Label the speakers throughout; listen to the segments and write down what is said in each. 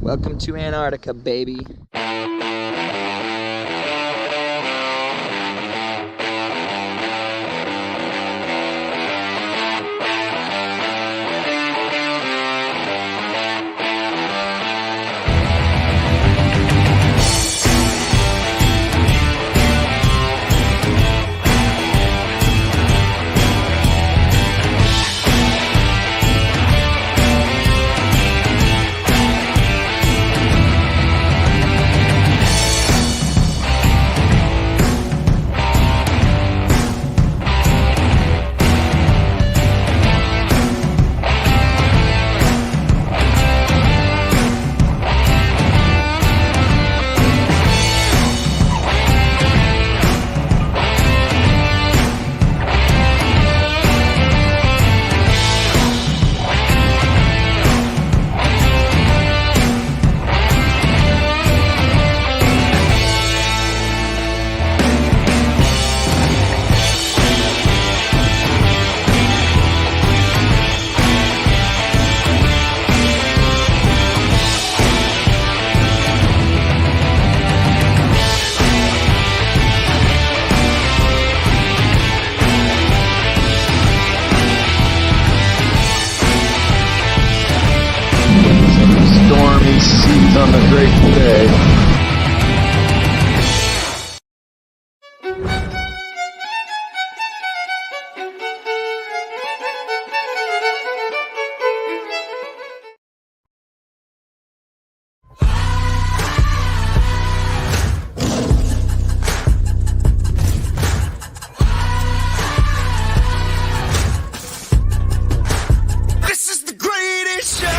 Speaker 1: Welcome to Antarctica, baby. Stormy seas on the great day.
Speaker 2: This is the greatest show.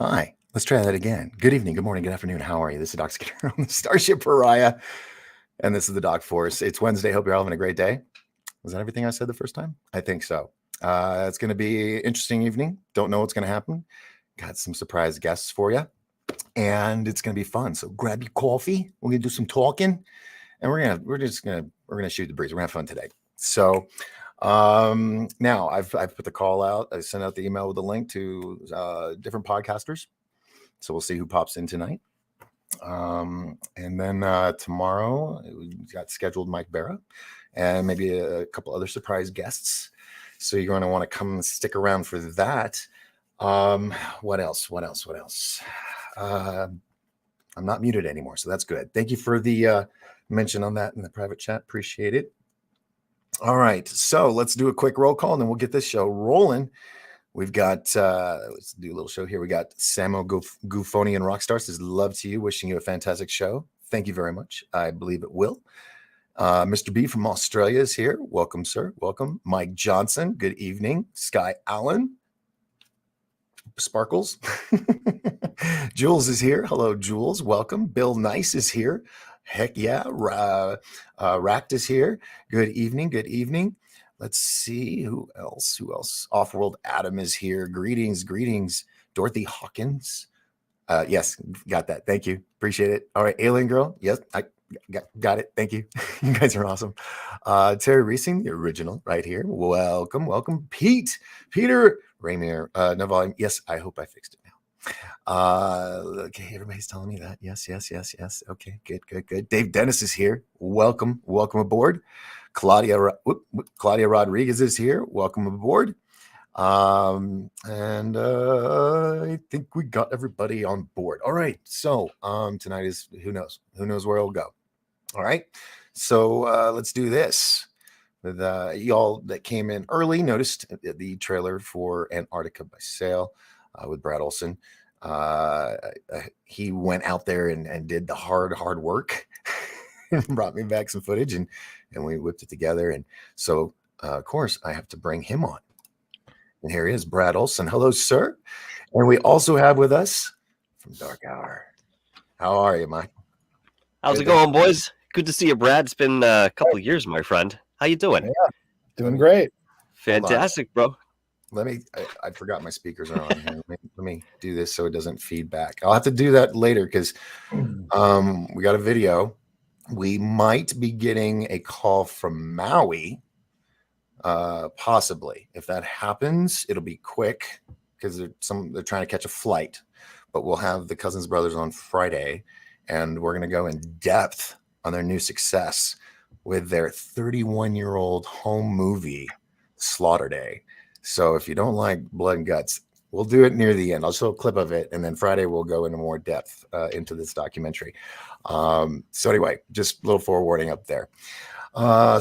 Speaker 3: Hi, let's try that again. Good evening, good morning, good afternoon. How are you? This is Doc Skinner on the Starship Pariah, and this is the Doc Force. It's Wednesday. Hope you're all having a great day. Was that everything I said the first time? I think so. It's going to be an interesting evening. Don't know what's going to happen. Got some surprise guests for you, and it's going to be fun. So grab your coffee. We're going to do some talking, and we're gonna shoot the breeze. We're gonna have fun today. So now I've put the call out. I sent out the email with a link to different podcasters. So we'll see who pops in tonight. And then tomorrow we got scheduled Mike Barra and maybe a couple other surprise guests. So you're going to want to come and stick around for that. What else? I'm not muted anymore, so that's good. Thank you for the mention on that in the private chat. Appreciate it. All right, so let's do a quick roll call, and then we'll get this show rolling. We've got, let's do a little show here. We got Samo Gufonian Rockstar says, love to you, wishing you a fantastic show. Thank you very much. I believe it will. Mr. B from Australia is here. Welcome, sir. Welcome. Mike Johnson, good evening. Sky Allen. Sparkles. Jules is here. Hello, Jules. Welcome. Bill Nice is here. Heck yeah. Racked is here. Good evening. Good evening. Let's see who else. Off-World Adam is here. Greetings. Dorothy Hawkins. Yes, got that. Thank you. Appreciate it. All right, Alien Girl. Yes, I got it. Thank you. You guys are awesome. Terry Reesing, the original, right here. Welcome. Peter Ramier. No volume. Yes, I hope I fixed it now. Okay, everybody's telling me that. Yes. Okay, good. Dave Dennis is here. Welcome aboard. Claudia Rodriguez is here. Welcome aboard. And I think we got everybody on board. All right. So tonight is who knows where it'll go. All right. So let's do this. With y'all that came in early noticed the trailer for Antarctica by Sail with Brad Olson. He went out there and did the hard work and brought me back some footage and we whipped it together. And so, of course, I have to bring him on. And here he is, Brad Olson. Hello, sir. And we also have with us from Dark Hour. How are you, Mike?
Speaker 4: How's it going, boys? Good to see you, Brad. It's been a couple of years, my friend. How you doing?
Speaker 5: Yeah, doing great.
Speaker 4: Fantastic, bro.
Speaker 3: I forgot my speakers are on here. Let me do this so it doesn't feed back. I'll have to do that later because we got a video. We might be getting a call from Maui. Possibly. If that happens, it'll be quick because they're trying to catch a flight. But we'll have the Cousins Brothers on Friday, and we're going to go in depth on their new success with their 31-year-old home movie, Slaughter Day. So if you don't like blood and guts, we'll do it near the end. I'll show a clip of it, and then Friday we'll go into more depth into this documentary. So anyway, just a little forewarning up there.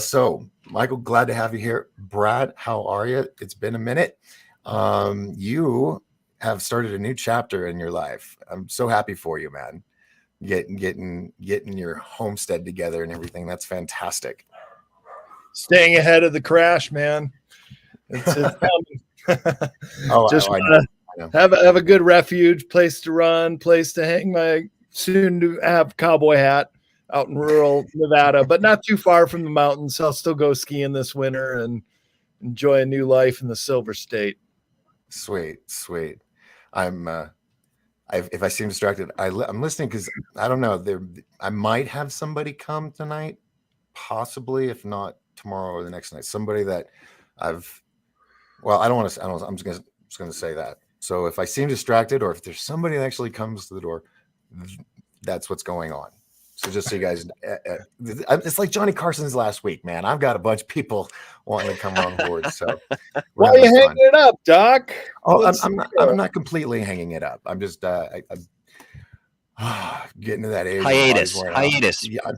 Speaker 3: So Michael, glad to have you here. Brad, how are you? It's been a minute. You have started a new chapter in your life. I'm so happy for you, man. Getting your homestead together and everything. That's fantastic.
Speaker 5: Staying ahead of the crash, man. It's coming. Just
Speaker 3: I know.
Speaker 5: Have a good refuge, place to run, place to hang my soon to have cowboy hat out in rural Nevada, but not too far from the mountains. I'll still go skiing this winter and enjoy a new life in the Silver State.
Speaker 3: Sweet. If I seem distracted, I'm listening because I don't know. I might have somebody come tonight, possibly, if not tomorrow or the next night. Somebody that I don't want to. I'm just going to say that. So if I seem distracted, or if there's somebody that actually comes to the door, that's what's going on. So just so you guys, it's like Johnny Carson's last week, man. I've got a bunch of people wanting to come on board. So
Speaker 5: why are you hanging it up, Doc?
Speaker 3: Oh, I'm not completely hanging it up. I'm just I'm getting to that age.
Speaker 4: Hiatus.
Speaker 3: Yeah,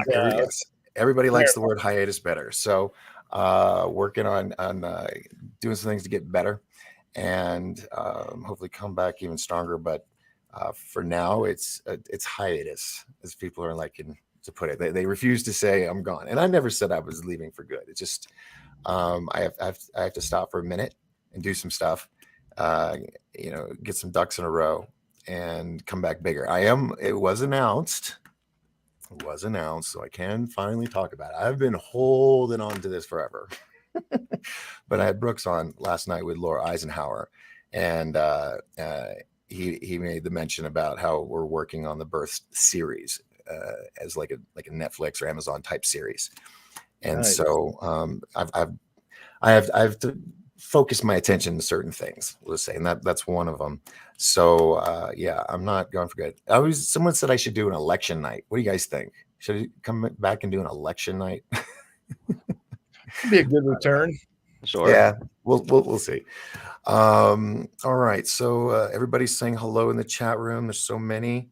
Speaker 3: yes. Everybody likes the word hiatus better. So working on doing some things to get better and hopefully come back even stronger. But for now, it's hiatus, as people are liking to put it. They refuse to say I'm gone, and I never said I was leaving for good. It's just I have to stop for a minute and do some stuff, get some ducks in a row, and come back bigger. It was announced, so I can finally talk about it. I've been holding on to this forever, but I had Brooks on last night with Laura Eisenhower, and he made the mention about how we're working on the Birth series as like a Netflix or Amazon type series. And nice. So I have to focus my attention to certain things, let's say, and that's one of them. So I'm not going for good. Someone said I should do an election night. What do you guys think? Should I come back and do an election night?
Speaker 5: It'd be a good return.
Speaker 4: Sure.
Speaker 3: Yeah, we'll see. All right, so everybody's saying hello in the chat room. There's so many.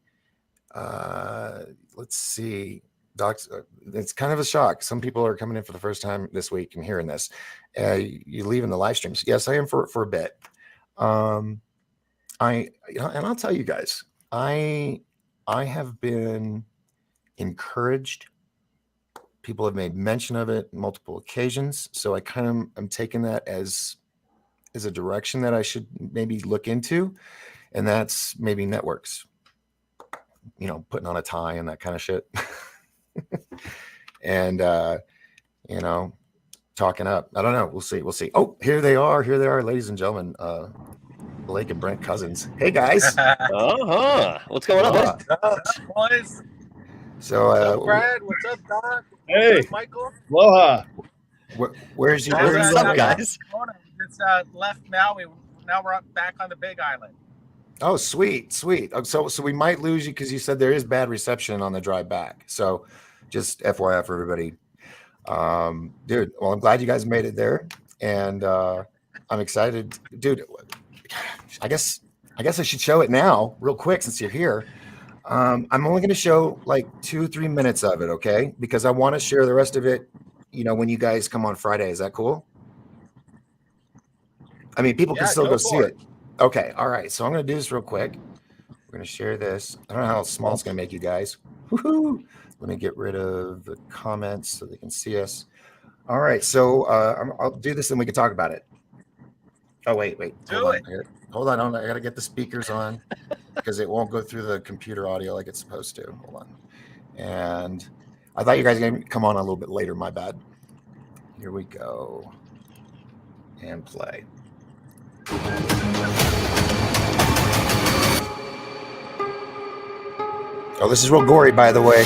Speaker 3: Let's see. Docs, it's kind of a shock. Some people are coming in for the first time this week and hearing this. You leaving the live streams? Yes, I am for a bit. And I'll tell you guys, I have been encouraged. People have made mention of it multiple occasions, so I kind of am taking that as a direction that I should maybe look into, and that's maybe networks. Putting on a tie and that kind of shit. And talking up. I don't know. We'll see. Oh, here they are, ladies and gentlemen. Blake and Brent Cousins. Hey guys.
Speaker 4: What's going on, boys?
Speaker 6: Boys.
Speaker 3: So
Speaker 6: What's up, Brad? What's up, Doc?
Speaker 5: Hey.
Speaker 6: What's up, Michael?
Speaker 5: Aloha.
Speaker 3: Where's you?
Speaker 4: What's up, guys?
Speaker 6: We just left Maui. Now we're back on the Big Island.
Speaker 3: Oh, sweet. So we might lose you because you said there is bad reception on the drive back. So just FYI for everybody. Dude, well, I'm glad you guys made it there, and I'm excited, dude. I guess I should show it now real quick since you're here. I'm only going to show like 2-3 minutes of it, okay? Because I want to share the rest of it, when you guys come on Friday. Is that cool? I mean, people can still go see it. Okay, all right. So I'm going to do this real quick. We're going to share this. I don't know how small it's going to make you guys. Woohoo! Let me get rid of the comments so they can see us. All right, so I'll do this and we can talk about it. Oh, wait. Hold on. I got to get the speakers on because it won't go through the computer audio like it's supposed to. Hold on. And I thought you guys were going to come on a little bit later. My bad. Here we go. And play. Oh, this is real gory, by the way.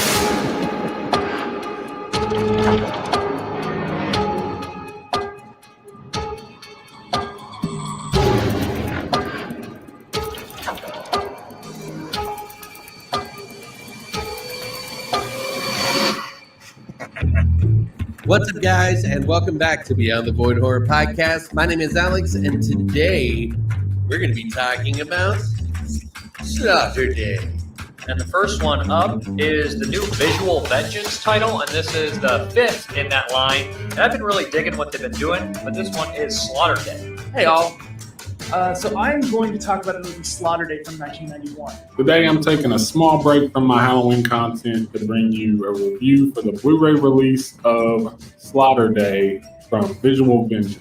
Speaker 7: What's up, guys, and welcome back to Beyond the Void Horror Podcast. My name is Alex, and today we're going to be talking about Slaughter Day.
Speaker 8: And the first one up is the new Visual Vengeance title, and this is the 5th in that line. And I've been really digging what they've been doing, but this one is Slaughter Day.
Speaker 9: Hey, all. So I'm going to talk about the movie Slaughter Day from 1991.
Speaker 10: Today I'm taking a small break from my Halloween content to bring you a review for the Blu-ray release of Slaughter Day from Visual Vengeance.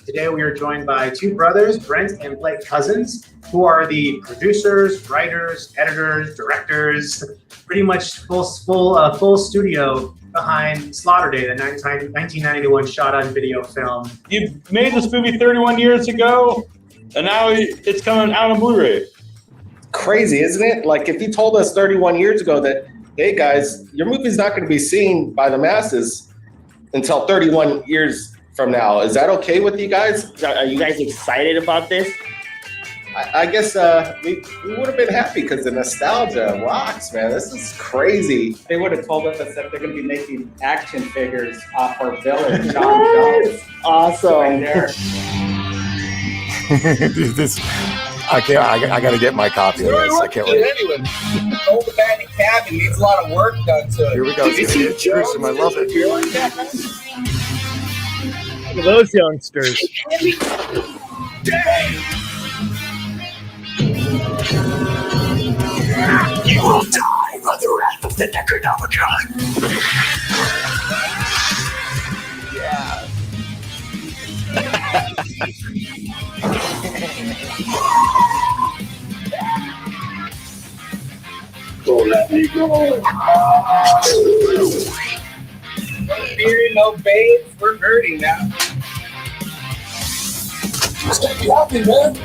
Speaker 11: Today we are joined by two brothers, Brent and Blake Cousins, who are the producers, writers, editors, directors, pretty much full studio behind Slaughter Day, the 1991 shot-on-video film.
Speaker 12: You made this movie 31 years ago, and now it's coming out on Blu-ray.
Speaker 13: Crazy, isn't it? Like, if you told us 31 years ago that, hey guys, your movie's not going to be seen by the masses until 31 years from now, is that okay with you guys?
Speaker 14: Are you guys excited about this?
Speaker 13: I guess we would have been happy because the nostalgia rocks, man. This is crazy.
Speaker 15: They would have told us that they're going to be making action figures off our villain, John Jones.
Speaker 13: Awesome.
Speaker 15: Right there.
Speaker 3: I got to get my copy of this. I can't wait.
Speaker 14: Anyway, the old abandoned cabin needs a lot of work done to it.
Speaker 3: Here we go. It's gonna get gruesome. I love it.
Speaker 5: Look at those youngsters.
Speaker 2: You will die by the wrath of the Necronomicon.
Speaker 3: Yeah.
Speaker 2: Don't let me go.
Speaker 14: No fear, no babes, we're hurting now.
Speaker 2: Stay happy, man.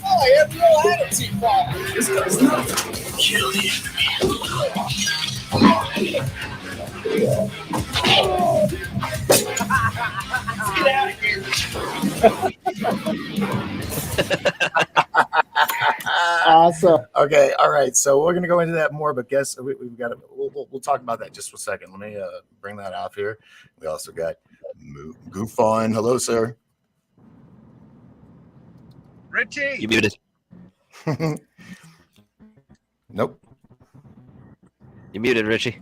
Speaker 14: Oh, I have no attitude problem.
Speaker 2: This guy's not kill the enemy.
Speaker 14: Get out of here.
Speaker 5: awesome.
Speaker 3: Okay, all right. So we're gonna go into that more, but guess we've got to. We'll talk about that just for a second. Let me bring that out here. We also got GUFON. Hello, sir.
Speaker 6: Richie.
Speaker 4: You muted.
Speaker 3: Nope.
Speaker 4: You muted, Richie.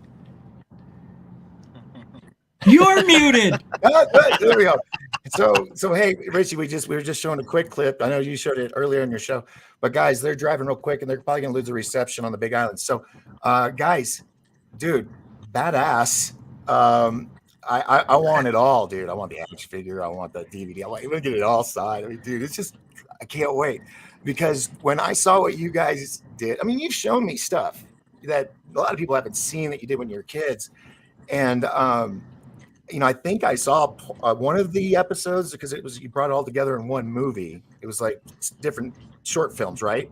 Speaker 16: You're muted.
Speaker 3: There we go. So hey, Richie, we were just showing a quick clip. I know you showed it earlier in your show, but guys, they're driving real quick and they're probably gonna lose the reception on the Big Island. So, guys, dude, badass. I want it all, dude. I want the action figure. I want the DVD. I want to get it all signed. I mean, dude, it's just I can't wait because when I saw what you guys did, I mean, you've shown me stuff that a lot of people haven't seen that you did when you were kids, and I think I saw one of the episodes because it was you brought it all together in one movie. It was like different short films, right?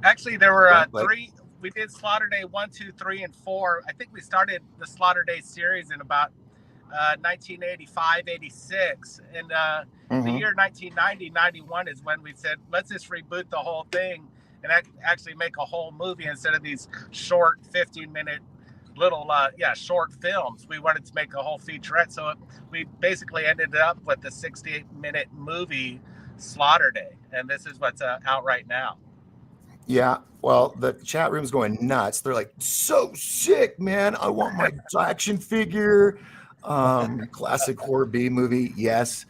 Speaker 6: Actually, there were
Speaker 3: Like-
Speaker 6: 3. We did Slaughter Day 1, 2, 3, and 4. I think we started the Slaughter Day series in about 1985, 86. And the year 1990, 91 is when we said, let's just reboot the whole thing and actually make a whole movie instead of these short 15-minute little short films. We wanted to make a whole featurette, so we basically ended up with the 68-minute movie Slaughter Day, and this is what's out right now.
Speaker 3: Yeah, well, the chat room's going nuts. They're like, so sick, man. I want my action figure. Classic horror B movie, yes.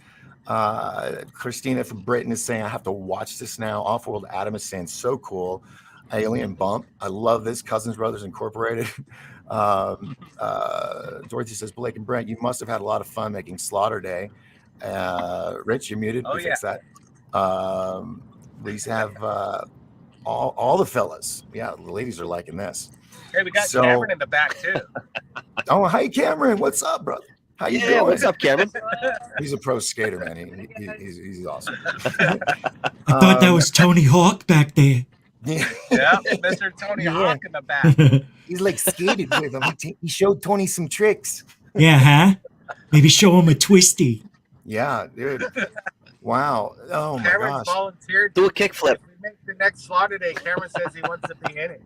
Speaker 3: Christina from Britain is saying I have to watch this now. Offworld Adam is saying so cool. Alien Bump, I love this. Cousins Brothers Incorporated. Dorothy says, Blake and Brent, you must have had a lot of fun making Slaughter Day. Rich, you're muted.
Speaker 6: Oh,
Speaker 3: We fixed that. These have all the fellas. Yeah, the ladies are liking this.
Speaker 6: Hey, we got Cameron in the back too.
Speaker 3: Oh, hi, Cameron. What's up, brother? How you doing?
Speaker 4: What's up, Cameron?
Speaker 3: He's a pro skater, man. He's awesome.
Speaker 16: I thought that was Tony Hawk back there.
Speaker 6: Yeah, Mr. Tony Hawk in the back.
Speaker 3: He's like skated with him. He showed Tony some tricks.
Speaker 16: Yeah, huh? Maybe show him a twisty.
Speaker 3: Yeah, dude. Wow. Oh my
Speaker 6: Cameron's
Speaker 3: gosh.
Speaker 6: volunteered.
Speaker 4: Do a kickflip.
Speaker 6: If we make the next Slaughter Day, Cameron says he wants to be in it.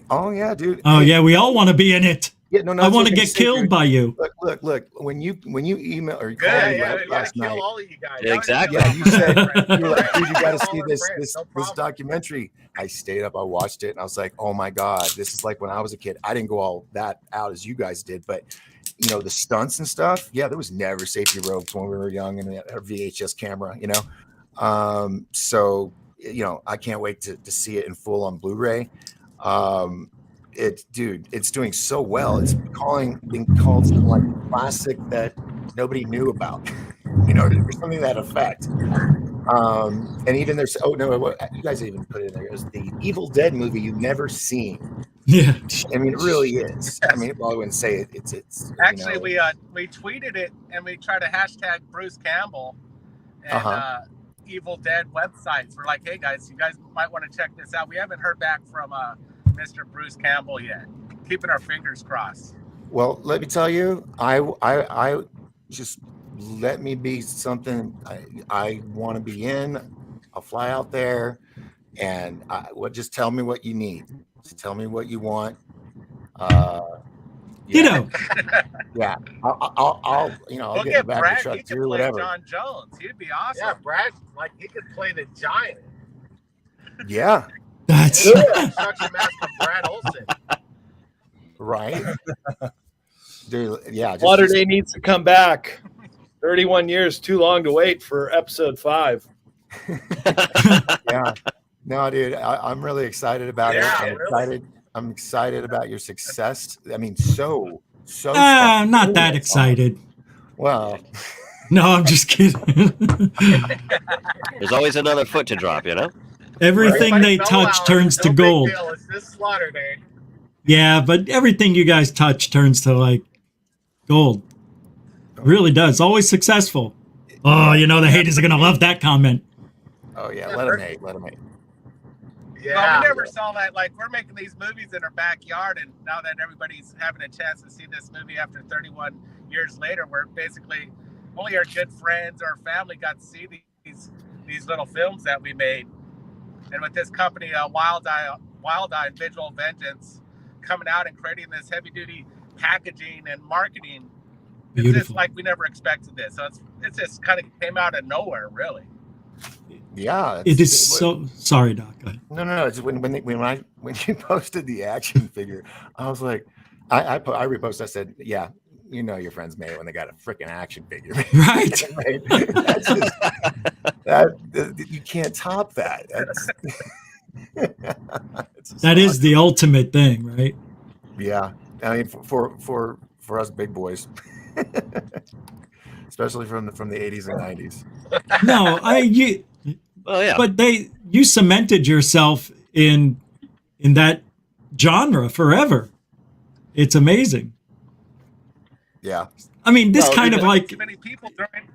Speaker 3: Oh yeah, dude.
Speaker 16: Oh yeah, we all want to be in it.
Speaker 3: Yeah, no,
Speaker 16: I want to get killed by you.
Speaker 3: Look. When you email or you called me last night,
Speaker 6: kill all of you guys.
Speaker 4: Yeah, exactly.
Speaker 3: yeah, you said you were like, dude, you got to see this documentary. I stayed up, I watched it, and I was like, oh my god, this is like when I was a kid. I didn't go all that out as you guys did, but the stunts and stuff. Yeah, there was never safety ropes when we were young and a VHS camera. So I can't wait to see it in full on Blu-ray. It's doing so well. It's being called something like classic that nobody knew about. There's something to that effect. And even there's you guys even put it in there. It was the Evil Dead movie you've never seen.
Speaker 16: Yeah,
Speaker 3: I mean, it really is. I mean, well, I wouldn't say it. It's
Speaker 6: actually we tweeted it and we tried to hashtag Bruce Campbell and Evil Dead websites. We're like, hey guys, you guys might want to check this out. We haven't heard back from Mr. Bruce Campbell yet. Keeping our fingers crossed.
Speaker 3: Well, let me tell you, I just let me be something I want to be in. I'll fly out there, and just tell me what you need. Just tell me what you want. Yeah, I'll
Speaker 6: We'll
Speaker 3: get
Speaker 6: get
Speaker 3: back
Speaker 6: Brad.
Speaker 3: the truck
Speaker 6: He could
Speaker 3: through
Speaker 6: play
Speaker 3: whatever.
Speaker 6: John Jones. He'd be awesome.
Speaker 14: Yeah, Brad, he could play the giant.
Speaker 3: Yeah,
Speaker 16: that's
Speaker 14: Construction master Brad Olson.
Speaker 3: right. Dude, yeah,
Speaker 5: Slaughter Day needs to come back. 31 years too long to wait for episode 5.
Speaker 3: Yeah. No, dude, I'm really excited about it. I'm excited about your success. I mean, so
Speaker 16: I'm not that excited.
Speaker 3: Well,
Speaker 16: no, I'm just kidding.
Speaker 4: There's always another foot to drop,
Speaker 16: Everything they touch turns to gold.
Speaker 14: It's this Slaughter Day.
Speaker 16: Yeah, but everything you guys touch turns to like gold. It really does. Always successful. Oh, the haters are gonna love that comment.
Speaker 3: Oh yeah, let them hate.
Speaker 6: Yeah, well, we never saw that. Like, we're making these movies in our backyard, and now that everybody's having a chance to see this movie after 31 years later, we're basically only our good friends or family got to see these these little films that we made. And with this company, Wild Eye and Visual Vengeance, coming out and creating this heavy-duty packaging and marketing, it's just like we never expected this. So it's just kind of came out of nowhere, really.
Speaker 3: Yeah,
Speaker 16: It is so. Sorry, Doc. Go ahead.
Speaker 3: No. It's when you posted the action figure, I was like, I reposted. I said, yeah, you know your friends made it when they got a freaking action figure.
Speaker 16: Right.
Speaker 3: That's just, that you can't top that.
Speaker 16: That is the ultimate thing, right?
Speaker 3: Yeah, I mean for us big boys, especially from the 80s and 90s.
Speaker 16: No,
Speaker 4: Oh yeah.
Speaker 16: But you cemented yourself in that genre forever. It's amazing.
Speaker 3: Yeah.
Speaker 16: I mean, this kind of like
Speaker 6: Many people during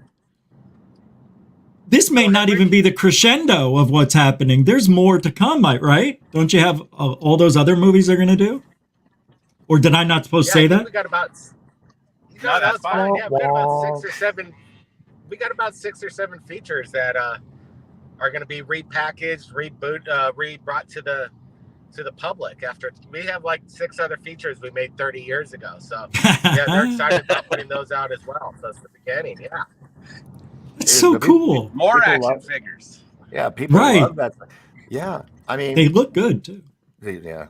Speaker 16: this may not even be the crescendo of what's happening. There's more to come, right? Don't you have all those other movies they're going to do? Or did I not supposed to say that?
Speaker 6: We got about no, that's fine. Yeah, we got about 6 or 7. We got about 6 or 7 features that are going to be repackaged, brought to the public. After we have like 6 other features we made 30 years ago. So yeah, they're excited about putting those out as well. So it's the beginning. Yeah,
Speaker 16: it's so cool.
Speaker 6: More action figures.
Speaker 3: Yeah, people love that. Yeah, I mean
Speaker 16: they look good too.
Speaker 3: Yeah,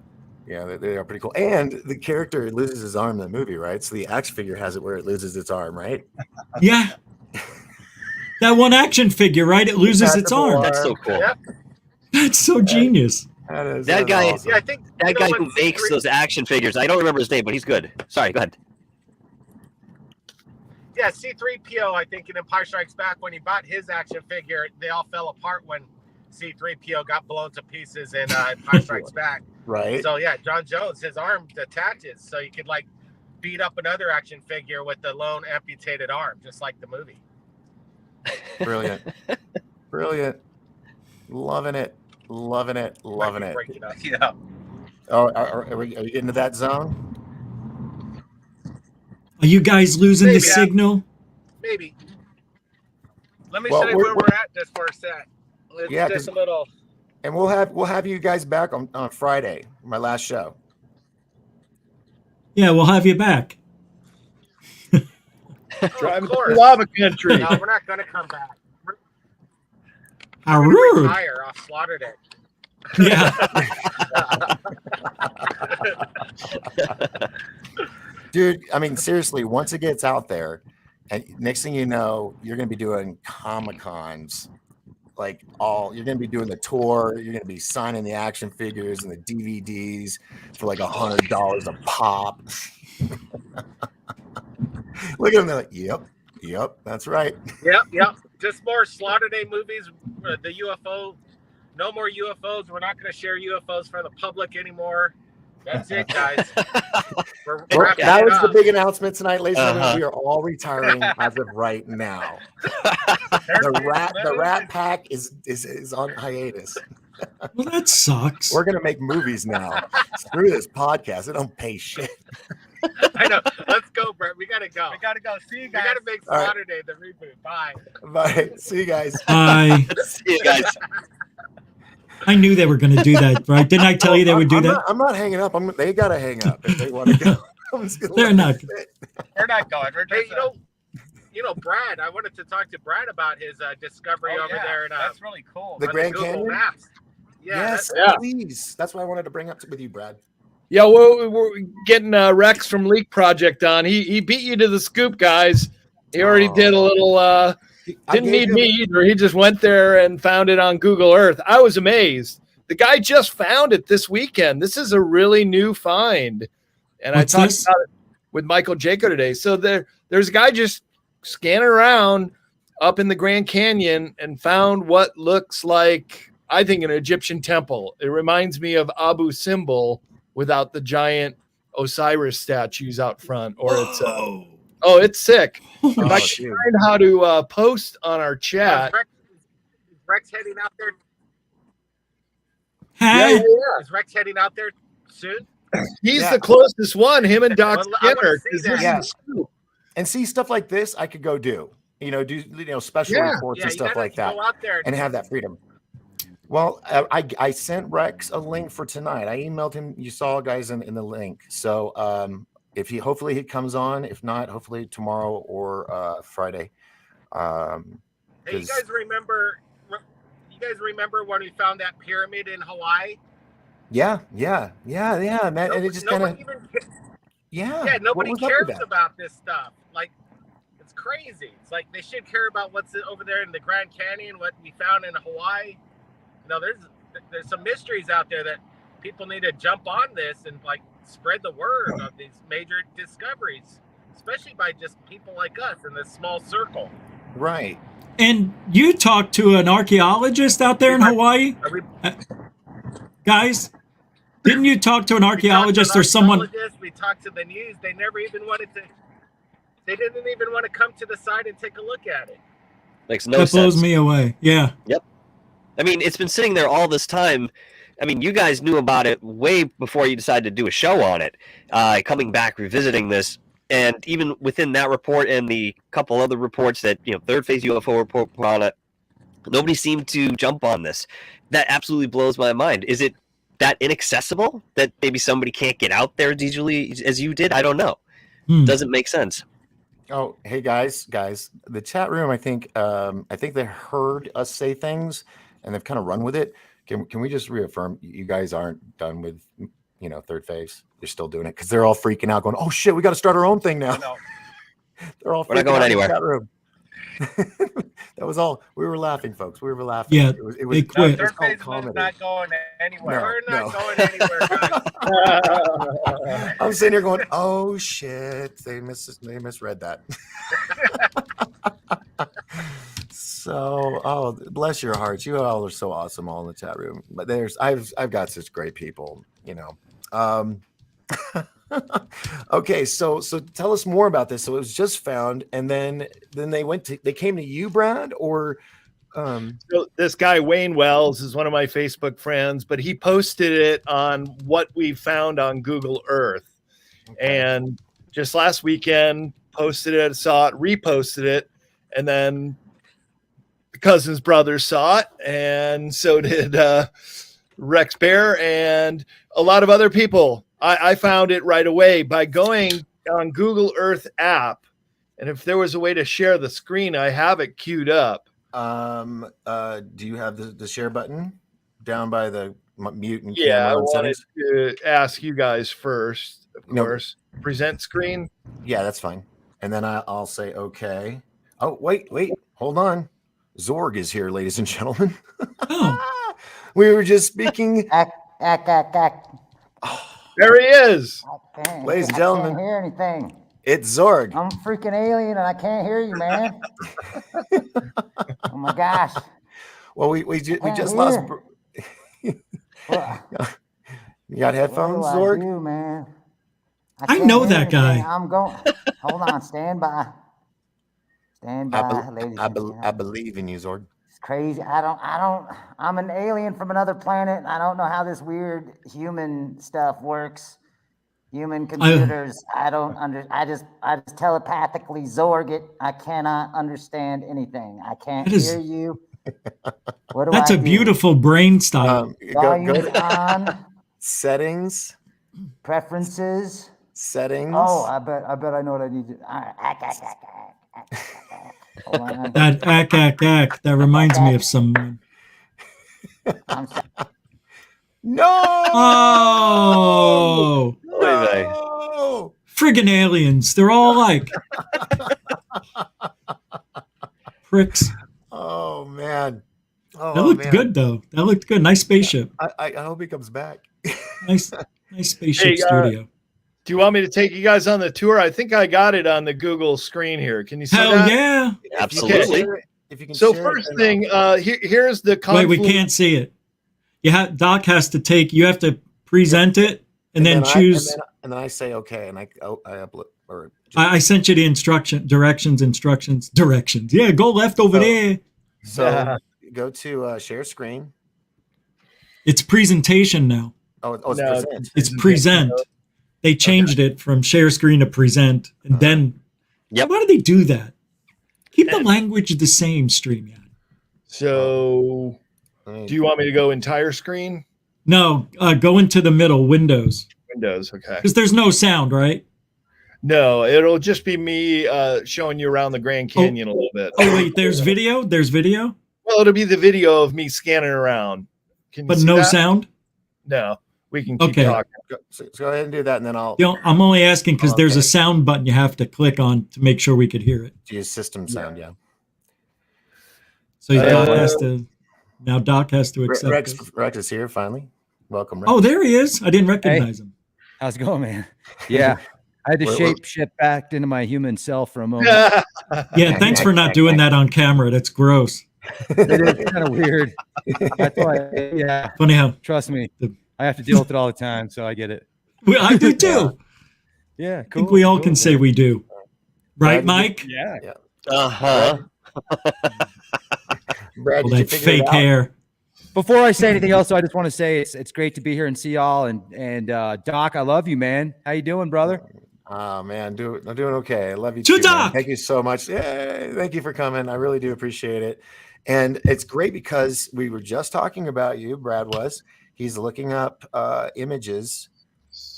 Speaker 3: they are pretty cool. And the character loses his arm in the movie, right? So the action figure has it where it loses its arm, right?
Speaker 16: Yeah. That one action figure, right? It loses its arm.
Speaker 4: That's so cool.
Speaker 6: Yep.
Speaker 16: That's so genius.
Speaker 4: That guy,
Speaker 3: awesome.
Speaker 6: Yeah, I think
Speaker 4: that guy who makes those action figures, I don't remember his name, but he's good. Sorry, go ahead.
Speaker 6: Yeah, C-3PO, I think in Empire Strikes Back, when he bought his action figure, they all fell apart when C-3PO got blown to pieces in Empire Strikes Back.
Speaker 3: Right.
Speaker 6: So yeah, John Jones, his arm detaches, so you could like beat up another action figure with the lone amputated arm, just like the movie.
Speaker 3: Brilliant. Loving it.
Speaker 6: Yeah.
Speaker 3: Oh, are you getting to that zone?
Speaker 16: Are you guys losing the signal?
Speaker 6: Maybe. Let me show you where we're at just for a sec.
Speaker 3: Yeah,
Speaker 6: just a little.
Speaker 3: And we'll have you guys back on Friday, my last show.
Speaker 16: Yeah, we'll have you back.
Speaker 5: Driving through lava country.
Speaker 6: No, we're not going to come back.
Speaker 16: How
Speaker 6: We're
Speaker 16: rude.
Speaker 6: gonna retire off Slaughter Day.
Speaker 16: Yeah.
Speaker 3: Dude, I mean, seriously, once it gets out there, and next thing you know, you're going to be doing Comic-Cons. You're going to be doing the tour. You're going to be signing the action figures and the DVDs for like $100 a pop. Look at them. They're like, yep, that's right.
Speaker 6: Yep. Just more Slaughter Day movies. The UFO. No more UFOs. We're not going to share UFOs for the public anymore. That's it, guys. We're wrapping
Speaker 3: that
Speaker 6: it
Speaker 3: was
Speaker 6: up.
Speaker 3: the big announcement tonight, ladies and gentlemen. We are all retiring as of right now. The Rat Pack is on hiatus.
Speaker 16: Well, that sucks.
Speaker 3: We're gonna make movies now. Screw this podcast. It don't pay shit.
Speaker 6: I know. Let's go, Brett. We gotta go. See you guys. We gotta make Slaughter Day the reboot. Bye.
Speaker 3: Bye. See you guys.
Speaker 16: Bye.
Speaker 4: See you guys.
Speaker 16: I knew they were going to do that, right? Didn't I tell you they would do that?
Speaker 3: I'm not hanging up. They got to hang up if they want to go.
Speaker 16: They're not.
Speaker 6: We're not going. We're just, you know, Brad. I wanted to talk to Brad about his discovery over there. That's really cool.
Speaker 3: The Grand Canyon.
Speaker 6: Maps.
Speaker 3: Yes, please. That's what I wanted to bring up with you, Brad.
Speaker 5: Yeah, we're getting Rex from Leak Project on. He beat you to the scoop, guys. He already did a little. Didn't need me either. He just went there and found it on Google Earth. I was amazed. The guy just found it this weekend. This is a really new find. And I talked about it with Michael Jaco today. So there's a guy just scanning around up in the Grand Canyon and found what looks like, I think, an Egyptian temple. It reminds me of Abu Simbel without the giant Osiris statues out front. Or it's it's sick. If I can find how to post on our chat.
Speaker 6: Is Rex heading out there?
Speaker 16: Hey.
Speaker 6: Yeah. Is Rex heading out there soon?
Speaker 5: He's the closest one, him and Doc Skinner.
Speaker 3: And see stuff like this, I could go do. do special
Speaker 5: Yeah.
Speaker 3: reports and
Speaker 6: you
Speaker 3: stuff
Speaker 6: gotta
Speaker 3: like that,
Speaker 6: go out there
Speaker 3: and have that freedom. Well, I sent Rex a link for tonight. I emailed him. You saw guys in the link. So if hopefully he comes on. If not, hopefully tomorrow or Friday.
Speaker 6: Hey, you guys remember? When we found that pyramid in Hawaii?
Speaker 3: Yeah, man. And it just kind of
Speaker 6: nobody
Speaker 3: what was up with
Speaker 6: cares
Speaker 3: that?
Speaker 6: about this stuff. Like, it's crazy. It's like they should care about what's over there in the Grand Canyon, what we found in Hawaii. There's some mysteries out there that people need to jump on this and like spread the word of these major discoveries, especially by just people like us in this small circle.
Speaker 3: Right.
Speaker 16: And you talked to an archaeologist out there in Hawaii? Guys, didn't you talk to an archaeologist or someone?
Speaker 6: We talked to the news. They never even wanted to. They didn't even want to come to the site and take a look at it.
Speaker 4: Makes no
Speaker 16: That
Speaker 4: sense.
Speaker 16: blows me away. Yeah.
Speaker 4: Yep. I mean, it's been sitting there all this time. I mean, you guys knew about it way before you decided to do a show on it. Coming back, revisiting this, and even within that report and the couple other reports that third phase UFO report put on it, nobody seemed to jump on this. That absolutely blows my mind. Is it that inaccessible that maybe somebody can't get out there as easily as you did? I don't know. Doesn't make sense.
Speaker 3: Oh, hey guys, the chat room. I think they heard us say things and they've kind of run with it. Can we just reaffirm you guys aren't done with third phase? You're still doing it because they're all freaking out, going, "Oh shit, we got to start our own thing now." They're all
Speaker 4: We're not
Speaker 3: freaking
Speaker 4: going
Speaker 3: out
Speaker 4: anywhere.
Speaker 3: in the chat room. That was all. We were laughing, folks. We were laughing.
Speaker 16: Yeah,
Speaker 3: it was
Speaker 16: they quit.
Speaker 6: Third phase is
Speaker 3: comedy.
Speaker 6: not going anywhere.
Speaker 3: No,
Speaker 6: We're not going anywhere, guys.
Speaker 3: I'm sitting here going, "Oh shit, they misread that." So, bless your hearts. You all are so awesome, all in the chat room. But I've got such great people, Okay, so tell us more about this. So it was just found, and then they came to you, Brad, or
Speaker 5: So this guy Wayne Wells is one of my Facebook friends, but he posted it on what we found on Google Earth, and just last weekend posted it, saw it, reposted it, and then the Cousins brothers saw it, and so did Rex Bear and a lot of other people. I found it right away by going on Google Earth app, and if there was a way to share the screen, I have it queued up.
Speaker 3: Do you have the share button down by the mute and
Speaker 5: Yeah, I
Speaker 3: camera and
Speaker 5: wanted
Speaker 3: settings?
Speaker 5: to ask you guys first, of course. Present screen.
Speaker 3: Yeah, that's fine. And then I'll say okay. Oh, wait, hold on. Zorg is here, ladies and gentlemen. We were just speaking.
Speaker 5: There he is.
Speaker 3: Ladies and gentlemen,
Speaker 17: I can't hear anything.
Speaker 3: It's Zorg.
Speaker 17: I'm a freaking alien and I can't hear you, man. Oh my gosh.
Speaker 3: Well, we just
Speaker 17: hear.
Speaker 3: lost. You got headphones,
Speaker 17: What do
Speaker 3: Zorg?
Speaker 17: I do, man?
Speaker 16: I
Speaker 17: can't
Speaker 16: know
Speaker 17: hear
Speaker 16: that guy.
Speaker 17: anything. I'm going. Hold on. Stand by. Stand by, ladies and gentlemen.
Speaker 3: I believe in you, Zorg.
Speaker 17: It's crazy. I'm an alien from another planet. And I don't know how this weird human stuff works. Human computers. I just telepathically Zorg it. I cannot understand anything. I can't hear you. What do
Speaker 16: That's
Speaker 17: I
Speaker 16: a
Speaker 17: do?
Speaker 16: beautiful brain style.
Speaker 3: Go
Speaker 17: Volumes on.
Speaker 3: Settings.
Speaker 17: Preferences.
Speaker 3: Settings.
Speaker 17: Oh, I bet I know what I need to. Hold on.
Speaker 16: That ack. That reminds me of someone.
Speaker 3: No!
Speaker 16: Oh!
Speaker 3: No!
Speaker 16: Friggin' aliens. They're all alike. Pricks.
Speaker 3: Oh, man.
Speaker 16: That looked good, though. That looked good. Nice spaceship.
Speaker 3: I hope he comes back.
Speaker 16: Nice spaceship studio.
Speaker 5: Do you want me to take you guys on the tour? I think I got it on the Google screen here. Can you see
Speaker 16: Hell
Speaker 5: that?
Speaker 16: yeah.
Speaker 4: Absolutely.
Speaker 3: If you can
Speaker 5: So
Speaker 3: share
Speaker 5: first
Speaker 3: it,
Speaker 5: thing, here's the
Speaker 16: Wait,
Speaker 5: confluence.
Speaker 16: we can't see it. Doc has to you have to present it and then choose.
Speaker 3: and then I say okay, and I upload or.
Speaker 16: I sent you the directions. Yeah, go left over there.
Speaker 3: So go to share screen.
Speaker 16: It's presentation now.
Speaker 3: Oh, it's present.
Speaker 16: It's present. They changed it from share screen to present, and then.
Speaker 4: Yep.
Speaker 16: Why do they do that? Keep the language the same, StreamYard.
Speaker 5: So, do you want me to go entire screen?
Speaker 16: No, go into the middle, Windows.
Speaker 5: Windows, okay.
Speaker 16: Because there's no sound, right?
Speaker 5: No, it'll just be me showing you around the Grand Canyon a little bit.
Speaker 16: Oh, wait, there's video? There's video?
Speaker 5: Well, it'll be the video of me scanning around. Can you
Speaker 16: But
Speaker 5: see
Speaker 16: no
Speaker 5: that?
Speaker 16: sound?
Speaker 5: No, we can keep
Speaker 16: Okay.
Speaker 5: talking.
Speaker 3: So go ahead and do that, and then I'll.
Speaker 16: You know, I'm only asking because there's a
Speaker 3: Okay.
Speaker 16: sound button you have to click on to make sure we could hear it.
Speaker 3: Use system sound, yeah.
Speaker 16: So Doc has to accept
Speaker 3: Rex,
Speaker 16: this.
Speaker 3: Rex is here finally. Welcome, Rex.
Speaker 16: Oh, there he is. I didn't recognize him.
Speaker 18: How's it going, man? Yeah, I had to
Speaker 3: Well,
Speaker 18: shape shift back into my human self for a moment.
Speaker 16: Yeah, thanks for not doing that on camera. That's gross.
Speaker 18: It is kind of weird. That's why, yeah.
Speaker 16: Funny how.
Speaker 18: Trust me, I have to deal with it all the time, so I get it.
Speaker 16: Well, I do too.
Speaker 18: Yeah,
Speaker 16: I
Speaker 18: cool.
Speaker 16: think we all can
Speaker 18: cool,
Speaker 16: say
Speaker 18: man.
Speaker 16: we do. Right, Mike?
Speaker 18: Yeah.
Speaker 4: Uh-huh.
Speaker 3: Brad,
Speaker 16: All
Speaker 3: did you
Speaker 16: that
Speaker 3: figure it
Speaker 16: fake
Speaker 3: out?
Speaker 16: hair.
Speaker 18: Before I say anything else, I just want to say it's great to be here and see y'all. And Doc, I love you, man. How you doing, brother?
Speaker 3: Oh man, I'm doing okay. I love you
Speaker 16: To
Speaker 3: too, man.
Speaker 16: Doc!
Speaker 3: Thank you so much. Yeah, thank you for coming. I really do appreciate it. And it's great because we were just talking about you. Brad was. He's looking up images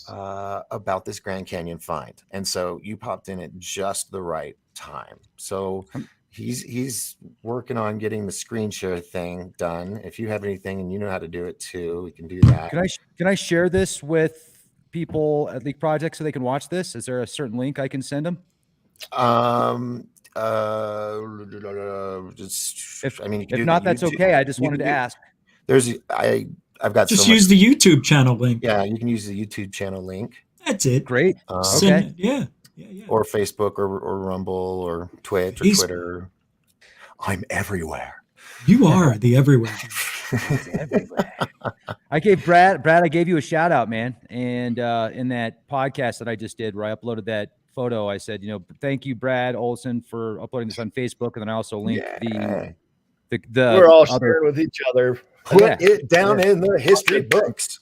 Speaker 3: about this Grand Canyon find, and so you popped in at just the right time. So he's working on getting the screen share thing done. If you have anything and you know how to do it too, we can do that.
Speaker 18: Can I share this with people at Leak Project so they can watch this? Is there a certain link I can send them?
Speaker 3: Just, I mean, you can
Speaker 18: If
Speaker 3: do
Speaker 18: not,
Speaker 3: the
Speaker 18: that's
Speaker 3: YouTube-
Speaker 18: okay. I just
Speaker 3: you
Speaker 18: wanted
Speaker 3: can
Speaker 18: to
Speaker 3: do-
Speaker 18: ask.
Speaker 3: I've got
Speaker 16: Just
Speaker 3: so much-
Speaker 16: use the YouTube channel link.
Speaker 3: Yeah, you can use the YouTube channel link.
Speaker 16: That's it.
Speaker 18: Great.
Speaker 16: Send it. Yeah.
Speaker 3: Or Facebook or Rumble or Twitch or
Speaker 16: He's-
Speaker 3: Twitter. I'm everywhere.
Speaker 16: You are the everywhere.
Speaker 18: I gave Brad, I gave you a shout out, man. And in that podcast that I just did, where I uploaded that photo, I said, thank you, Brad Olson, for uploading this on Facebook. And then I also linked the
Speaker 5: We're all
Speaker 18: other-
Speaker 5: sharing with each other.
Speaker 3: Put it down in the history books.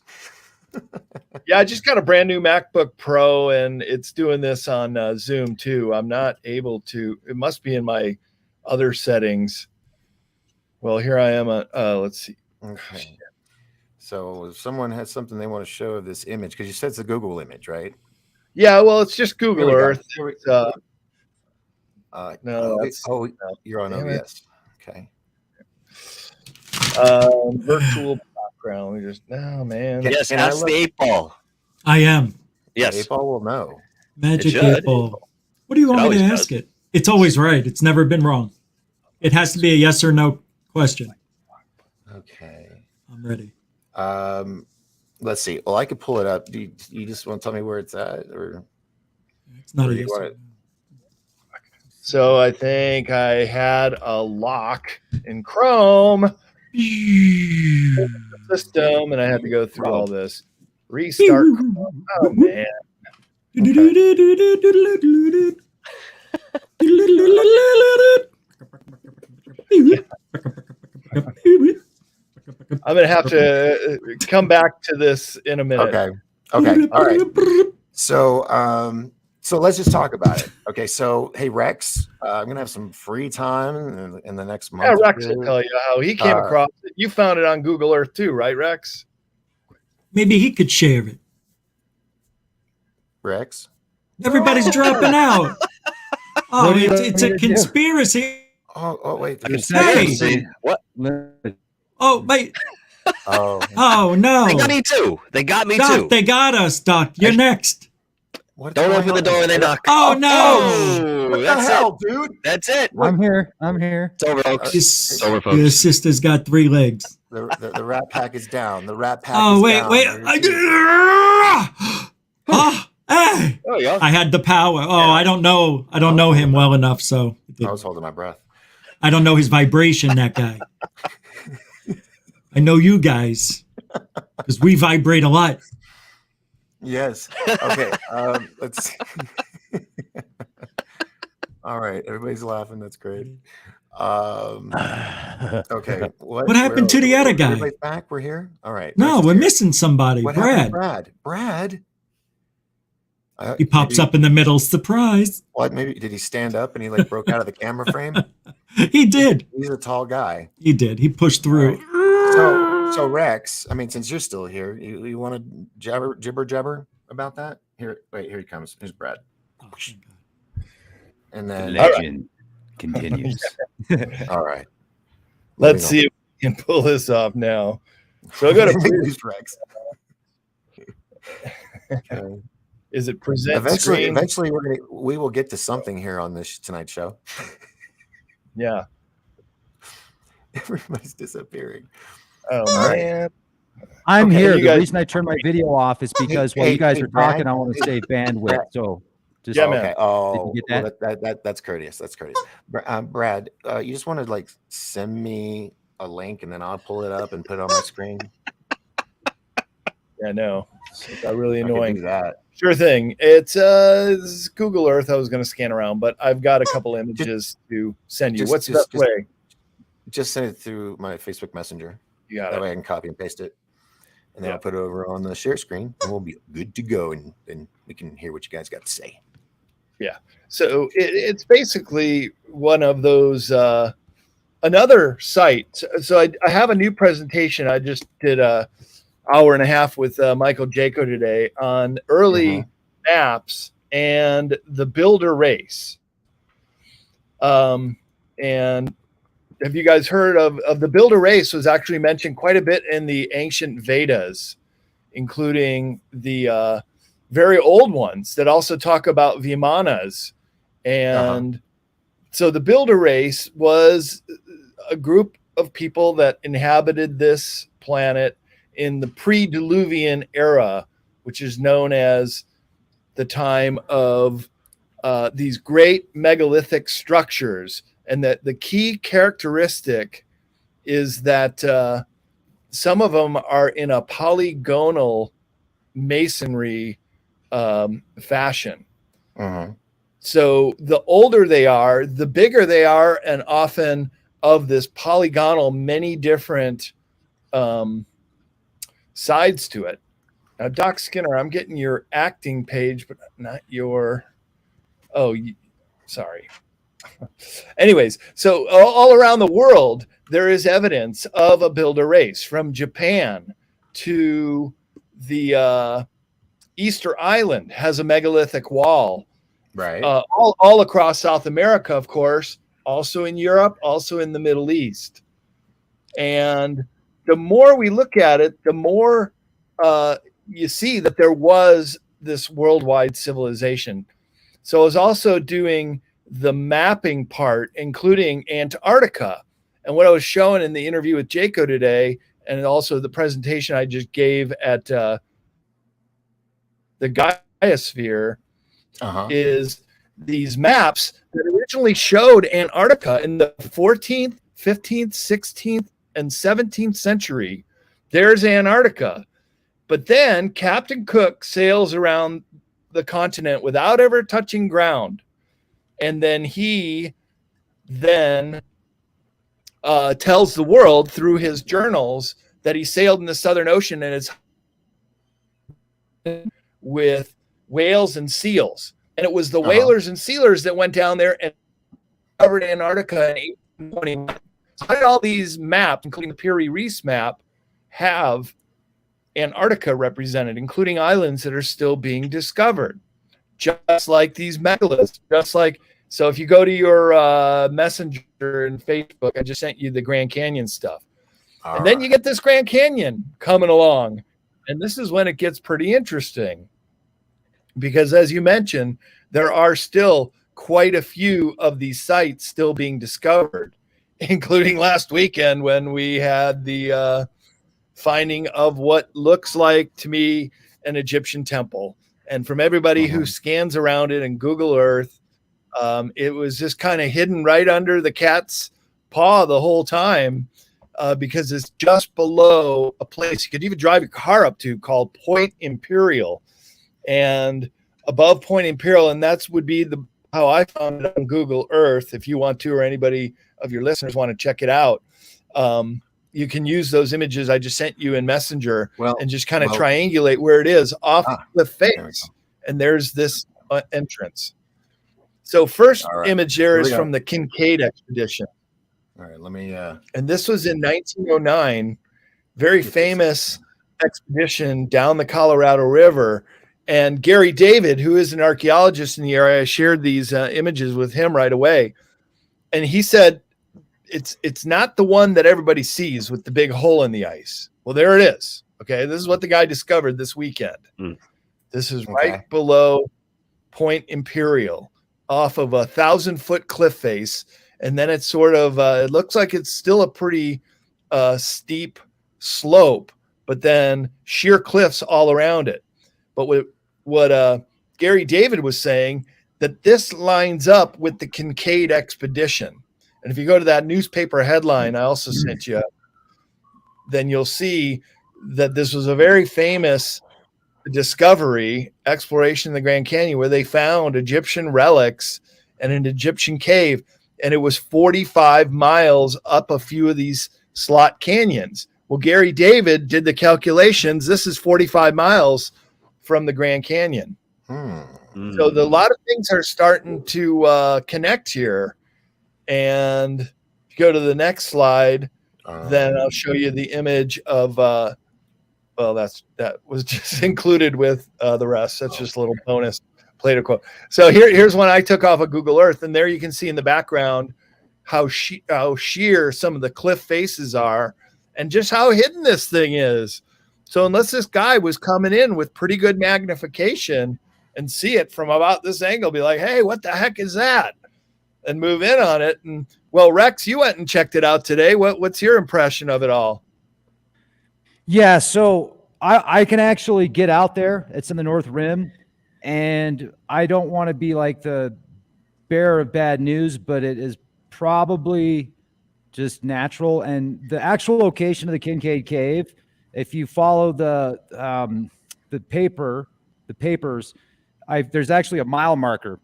Speaker 5: Yeah, I just got a brand new MacBook Pro, and it's doing this on Zoom too. I'm not able to. It must be in my other settings. Well, here I am. Let's see.
Speaker 3: Okay. So if someone has something they want to show of this image, because you said it's a Google image, right?
Speaker 5: Yeah, well, it's just Google
Speaker 3: Here we go.
Speaker 5: Earth.
Speaker 3: Here we-
Speaker 5: No,
Speaker 3: you're on
Speaker 5: damn it.
Speaker 3: OBS. Okay.
Speaker 5: Virtual background. We just man.
Speaker 4: Yes,
Speaker 3: Can I
Speaker 4: ask
Speaker 3: look-
Speaker 4: the 8-ball.
Speaker 16: I am.
Speaker 4: Yes.
Speaker 3: 8-ball will know.
Speaker 16: Magic
Speaker 4: It should.
Speaker 16: 8-ball. What do you want me to
Speaker 4: always
Speaker 16: ask
Speaker 4: does.
Speaker 16: it? It's always right. It's never been wrong. It has to be a yes or no question.
Speaker 3: Okay.
Speaker 16: I'm ready.
Speaker 3: Let's see. Well, I could pull it up. Do you just want to tell me where it's at, or
Speaker 16: It's not
Speaker 3: or
Speaker 16: a
Speaker 3: you
Speaker 16: yes.
Speaker 3: want
Speaker 16: Or
Speaker 3: it-
Speaker 5: So I think I had a lock in Chrome system, and I had to go through all this. Restart Chrome. Oh man. I'm gonna have to come back to this in a minute.
Speaker 3: Okay. Okay. All right. So let's just talk about it. Okay. So hey Rex, I'm gonna have some free time in the next month.
Speaker 5: Yeah,
Speaker 3: or
Speaker 5: Rex will
Speaker 3: two.
Speaker 5: tell you how he came across it. You found it on Google Earth too, right, Rex?
Speaker 16: Maybe he could share it.
Speaker 3: Rex.
Speaker 16: Everybody's dropping out. Oh,
Speaker 18: What do you
Speaker 16: it's
Speaker 18: want
Speaker 16: a
Speaker 18: me to do?
Speaker 16: conspiracy.
Speaker 3: Oh wait.
Speaker 16: Hey.
Speaker 4: What?
Speaker 16: Oh, wait.
Speaker 3: Oh.
Speaker 16: Oh, no.
Speaker 4: They got me too. They got me
Speaker 16: Doc,
Speaker 4: too.
Speaker 16: they got us, Doc. You're next.
Speaker 4: Don't open the door when they knock.
Speaker 16: Oh, no.
Speaker 4: Oh,
Speaker 3: What the
Speaker 4: that's
Speaker 3: hell,
Speaker 4: it.
Speaker 3: dude?
Speaker 4: That's it.
Speaker 18: I'm here. I'm here.
Speaker 4: It's over, folks. It's over, folks.
Speaker 16: Your sister's got 3 legs.
Speaker 3: The rat pack is down. The rat pack.
Speaker 16: Oh,
Speaker 3: is
Speaker 16: wait,
Speaker 3: down.
Speaker 16: wait. Oh, hey.
Speaker 4: Oh, yeah.
Speaker 16: I had the power. Oh, I don't know. I don't know him well enough, so
Speaker 3: I was holding my breath.
Speaker 16: I don't know his vibration, that guy. I know you guys because we vibrate a lot.
Speaker 3: Yes. Okay. Let's see. All right. Everybody's laughing. That's great. Okay.
Speaker 16: What happened to the other guy?
Speaker 3: Everybody's back. We're here. All right.
Speaker 16: No, we're missing somebody.
Speaker 3: What
Speaker 16: Brad.
Speaker 3: happened to Brad? Brad.
Speaker 16: He pops up in the middle. Surprise.
Speaker 3: What? Maybe did he stand up and he like broke out of the camera frame?
Speaker 16: He did.
Speaker 3: He's a tall guy.
Speaker 16: He did. He pushed through.
Speaker 3: Right. So Rex, I mean, since you're still here, you want to jibber about that? Here, wait, here he comes. Here's Brad.
Speaker 16: Oh,
Speaker 3: and then
Speaker 18: the legend continues.
Speaker 3: All right.
Speaker 5: Let's see if we can pull this off now. So I got to
Speaker 3: Rex.
Speaker 5: Okay. Is it present
Speaker 3: Eventually,
Speaker 5: screen?
Speaker 3: eventually we will get to something here on this tonight's show.
Speaker 5: Yeah.
Speaker 3: Everybody's disappearing.
Speaker 5: Oh
Speaker 3: All
Speaker 5: man.
Speaker 3: right.
Speaker 18: I'm
Speaker 3: Okay,
Speaker 18: here.
Speaker 3: you
Speaker 18: The
Speaker 3: guys-
Speaker 18: reason I turned my video off is because while you guys are
Speaker 3: Brad,
Speaker 18: talking, I want to save bandwidth. So just
Speaker 3: okay. Oh,
Speaker 18: did you get
Speaker 3: well, that's courteous. That's courteous. Brad, you just want to like send me a link and then I'll pull it up and put it on my screen.
Speaker 5: Yeah, no. It got really
Speaker 3: I could
Speaker 5: annoying.
Speaker 3: do that.
Speaker 5: Sure thing. It's Google Earth. I was going to scan around, but I've got a couple images to send you. What's the best way?
Speaker 3: Just send it through my Facebook Messenger.
Speaker 5: You got
Speaker 3: that
Speaker 5: it.
Speaker 3: way I can copy and paste it. And then I'll put it over on the share screen and we'll be good to go. And then we can hear what you guys got to say.
Speaker 5: Yeah. So it's basically one of those, another site. So I have a new presentation. I just did a hour and a half with Michael Jaco today on early maps and the builder race. And have you guys heard of the builder race? Was actually mentioned quite a bit in the ancient Vedas, including the very old ones that also talk about Vimanas. And so the builder race was a group of people that inhabited this planet in the pre-Diluvian era, which is known as the time of these great megalithic structures. And that the key characteristic is that some of them are in a polygonal masonry fashion. So the older they are, the bigger they are, and often of this polygonal, many different sides to it. Now, Doc Skinner, I'm getting your acting page, but not your. Oh, sorry. Anyways, so all around the world, there is evidence of a builder race, from Japan to the Easter Island has a megalithic wall.
Speaker 3: Right.
Speaker 5: All across South America, of course, also in Europe, also in the Middle East. And the more we look at it, the more you see that there was this worldwide civilization. So I was also doing the mapping part, including Antarctica. And what I was showing in the interview with Jaco today, and also the presentation I just gave at the Gaia-sphere, is these maps that originally showed Antarctica in the 14th, 15th, 16th, and 17th century. There's Antarctica. But then Captain Cook sails around the continent without ever touching ground. And then he tells the world through his journals that he sailed in the Southern Ocean and it's with whales and seals. And it was the whalers and sealers that went down there and covered Antarctica in 1821. So how did all these maps, including the Piri-Reis map, have Antarctica represented, including islands that are still being discovered? Just like these megaliths, so if you go to your Messenger and Facebook, I just sent you the Grand Canyon stuff. And then you get this Grand Canyon coming along. And this is when it gets pretty interesting. Because as you mentioned, there are still quite a few of these sites still being discovered, including last weekend when we had the finding of what looks like to me an Egyptian temple. And from everybody who scans around it in Google Earth, it was just kind of hidden right under the cat's paw the whole time because it's just below a place you could even drive your car up to called Point Imperial. And above Point Imperial, and that's would be how I found it on Google Earth. If you want to, or anybody of your listeners want to check it out, you can use those images I just sent you in Messenger and just kind of triangulate where it is off the face. and there's this entrance. So first image there is from the Kincaid expedition.
Speaker 3: All right, let me.
Speaker 5: And this was in 1909, very famous expedition down the Colorado River. And Gary David, who is an archaeologist in the area, I shared these images with him right away. And he said, it's not the one that everybody sees with the big hole in the ice. Well, there it is. Okay, this is what the guy discovered this weekend. This is right below Point Imperial, off of 1,000-foot cliff face. And then it's sort of, it looks like it's still a pretty steep slope, but then sheer cliffs all around it. But what Gary David was saying, that this lines up with the Kincaid expedition. And if you go to that newspaper headline I also sent you, then you'll see that this was a very famous discovery, exploration in the Grand Canyon, where they found Egyptian relics and an Egyptian cave. And it was 45 miles up a few of these slot canyons. Well, Gary David did the calculations. This is 45 miles from the Grand Canyon. So a lot of things are starting to connect here. And if you go to the next slide, then I'll show you the image of, well, that was just included with the rest. That's just a little bonus play to quote. So here's one I took off of Google Earth. And there you can see in the background how sheer some of the cliff faces are and just how hidden this thing is. So unless this guy was coming in with pretty good magnification and see it from about this angle, be like, hey, what the heck is that? And move in on it. And well, Rex, you went and checked it out today. What's your impression of it all?
Speaker 18: Yeah, so I can actually get out there. It's in the North Rim, and I don't want to be like the bearer of bad news, but it is probably just natural. And the actual location of the Kincaid Cave, if you follow the papers, there's actually a mile marker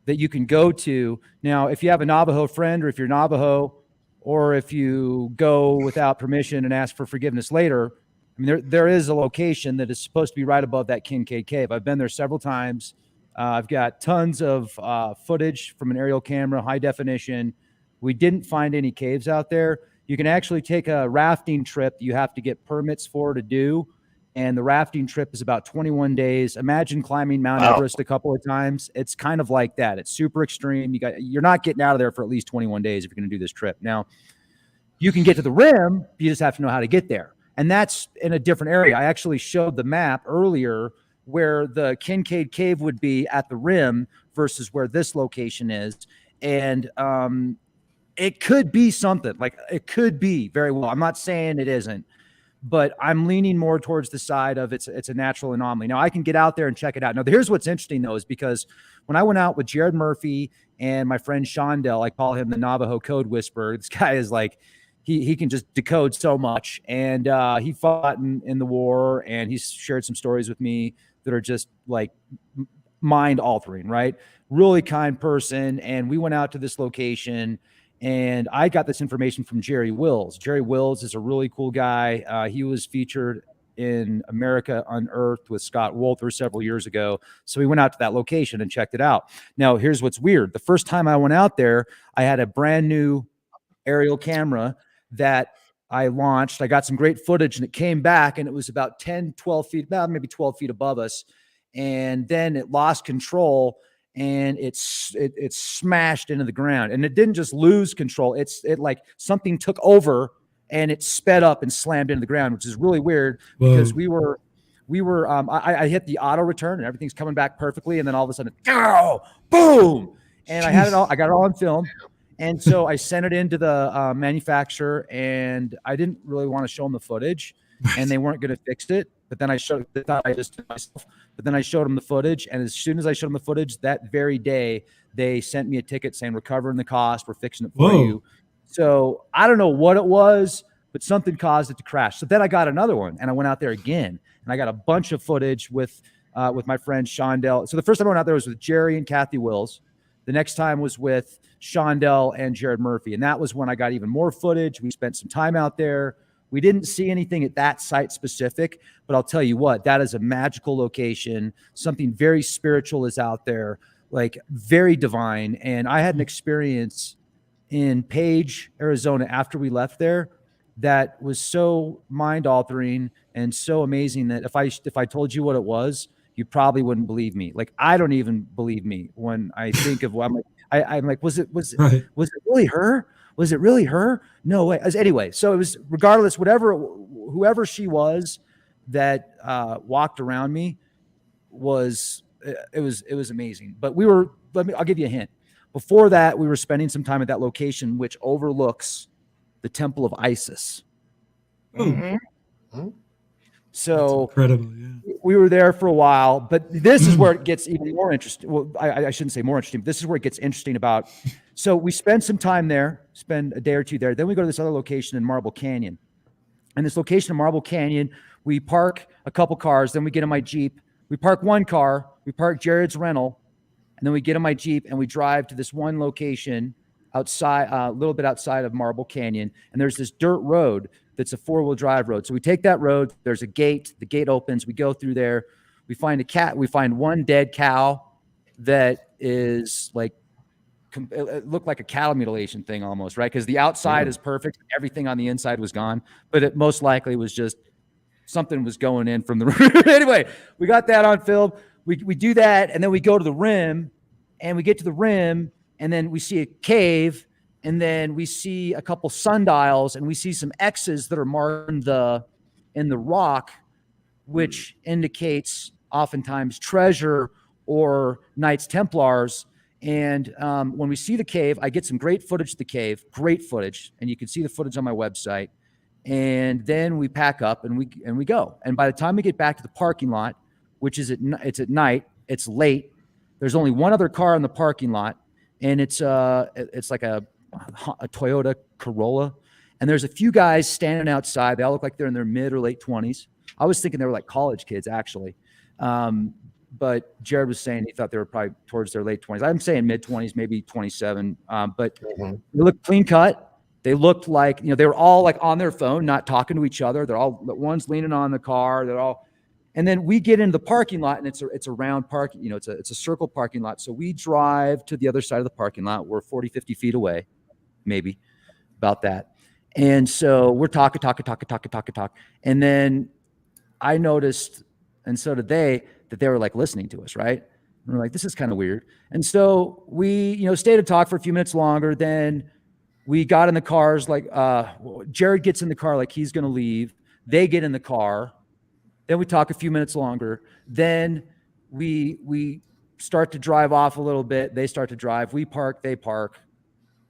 Speaker 18: that you can go to. Now, if you have a Navajo friend, or if you're Navajo, or if you go without permission and ask for forgiveness later, I mean, there is a location that is supposed to be right above that Kincaid Cave. I've been there several times. I've got tons of footage from an aerial camera, high definition. We didn't find any caves out there. You can actually take a rafting trip you have to get permits for to do. And the rafting trip is about 21 days. Imagine climbing Mount Everest a couple of times. It's kind of like that. It's super extreme. You're not getting out of there for at least 21 days if you're going to do this trip. Now, you can get to the rim. You just have to know how to get there. And that's in a different area. I actually showed the map earlier where the Kincaid Cave would be at the rim versus where this location is. And it could be something. Like, it could be very well. I'm not saying it isn't, but I'm leaning more towards the side of it's a natural anomaly. Now, I can get out there and check it out. Now, here's what's interesting, though, is because when I went out with Jared Murphy and my friend Shondell, I call him the Navajo code whisperer. This guy is like, he can just decode so much. And he fought in the war, and he's shared some stories with me that are just like mind altering, right? Really kind person. And we went out to this location, and I got this information from Jerry Wills. Jerry Wills is a really cool guy. He was featured in America Unearthed with Scott Wolter several years ago. So we went out to that location and checked it out. Now, here's what's weird. The first time I went out there, I had a brand new aerial camera that I launched. I got some great footage, and it came back, and it was about 10, 12 feet, about maybe 12 feet above us. And then it lost control, and it smashed into the ground. And it didn't just lose control. It like something took over, and it sped up and slammed into the ground, which is really weird. Whoa. Because I hit the auto return, and everything's coming back perfectly. And then all of a sudden, boom. And I got it all on film. And so I sent it into the manufacturer, and I didn't really want to show them the footage, and they weren't going to fix it. But then I showed them the footage, and as soon as I showed them the footage that very day, they sent me a ticket saying we're covering the cost, we're fixing it for you. So I don't know what it was, but something caused it to crash. So then I got another one, and I went out there again, and I got a bunch of footage with my friend Shondell. So the first time I went out there was with Jerry and Kathy Wills. The next time was with Shondell and Jared Murphy. And that was when I got even more footage. We spent some time out there. We didn't see anything at that site specific, but I'll tell you what, that is a magical location. Something very spiritual is out there, like very divine. And I had an experience in Page, Arizona after we left there that was so mind altering and so amazing that if I told you what it was, you probably wouldn't believe me. Like, I don't even believe me when I think of what I'm like, was it really her? Was it really her? No way. Anyway, so it was, regardless, whoever she was that walked around me it was amazing. But I'll give you a hint. Before that, we were spending some time at that location, which overlooks the Temple of Isis.
Speaker 16: Mm-hmm.
Speaker 18: So
Speaker 16: incredible, yeah.
Speaker 18: We were there for a while, but this is where it gets even more interesting. Well, I shouldn't say more interesting, but this is where it gets interesting about. So we spend some time there, spend a day or two there. Then we go to this other location in Marble Canyon. And this location in Marble Canyon, we park a couple cars. Then we get in my Jeep. We park one car. We park Jared's rental. And then we get in my Jeep and we drive to this one location outside, a little bit outside of Marble Canyon. And there's this dirt road that's a 4-wheel drive road. So we take that road. There's a gate. The gate opens. We go through there. We find a cat. We find one dead cow that is like, it looked like a cattle mutilation thing almost, right? Because the outside is perfect. Everything on the inside was gone. But it most likely was just something was going in from the rim. Anyway, we got that on film. We do that, and then we go to the rim, and we get to the rim, and then we see a cave, and then we see a couple sundials, and we see some X's that are marked in the rock, which indicates oftentimes treasure or Knights Templars. And when we see the cave, I get some great footage of the cave, great footage, and you can see the footage on my website. And then we pack up and we go. And by the time we get back to the parking lot, which is it's at night, it's late. There's only one other car in the parking lot, and it's like a Toyota Corolla. And there's a few guys standing outside. They all look like they're in their mid or late 20s. I was thinking they were like college kids, actually. But Jared was saying he thought they were probably towards their late 20s. I'm saying mid 20s, maybe 27. But they looked clean cut. They looked like, they were all like on their phone, not talking to each other. They're all, one's leaning on the car. They're all, and then we get into the parking lot, and it's a round parking, it's a circle parking lot. So we drive to the other side of the parking lot. We're 40, 50 feet away, maybe about that. And so we're talking. And then I noticed, and so did they, that they were like listening to us, right? And we're like, this is kind of weird. And so we, stayed to talk for a few minutes longer. Then we got in the cars, like Jared gets in the car like he's going to leave. They get in the car. Then we talk a few minutes longer. Then we start to drive off a little bit. They start to drive. We park, they park.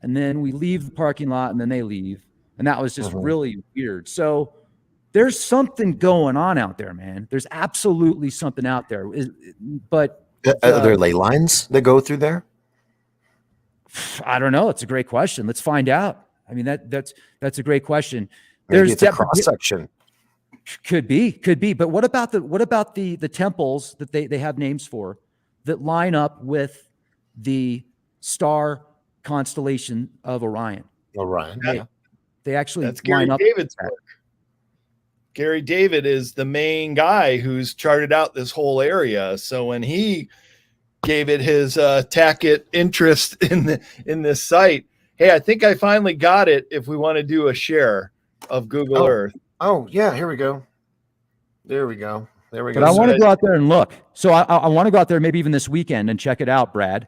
Speaker 18: And then we leave the parking lot, and then they leave. And that was just really weird. So there's something going on out there, man. There's absolutely something out there. But
Speaker 3: are there ley lines that go through there?
Speaker 18: I don't know. It's a great question. Let's find out. I mean, that's a great question.
Speaker 3: Maybe it's a cross section.
Speaker 18: Could be. But what about the temples that they have names for that line up with the star constellation of Orion?
Speaker 3: Orion.
Speaker 18: They actually
Speaker 5: that's Gary
Speaker 18: line up.
Speaker 5: David's work. Gary David is the main guy who's charted out this whole area. So when he gave it his tacit interest in this site, hey, I think I finally got it. If we want to do a share of Google Earth.
Speaker 3: Oh yeah, here we go. There we go.
Speaker 18: But I want to go out there and look. So I want to go out there maybe even this weekend and check it out, Brad.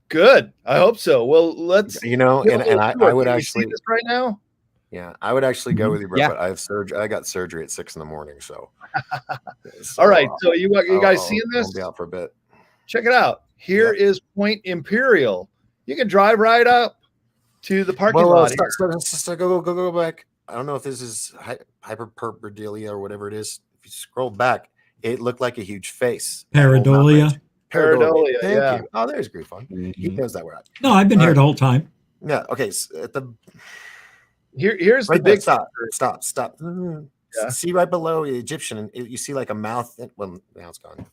Speaker 5: Good. I hope so. Well, let's.
Speaker 3: And I would actually
Speaker 5: this right now.
Speaker 3: Yeah, I would actually go with you, bro. But I have surgery. I got surgery at 6 a.m. So.
Speaker 5: All right. So you guys seeing this?
Speaker 3: I'll be out for a bit.
Speaker 5: Check it out. Here is Point Imperial. You can drive right up to the parking lot.
Speaker 3: Go back. I don't know if this is hyperperborelia or whatever it is. If you scroll back, it looked like a huge face.
Speaker 16: Pareidolia.
Speaker 5: Pareidolia.
Speaker 3: Thank you. Oh, there's GUFON. He knows that word.
Speaker 16: No, I've been here the whole time.
Speaker 3: Yeah. Okay. So at the
Speaker 5: here's
Speaker 3: right
Speaker 5: the big
Speaker 3: stop. Yeah. See right below the Egyptian, and you see like a mouth. Well, now it's gone.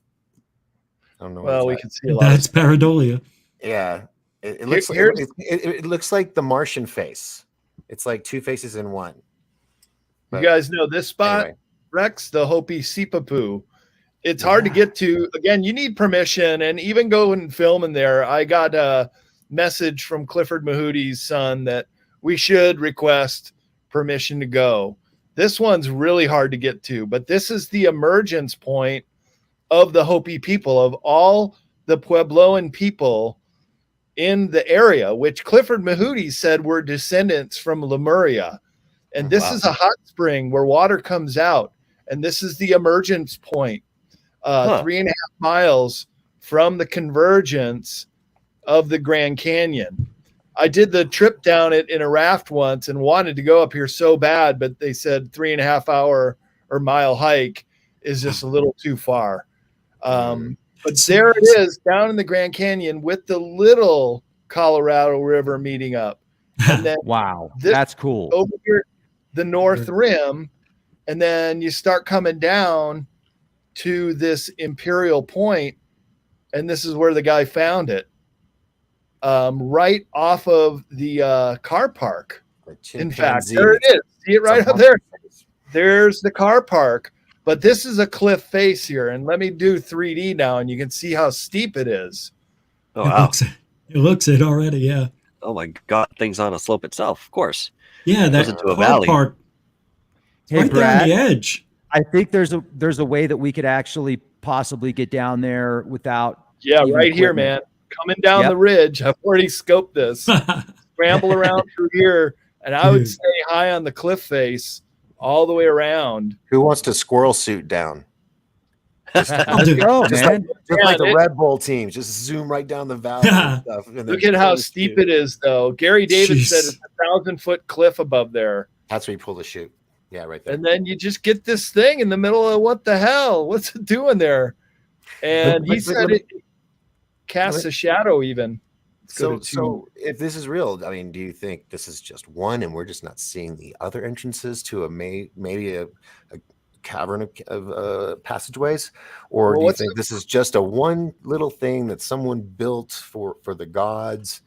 Speaker 3: I don't know.
Speaker 5: Well, we can see a lot.
Speaker 16: That's pareidolia.
Speaker 3: Yeah. It looks it looks like the Martian face. It's like two faces in one.
Speaker 5: You guys know this spot, Rex, the Hopi Sipapu. It's hard to get to. Again, you need permission, and even go and film in there. I got a message from Clifford Mahoody's son that we should request permission to go. This one's really hard to get to, but this is the emergence point of the Hopi people, of all the Puebloan people in the area, which Clifford Mahoody said were descendants from Lemuria. And this is a hot spring where water comes out. And this is the emergence point, 3.5 miles from the convergence of the Grand Canyon. I did the trip down it in a raft once and wanted to go up here so bad, but they said 3.5 hour or mile hike is just a little too far. But there it is down in the Grand Canyon with the little Colorado River meeting up. And then
Speaker 18: wow, that's cool.
Speaker 5: Over here, the North Rim, and then you start coming down to this Imperial Point, and this is where the guy found it. Right off of the car park. In fact, there it is. See it right up there? There's the car park. But this is a cliff face here. And let me do 3D now, and you can see how steep it is.
Speaker 4: Oh, wow.
Speaker 16: It looks it already, yeah.
Speaker 4: Oh, my God. Thing's on a slope itself, of course.
Speaker 16: Yeah, that
Speaker 4: into a valley.
Speaker 16: Park.
Speaker 18: Hey,
Speaker 16: Right there on the edge.
Speaker 18: I think there's a way that we could actually possibly get down there without.
Speaker 5: Yeah,
Speaker 18: even
Speaker 5: right here,
Speaker 18: equipment.
Speaker 5: man. Coming down the ridge. I've already scoped this. Scramble around through here, and I would stay high on the cliff face all the way around.
Speaker 3: Who wants to squirrel suit down?
Speaker 18: Let's go, man.
Speaker 3: Just like the Red Bull team, just zoom right down the valley. And stuff, and
Speaker 5: Look
Speaker 3: then
Speaker 5: at how steep it is, though. Gary David said it's a 1,000-foot cliff above there.
Speaker 3: That's where you pull the chute. Yeah, right there.
Speaker 5: And then you just get this thing in the middle of what the hell? What's it doing there? And he said it casts a shadow even.
Speaker 3: So if this is real, I mean, do you think this is just one and we're just not seeing the other entrances to maybe a cavern of passageways? Or do you think this is just a one little thing that someone built for the gods?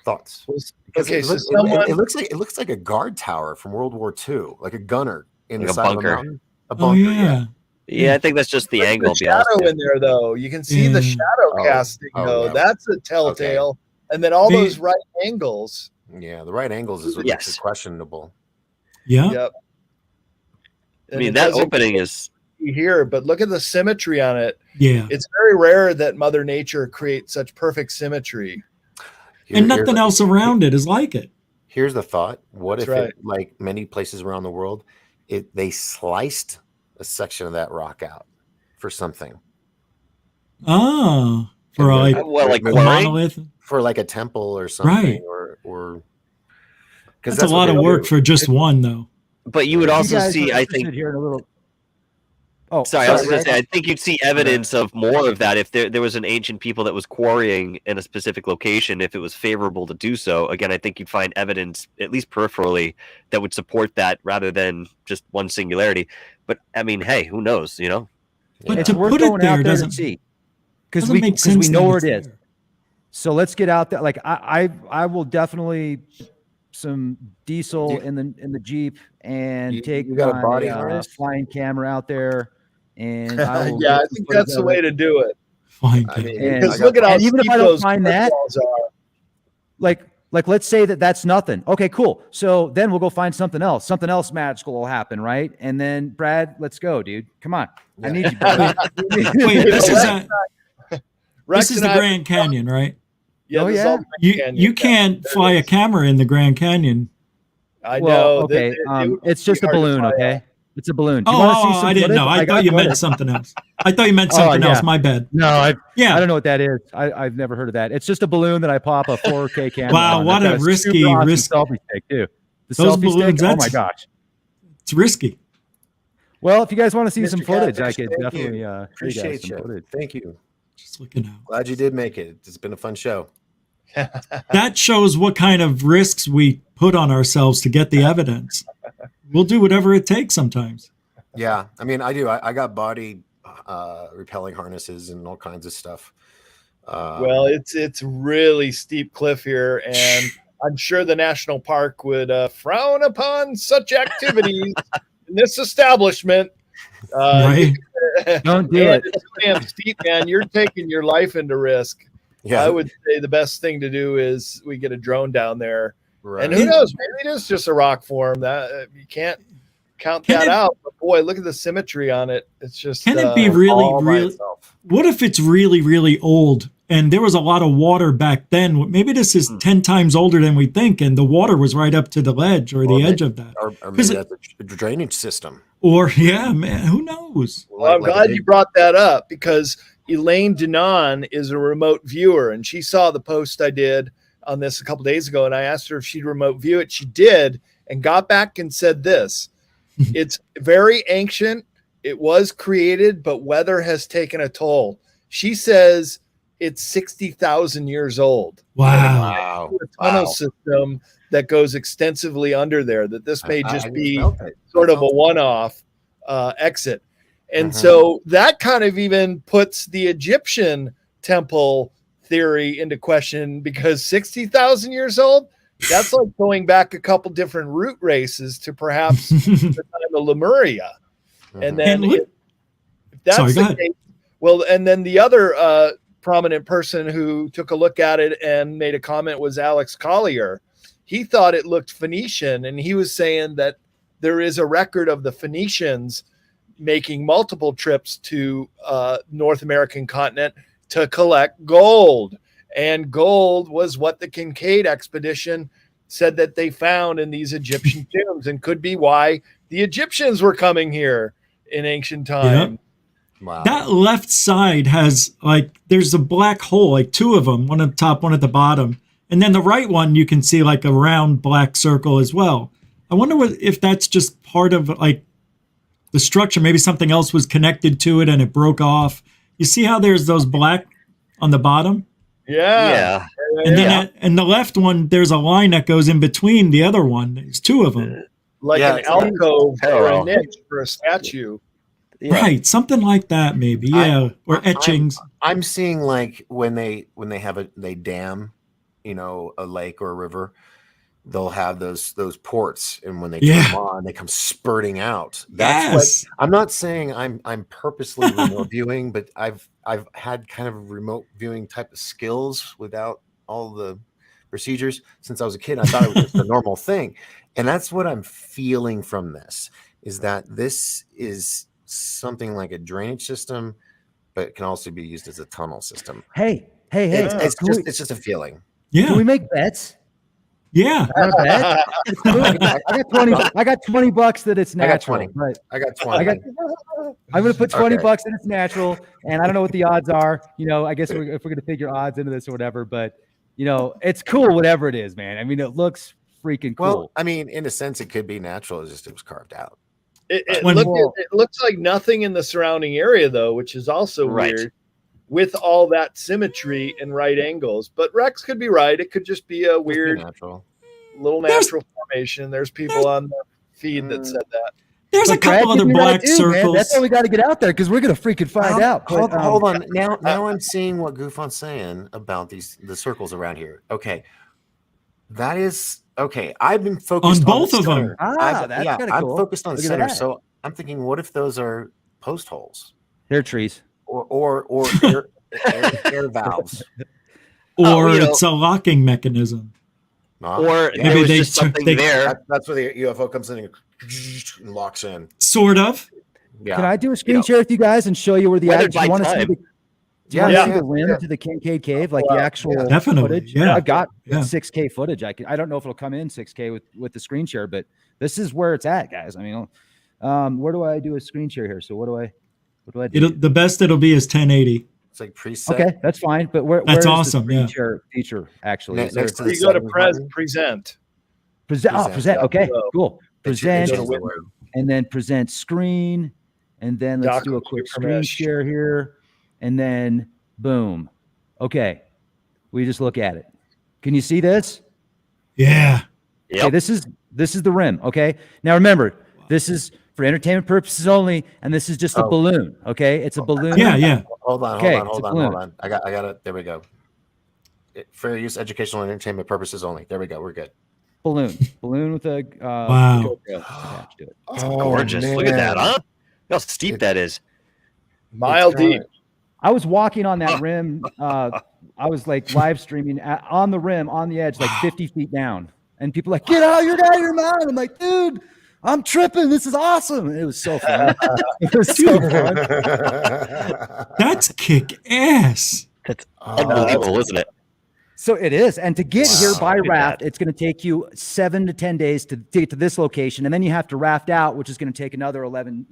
Speaker 3: Thoughts? Because it looks like a guard tower from World War II, like a gunner in the side of a mountain. A bunker,
Speaker 4: Yeah, I think that's just the angle.
Speaker 5: Shadow in there, though. You can see the shadow casting, though.
Speaker 3: yeah.
Speaker 5: That's a telltale. And then all those right angles.
Speaker 3: Yeah, the right angles is what makes it questionable.
Speaker 16: Yeah.
Speaker 5: Yep.
Speaker 4: I mean, that opening is
Speaker 5: here, but look at the symmetry on it.
Speaker 16: Yeah.
Speaker 5: It's very rare that Mother Nature creates such perfect symmetry.
Speaker 16: And nothing else around it is like it.
Speaker 3: Here's the thought. What
Speaker 5: That's
Speaker 3: if
Speaker 5: right.
Speaker 3: it, like many places around the world, they sliced a section of that rock out for something?
Speaker 16: Oh, for like
Speaker 3: a
Speaker 16: monolith?
Speaker 3: For like a temple or something,
Speaker 16: Right.
Speaker 3: or
Speaker 16: that's a lot of work for just one, though.
Speaker 4: But you would also see, I think,
Speaker 18: here in a little.
Speaker 4: Oh, sorry, I was going to say, I think you'd see evidence of more of that if there was an ancient people that was quarrying in a specific location, if it was favorable to do so. Again, I think you'd find evidence, at least peripherally, that would support that rather than just one singularity. But, I mean, hey, who knows, you know?
Speaker 16: But
Speaker 18: It's
Speaker 16: to
Speaker 18: worth
Speaker 16: put it
Speaker 18: going out
Speaker 16: there
Speaker 18: there
Speaker 16: doesn't
Speaker 18: to see. Because
Speaker 16: doesn't make
Speaker 18: we
Speaker 16: sense
Speaker 18: know
Speaker 16: that
Speaker 18: where
Speaker 16: it's
Speaker 18: it is.
Speaker 16: there.
Speaker 18: So let's get out there. Like I will definitely some diesel in the Jeep and take
Speaker 3: you got a
Speaker 18: my
Speaker 3: body harness?
Speaker 18: flying camera out there. And I will
Speaker 5: Yeah,
Speaker 18: get
Speaker 5: I
Speaker 18: some
Speaker 5: think
Speaker 18: footage
Speaker 5: that's the
Speaker 18: of
Speaker 5: way
Speaker 18: it.
Speaker 5: to do it.
Speaker 16: Fine.
Speaker 3: I mean,
Speaker 18: And,
Speaker 5: Because look at how
Speaker 18: and even if
Speaker 5: steep
Speaker 18: I don't
Speaker 5: those
Speaker 18: find
Speaker 5: cliff
Speaker 18: that,
Speaker 5: walls are.
Speaker 18: like let's say that's nothing. Okay, cool. So then we'll go find something else. Something else magical will happen, right? And then Brad, let's go, dude. Come on. I need you, brother.
Speaker 16: Wait, this is
Speaker 5: Rex
Speaker 16: the
Speaker 5: and I-
Speaker 16: Grand Canyon, right?
Speaker 5: Yeah,
Speaker 18: Oh,
Speaker 5: this is
Speaker 18: yeah?
Speaker 5: all Grand
Speaker 16: You
Speaker 5: Canyon.
Speaker 16: can't fly a camera in the Grand Canyon.
Speaker 5: I know.
Speaker 18: Well, okay.
Speaker 5: It would
Speaker 18: It's
Speaker 5: be
Speaker 18: just a
Speaker 5: hard to
Speaker 18: balloon,
Speaker 5: fly
Speaker 18: okay?
Speaker 5: out.
Speaker 18: It's a balloon. Do you want to see some
Speaker 16: I didn't
Speaker 18: footage?
Speaker 16: know. I
Speaker 18: got
Speaker 16: thought you meant
Speaker 18: footage.
Speaker 16: something else. I thought you meant something else.
Speaker 18: yeah.
Speaker 16: My bad.
Speaker 18: No, I
Speaker 16: Yeah.
Speaker 18: don't know what that is. I've never heard of that. It's just a balloon that I pop a 4K camera.
Speaker 16: Wow,
Speaker 18: on.
Speaker 16: what
Speaker 18: I've
Speaker 16: a
Speaker 18: got
Speaker 16: risky
Speaker 18: super awesome
Speaker 16: risk.
Speaker 18: selfie stick too. The
Speaker 16: Those
Speaker 18: selfie
Speaker 16: balloons,
Speaker 18: stick. Oh my
Speaker 16: that's-
Speaker 18: gosh.
Speaker 16: It's risky.
Speaker 18: Well, if you guys want to see some
Speaker 3: Mr.
Speaker 18: footage, I
Speaker 3: Catfish,
Speaker 18: could
Speaker 3: thank
Speaker 18: definitely
Speaker 3: you.
Speaker 18: show you guys
Speaker 3: Appreciate
Speaker 18: some
Speaker 3: you.
Speaker 18: footage.
Speaker 3: Thank you.
Speaker 16: Just looking out.
Speaker 3: Glad you did make it. It's been a fun show.
Speaker 16: That shows what kind of risks we put on ourselves to get the evidence. We'll do whatever it takes sometimes.
Speaker 3: Yeah, I mean, I do. I got body repelling harnesses and all kinds of stuff.
Speaker 5: Well, it's really steep cliff here, and I'm sure the national park would frown upon such activities in this establishment.
Speaker 16: Right.
Speaker 18: Don't do it.
Speaker 5: It's damn steep, man. You're taking your life into risk.
Speaker 3: Yeah.
Speaker 5: I would say the best thing to do is we get a drone down there.
Speaker 3: Right.
Speaker 5: And who knows? Maybe it is just a rock form. That you can't count that out. But boy, look at the symmetry on it. It's just
Speaker 16: Can it be really,
Speaker 5: all by
Speaker 16: really?
Speaker 5: itself.
Speaker 16: What if it's really, really old and there was a lot of water back then? Maybe this is 10 times older than we think, and the water was right up to the ledge or the edge of that.
Speaker 3: Or maybe that's a drainage system.
Speaker 16: Or yeah, man, who knows?
Speaker 5: Well, I'm glad you brought that up because Elaine Denon is a remote viewer, and she saw the post I did on this a couple days ago, and I asked her if she'd remote view it. She did, and got back and said this: it's very ancient. It was created, but weather has taken a toll. She says it's 60,000 years old.
Speaker 16: Wow.
Speaker 5: A tunnel system that goes extensively under there, that this may just be sort of a one-off exit. And so that kind of even puts the Egyptian temple theory into question, because 60,000 years old, that's like going back a couple different root races to perhaps the time of Lemuria. And then if that's the case, well, and then the other prominent person who took a look at it and made a comment was Alex Collier. He thought it looked Phoenician, and he was saying that there is a record of the Phoenicians making multiple trips to North American continent to collect gold. And gold was what the Kincaid expedition said that they found in these Egyptian tombs, and could be why the Egyptians were coming here in ancient time.
Speaker 16: Yep. Wow. That left side has there's a black hole, like two of them, one at the top, one at the bottom. And then the right one, you can see like a round black circle as well. I wonder if that's just part of the structure. Maybe something else was connected to it and it broke off. You see how there's those black on the bottom?
Speaker 5: Yeah.
Speaker 16: And then and the left one, there's a line that goes in between the other one. There's two of them.
Speaker 5: Like an alcove or a niche for a statue.
Speaker 16: Yeah. Right. Something like that, maybe. Yeah. Or etchings.
Speaker 3: I'm seeing like when they dam, a lake or a river, they'll have those ports, and when they turn them on, they come spurting out. That's what I'm not saying I'm purposely remote viewing, but I've had kind of remote viewing type of skills without all the procedures since I was a kid. I thought it was just a normal thing. And that's what I'm feeling from this, is that this is something like a drainage system, but it can also be used as a tunnel system.
Speaker 18: Hey.
Speaker 3: It's just a feeling.
Speaker 16: Yeah.
Speaker 18: Can we make bets?
Speaker 16: Yeah.
Speaker 18: I got $20 that it's natural.
Speaker 3: I got 20.
Speaker 18: I'm going to put $20 that it's natural, and I don't know what the odds are. I guess if we're going to figure odds into this or whatever, but it's cool, whatever it is, man. I mean, it looks freaking cool.
Speaker 3: Well, I mean, in a sense, it could be natural. It's just it was carved out.
Speaker 5: It looks like nothing in the surrounding area, though, which is also weird, with all that symmetry and right angles. But Rex could be right. It could just be a weird little natural formation. There's people on the feed that said that.
Speaker 16: There's a couple other black circles.
Speaker 18: Man. That's why we got to get out there, because we're going to freaking find out.
Speaker 3: Hold on. Now I'm seeing what GUFON's saying about the circles around here. Okay. That is okay. I've been focused
Speaker 16: on both of them.
Speaker 18: That's kind of cool.
Speaker 3: I'm focused on center. So I'm thinking, what if those are post holes?
Speaker 18: They're trees.
Speaker 3: Or air valves.
Speaker 16: Or it's a locking mechanism.
Speaker 4: Or
Speaker 16: maybe they
Speaker 4: just something there.
Speaker 3: That's where the UFO comes in and locks in.
Speaker 16: Sort of.
Speaker 3: Yeah.
Speaker 18: Can I do a screen share with you guys and show you where the actual want to see the rim to the Kincaid cave, like the actual footage?
Speaker 16: Yeah.
Speaker 18: I've got 6K footage. I don't know if it'll come in 6K with the screen share, but this is where it's at, guys. I mean, where do I do a screen share here? So what do I do?
Speaker 16: The best it'll be is 1080.
Speaker 3: It's like preset.
Speaker 18: Okay, that's fine. But
Speaker 16: that's
Speaker 18: where's
Speaker 16: awesome.
Speaker 18: The screen share feature actually?
Speaker 5: Next to you go to present.
Speaker 18: Present. Okay, cool. Present, and then present screen, and then let's do a quick screen share here, and then boom. Okay, we just look at it. Can you see this?
Speaker 16: Yeah.
Speaker 18: Okay, this is the rim. Okay, now remember, this is for entertainment purposes only, and this is just a balloon. Okay, it's a balloon.
Speaker 16: Yeah.
Speaker 3: Hold on. I got it. There we go. fair use, educational and entertainment purposes only. There we go. We're good.
Speaker 18: Balloon with a
Speaker 16: Wow.
Speaker 18: GoPro attached to it.
Speaker 4: It's gorgeous. Look at that, huh? Look how steep that is.
Speaker 5: Mile deep.
Speaker 18: I was walking on that rim. I was like live streaming on the rim, on the edge, like 50 feet down. And people like, get out, you're out of your mind. I'm like, dude, I'm tripping. This is awesome. And it was so fun. It was so fun.
Speaker 16: That's kick ass.
Speaker 4: That's unbelievable, isn't it?
Speaker 18: So it is. And to get here by raft, it's going to take you 7 to 10 days to get to this location. And then you have to raft out, which is going to take another 11,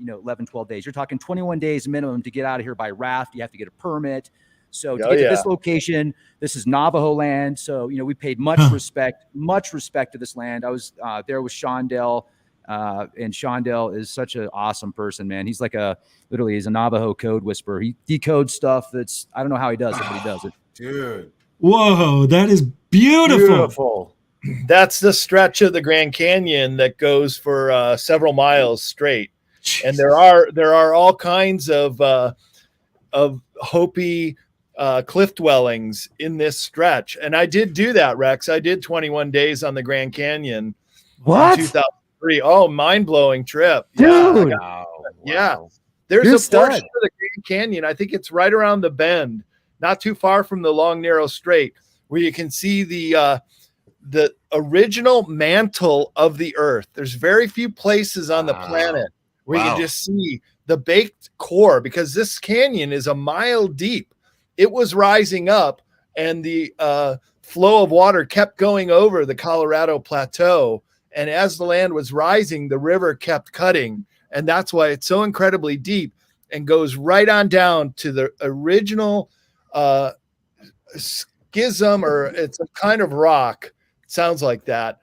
Speaker 18: 12 days. You're talking 21 days minimum to get out of here by raft. You have to get a permit. So to get to this location, this is Navajo land. So, we paid much respect to this land. I was there with Shondell, and Shondell is such an awesome person, man. He's like he's a Navajo code whisperer. He decodes stuff I don't know how he does it, but he does it.
Speaker 3: Dude.
Speaker 16: Whoa, that is beautiful.
Speaker 5: That's the stretch of the Grand Canyon that goes for several miles straight. And there are all kinds of Hopi cliff dwellings in this stretch. And I did do that, Rex. I did 21 days on the Grand Canyon.
Speaker 18: What?
Speaker 5: In 2003. Oh, mind-blowing trip.
Speaker 18: Dude.
Speaker 5: Yeah. There's
Speaker 18: You're
Speaker 5: a portion
Speaker 18: stud.
Speaker 5: of the Grand Canyon. I think it's right around the bend, not too far from the long, narrow straight, where you can see the original mantle of the earth. There's very few places on the planet where you can just see the baked core, because this canyon is a mile deep. It was rising up, and the flow of water kept going over the Colorado Plateau. And as the land was rising, the river kept cutting. And that's why it's so incredibly deep and goes right on down to the original schism, or it's a kind of rock. It sounds like that.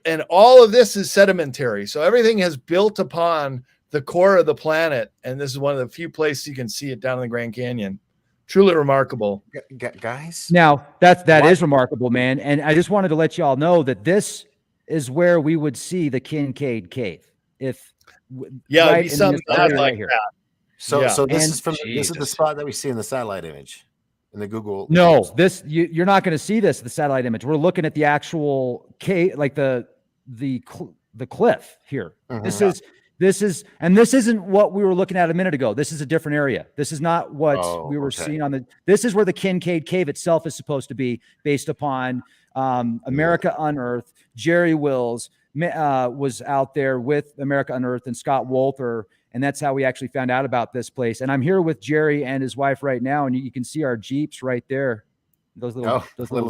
Speaker 5: And all of this is sedimentary. So everything has built upon the core of the planet. And this is one of the few places you can see it down in the Grand Canyon. Truly remarkable.
Speaker 3: Guys.
Speaker 18: Now, that is remarkable, man. And I just wanted to let you all know that this is where we would see the Kincaid Cave. It'd
Speaker 5: be something like
Speaker 18: here.
Speaker 5: that.
Speaker 3: So this is the spot that we see in the satellite image in the Google.
Speaker 18: No, you're not going to see this, the satellite image. We're looking at the actual cave, like the cliff here.
Speaker 3: Mhm.
Speaker 18: This isn't what we were looking at a minute ago. This is a different area. This is not what we were seeing this is where the Kincaid Cave itself is supposed to be, based upon America Unearthed. Jerry Wills was out there with America Unearthed and Scott Wolter, and that's how we actually found out about this place. And I'm here with Jerry and his wife right now, and you can see our Jeeps right there. Those little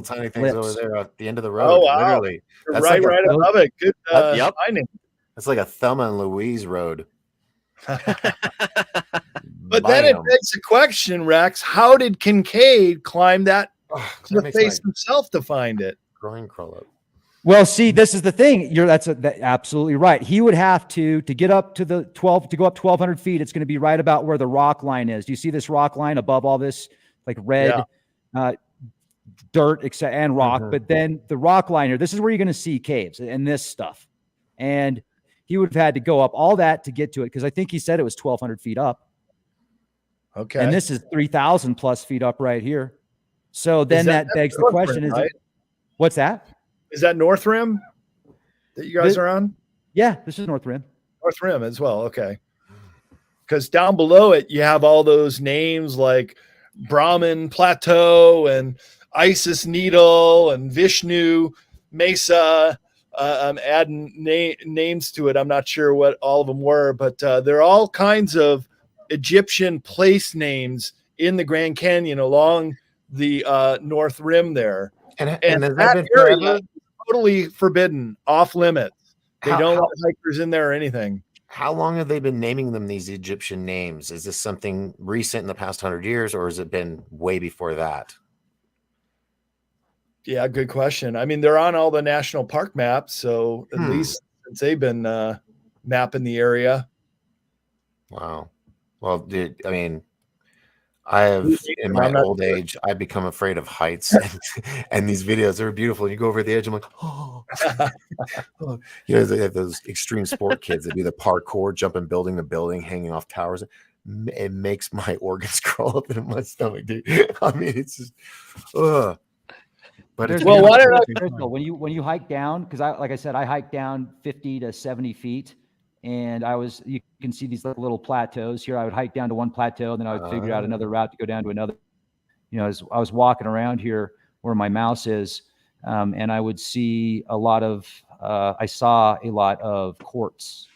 Speaker 3: tiny
Speaker 18: flips.
Speaker 3: things over there at the end of the road.
Speaker 5: Oh, wow.
Speaker 3: Literally.
Speaker 5: That's right above it. Good finding.
Speaker 3: It's like a Thelma and Louise road.
Speaker 5: But then it begs the question, Rex, how did Kincaid climb that cliff face himself to find it?
Speaker 3: Groin crawl up.
Speaker 18: Well, see, this is the thing. That's absolutely right. He would have to get up to to go up 1,200 feet. It's going to be right about where the rock line is. Do you see this rock line above all this, like red dirt, and rock?
Speaker 3: Mhm.
Speaker 18: But then the rock line here, this is where you're going to see caves and this stuff. And he would have had to go up all that to get to it, because I think he said it was 1,200 feet up.
Speaker 5: Okay.
Speaker 18: And this is 3,000 plus feet up right here. So then that begs the question: what's that?
Speaker 5: Is that North Rim that you guys are on?
Speaker 18: Yeah, this is North Rim.
Speaker 5: North Rim as well. Okay. Because down below it, you have all those names like Brahman Plateau and Isis Needle and Vishnu Mesa. I'm adding names to it. I'm not sure what all of them were, but there are all kinds of Egyptian place names in the Grand Canyon along the North Rim there. And that area is totally forbidden, off limits. They don't let hikers in there or anything.
Speaker 3: How long have they been naming them these Egyptian names? Is this something recent in the past 100 years, or has it been way before that?
Speaker 5: Yeah, good question. I mean, they're on all the national park maps, so at least since they've been mapping the area.
Speaker 3: Wow. Well, dude, I mean, I have, in my old age, I've become afraid of heights, and these videos are beautiful. You go over the edge, I'm like, oh. They have those extreme sport kids that do the parkour, jumping building to building, hanging off towers. It makes my organs crawl up in my stomach, dude. I mean, it's just, But
Speaker 18: There's
Speaker 3: it's
Speaker 5: Well, why don't I?
Speaker 18: Crystal, when you hike down, because like I said, I hiked down 50 to 70 feet, and you can see these little plateaus here. I would hike down to one plateau, then I would figure out another route to go down to another. You know, as I was walking around here where my mouse is, and I would see I saw a lot of quartz,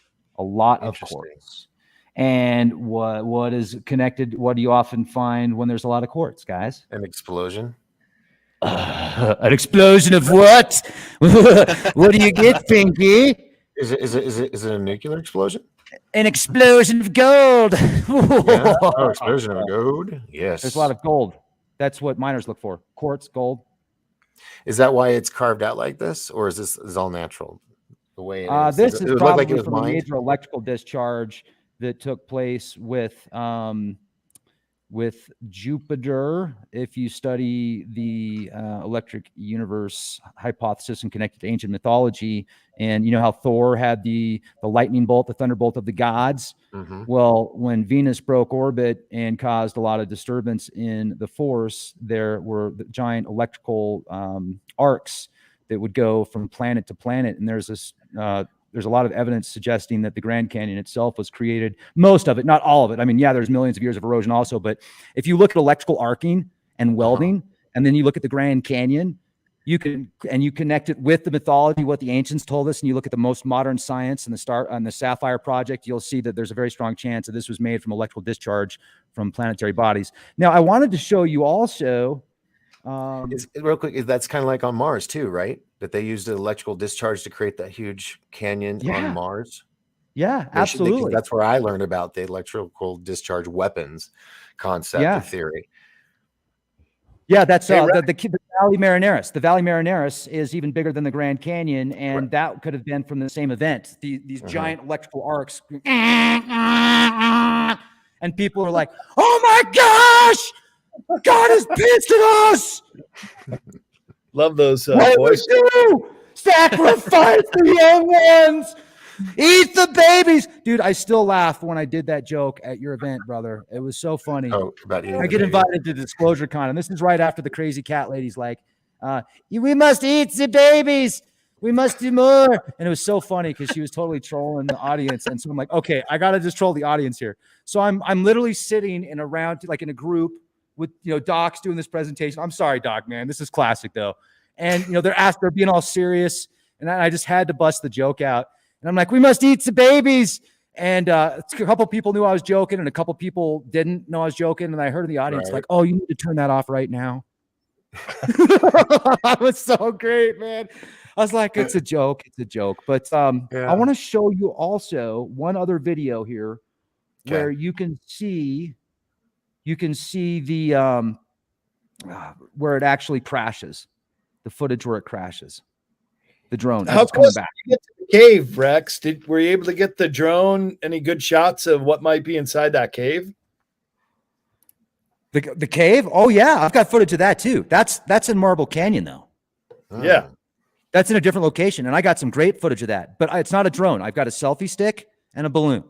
Speaker 18: And what is connected? What do you often find when there's a lot of quartz, guys?
Speaker 3: An explosion.
Speaker 18: An explosion of what? What do you get, Pinky?
Speaker 3: Is it a nuclear explosion?
Speaker 18: An explosion of gold.
Speaker 3: Yeah. Oh, explosion of gold. Yes.
Speaker 18: There's a lot of gold. That's what miners look for. Quartz, gold.
Speaker 3: Is that why it's carved out like this, or is this all natural? The way it is.
Speaker 18: This
Speaker 3: it
Speaker 18: is
Speaker 3: look
Speaker 18: probably
Speaker 3: like it was
Speaker 18: from a
Speaker 3: mined?
Speaker 18: major electrical discharge that took place with Jupiter. If you study the electric universe hypothesis and connect it to ancient mythology, and you know how Thor had the lightning bolt, the thunderbolt of the gods.
Speaker 3: Mm-hmm.
Speaker 18: Well, when Venus broke orbit and caused a lot of disturbance in the force, there were the giant electrical arcs that would go from planet to planet. And there's a lot of evidence suggesting that the Grand Canyon itself was created, most of it, not all of it. I mean, yeah, there's millions of years of erosion also, but if you look at electrical arcing and welding, and then you look at the Grand Canyon, you connect it with the mythology, what the ancients told us, and you look at the most modern science and the Sapphire Project, you'll see that there's a very strong chance that this was made from electrical discharge from planetary bodies. Now, I wanted to show you also.
Speaker 3: Real quick, that's kind of like on Mars too, right? That they used an electrical discharge to create that huge canyon on Mars.
Speaker 18: Yeah, absolutely.
Speaker 3: That's where I learned about the electrical discharge weapons concept and theory.
Speaker 18: Yeah, that's the Valley Marineris. The Valley Marineris is even bigger than the Grand Canyon, and that could have been from the same event. These giant electrical arcs, and people are like, "Oh my gosh, God is pissed at us!"
Speaker 5: Love those
Speaker 18: what
Speaker 5: boys.
Speaker 18: We do? Sacrifice the young ones. Eat the babies, dude. I still laugh when I did that joke at your event, brother. It was so funny.
Speaker 3: Oh, about
Speaker 18: I get invited to Disclosure Con, and this is right after the crazy cat lady's like, "We must eat the babies. We must do more." And it was so funny because she was totally trolling the audience, and so I'm like, okay, I gotta just troll the audience here. So I'm literally sitting in a round, like in a group with docs doing this presentation. I'm sorry, Doc, man, this is classic though. And they're being all serious, and I just had to bust the joke out. And I'm like, "We must eat the babies." And a couple people knew I was joking, and a couple people didn't know I was joking. And I heard in the audience like, "Oh, you need to turn that off right now." That was so great, man. I was like, "It's a joke. It's a joke." But I want to show you also one other video here where you can see the where it actually crashes, the footage where it crashes. The drone.
Speaker 5: How close did you get to the cave, Rex? Were you able to get the drone any good shots of what might be inside that cave?
Speaker 18: The cave? Oh yeah, I've got footage of that too. That's in Marble Canyon though.
Speaker 5: Yeah,
Speaker 18: that's in a different location, and I got some great footage of that. But it's not a drone. I've got a selfie stick and a balloon.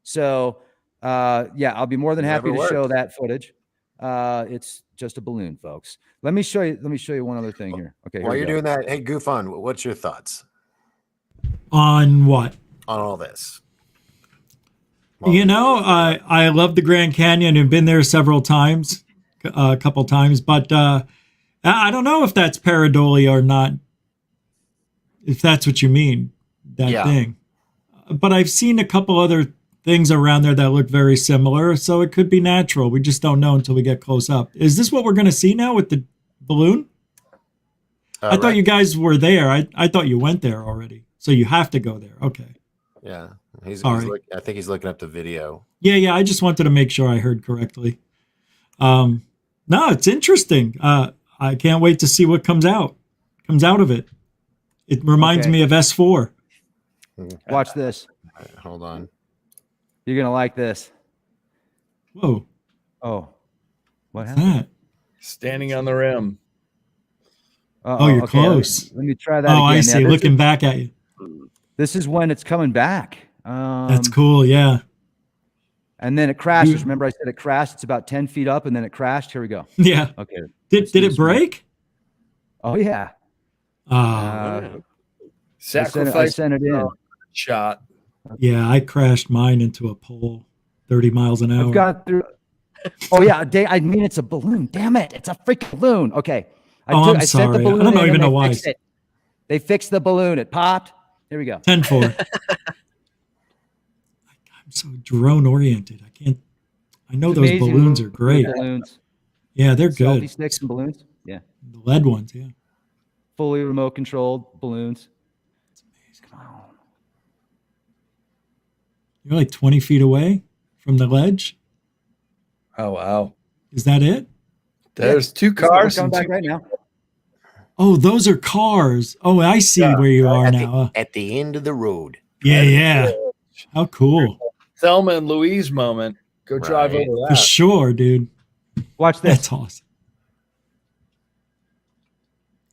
Speaker 18: So I'll be more than happy to show that footage. It's just a balloon, folks. Let me show you one other thing here. Okay.
Speaker 3: While you're doing that, hey, GUFON, what's your thoughts
Speaker 16: on what?
Speaker 3: On all this?
Speaker 16: I love the Grand Canyon and been there several times, a couple times, but I don't know if that's pareidolia or not. If that's what you mean, thing. But I've seen a couple other things around there that look very similar, so it could be natural. We just don't know until we get close up. Is this what we're going to see now with the balloon? I thought you guys were there. I thought you went there already, so you have to go there. Okay.
Speaker 3: Yeah, I think he's looking up the video.
Speaker 16: Yeah. I just wanted to make sure I heard correctly. No, it's interesting. I can't wait to see what comes out of it. It reminds me of S4.
Speaker 18: Watch this.
Speaker 3: Right, hold on.
Speaker 18: You're going to like this.
Speaker 16: Whoa.
Speaker 18: Oh. What happened?
Speaker 5: Standing on the rim.
Speaker 16: You're close.
Speaker 18: Let me try that
Speaker 16: again.
Speaker 18: Oh,
Speaker 16: I see. Looking back at you.
Speaker 18: This is when it's coming back.
Speaker 16: That's cool, yeah.
Speaker 18: And then it crashes. Remember I said it crashed? It's about 10 feet up, and then it crashed. Here we go.
Speaker 16: Yeah.
Speaker 18: Okay.
Speaker 16: Did it break?
Speaker 18: Oh yeah.
Speaker 5: Sacrifice.
Speaker 18: I sent it in.
Speaker 5: Shot.
Speaker 16: Yeah, I crashed mine into a pole 30 miles an hour.
Speaker 18: I've got through. Oh yeah, I mean it's a balloon. Damn it, it's a freaking balloon. Okay.
Speaker 16: I'm
Speaker 18: I sent the
Speaker 16: sorry.
Speaker 18: balloon
Speaker 16: I don't
Speaker 18: in
Speaker 16: even
Speaker 18: and
Speaker 16: know
Speaker 18: they
Speaker 16: why.
Speaker 18: fixed it. They fixed the balloon. It popped. Here we go.
Speaker 16: 10-4. I'm so drone oriented. I know
Speaker 18: It's
Speaker 16: those
Speaker 18: amazing
Speaker 16: balloons are
Speaker 18: with
Speaker 16: great.
Speaker 18: balloons.
Speaker 16: Yeah, they're
Speaker 18: Selfie
Speaker 16: good.
Speaker 18: sticks and balloons. Yeah.
Speaker 16: The lead ones, yeah.
Speaker 18: Fully remote controlled balloons.
Speaker 16: You're like 20 feet away from the ledge.
Speaker 5: Oh wow.
Speaker 16: Is that it?
Speaker 5: There's two
Speaker 18: We're
Speaker 5: cars.
Speaker 18: coming
Speaker 5: And
Speaker 18: back
Speaker 5: two
Speaker 18: right now.
Speaker 16: Oh, those are cars. Oh, I see where you are now.
Speaker 3: At the end of the road.
Speaker 16: Yeah. How cool.
Speaker 5: Thelma and Louise moment. Go drive over that.
Speaker 16: For sure, dude.
Speaker 18: Watch this.
Speaker 16: That's awesome.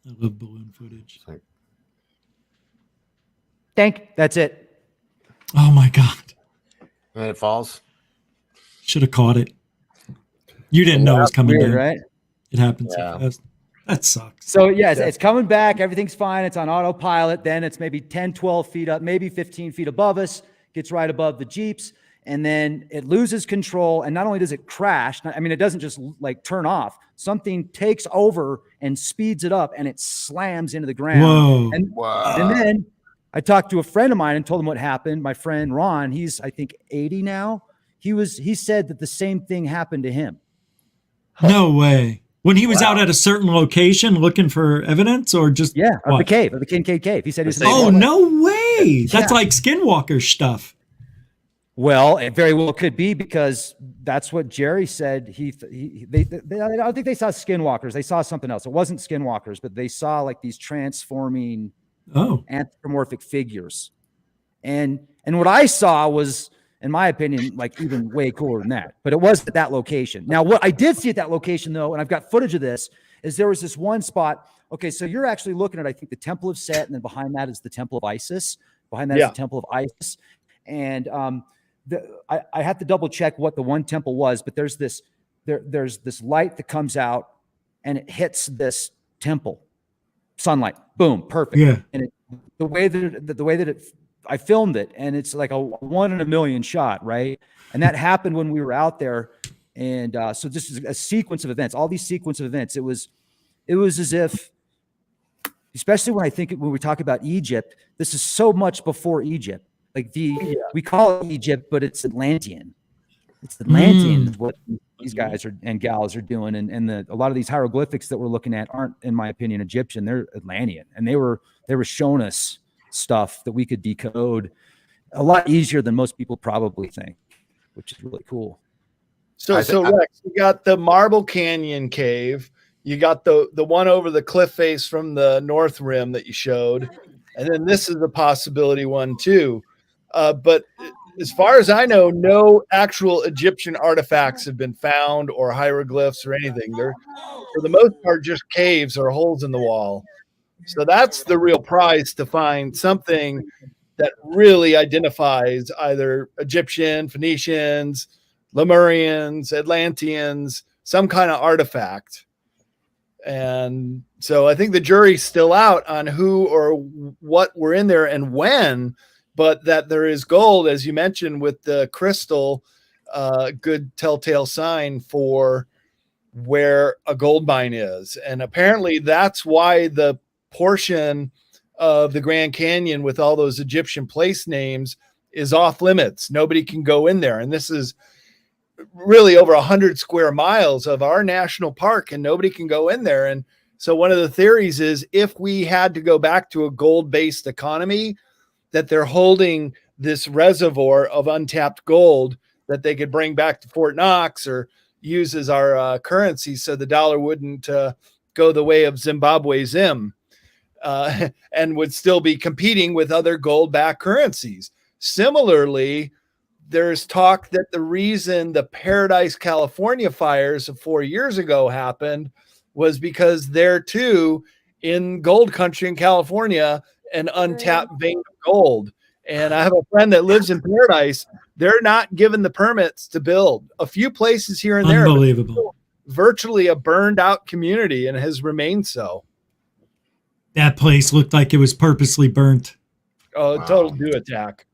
Speaker 16: I love balloon footage.
Speaker 18: That's it.
Speaker 16: Oh my God.
Speaker 3: And then it falls.
Speaker 16: Should have caught it. You didn't know it was coming
Speaker 18: Weird,
Speaker 16: down.
Speaker 18: right?
Speaker 16: It happened so fast. That sucks.
Speaker 18: So yes, it's coming back. Everything's fine. It's on autopilot. Then it's maybe 10, 12 feet up, maybe 15 feet above us, gets right above the Jeeps. And then it loses control. And not only does it crash, I mean, it doesn't just like turn off. Something takes over and speeds it up and it slams into the ground.
Speaker 16: Whoa.
Speaker 18: And then I talked to a friend of mine and told him what happened. My friend Ron, he's I think 80 now. He said that the same thing happened to him.
Speaker 16: No way. When he was out at a certain location looking for evidence or just
Speaker 18: at the cave, at the Kincaid Cave. He said he's
Speaker 16: Oh, no way. That's like Skinwalker stuff.
Speaker 18: Well, it very well could be because that's what Jerry said. They I don't think they saw skinwalkers. They saw something else. It wasn't skinwalkers, but they saw like these transforming anthropomorphic figures. And what I saw was, in my opinion, like even way cooler than that. But it was at that location. Now, what I did see at that location, though, and I've got footage of this, is there was this one spot. Okay, so you're actually looking at, I think, the Temple of Set, and then behind that is the Temple of Isis. Behind that is the Temple of Isis. And I have to double check what the one temple was, but there's this light that comes out and it hits this temple. Sunlight, boom, perfect.
Speaker 16: Yeah.
Speaker 18: And the way that I filmed it, and it's like a 1 in a million shot, right? And that happened when we were out there. And so this is a sequence of events, all these sequence of events. It was as if, especially when we talk about Egypt, this is so much before Egypt. Like we call it Egypt, but it's Atlantean. It's Atlantean is what these guys and gals are doing. And a lot of these hieroglyphics that we're looking at aren't, in my opinion, Egyptian. They're Atlantean. And they were showing us stuff that we could decode a lot easier than most people probably think, which is really cool.
Speaker 5: So Rex, you got the Marble Canyon cave. You got the one over the cliff face from the North Rim that you showed. And then this is a possibility one too. But as far as I know, no actual Egyptian artifacts have been found or hieroglyphs or anything. They're, for the most part, just caves or holes in the wall. So that's the real prize, to find something that really identifies either Egyptian, Phoenicians, Lemurians, Atlanteans, some kind of artifact. And so I think the jury's still out on who or what were in there and when, but that there is gold, as you mentioned, with the crystal, good telltale sign for where a gold mine is. And apparently that's why the portion of the Grand Canyon with all those Egyptian place names is off limits. Nobody can go in there. And this is really over 100 square miles of our national park, and nobody can go in there. And so one of the theories is, if we had to go back to a gold-based economy, that they're holding this reservoir of untapped gold that they could bring back to Fort Knox or use as our currency, so the dollar wouldn't go the way of Zimbabwe Zim, and would still be competing with other gold-backed currencies. Similarly, there's talk that the reason the Paradise, California fires of 4 years ago happened was because there too, in gold country in California, an untapped vein of gold. And I have a friend that lives in Paradise. They're not given the permits to build. A few places here and there.
Speaker 16: Unbelievable.
Speaker 5: Virtually a burned out community, and has remained so.
Speaker 16: That place looked like it was purposely burnt.
Speaker 5: Oh, total do attack.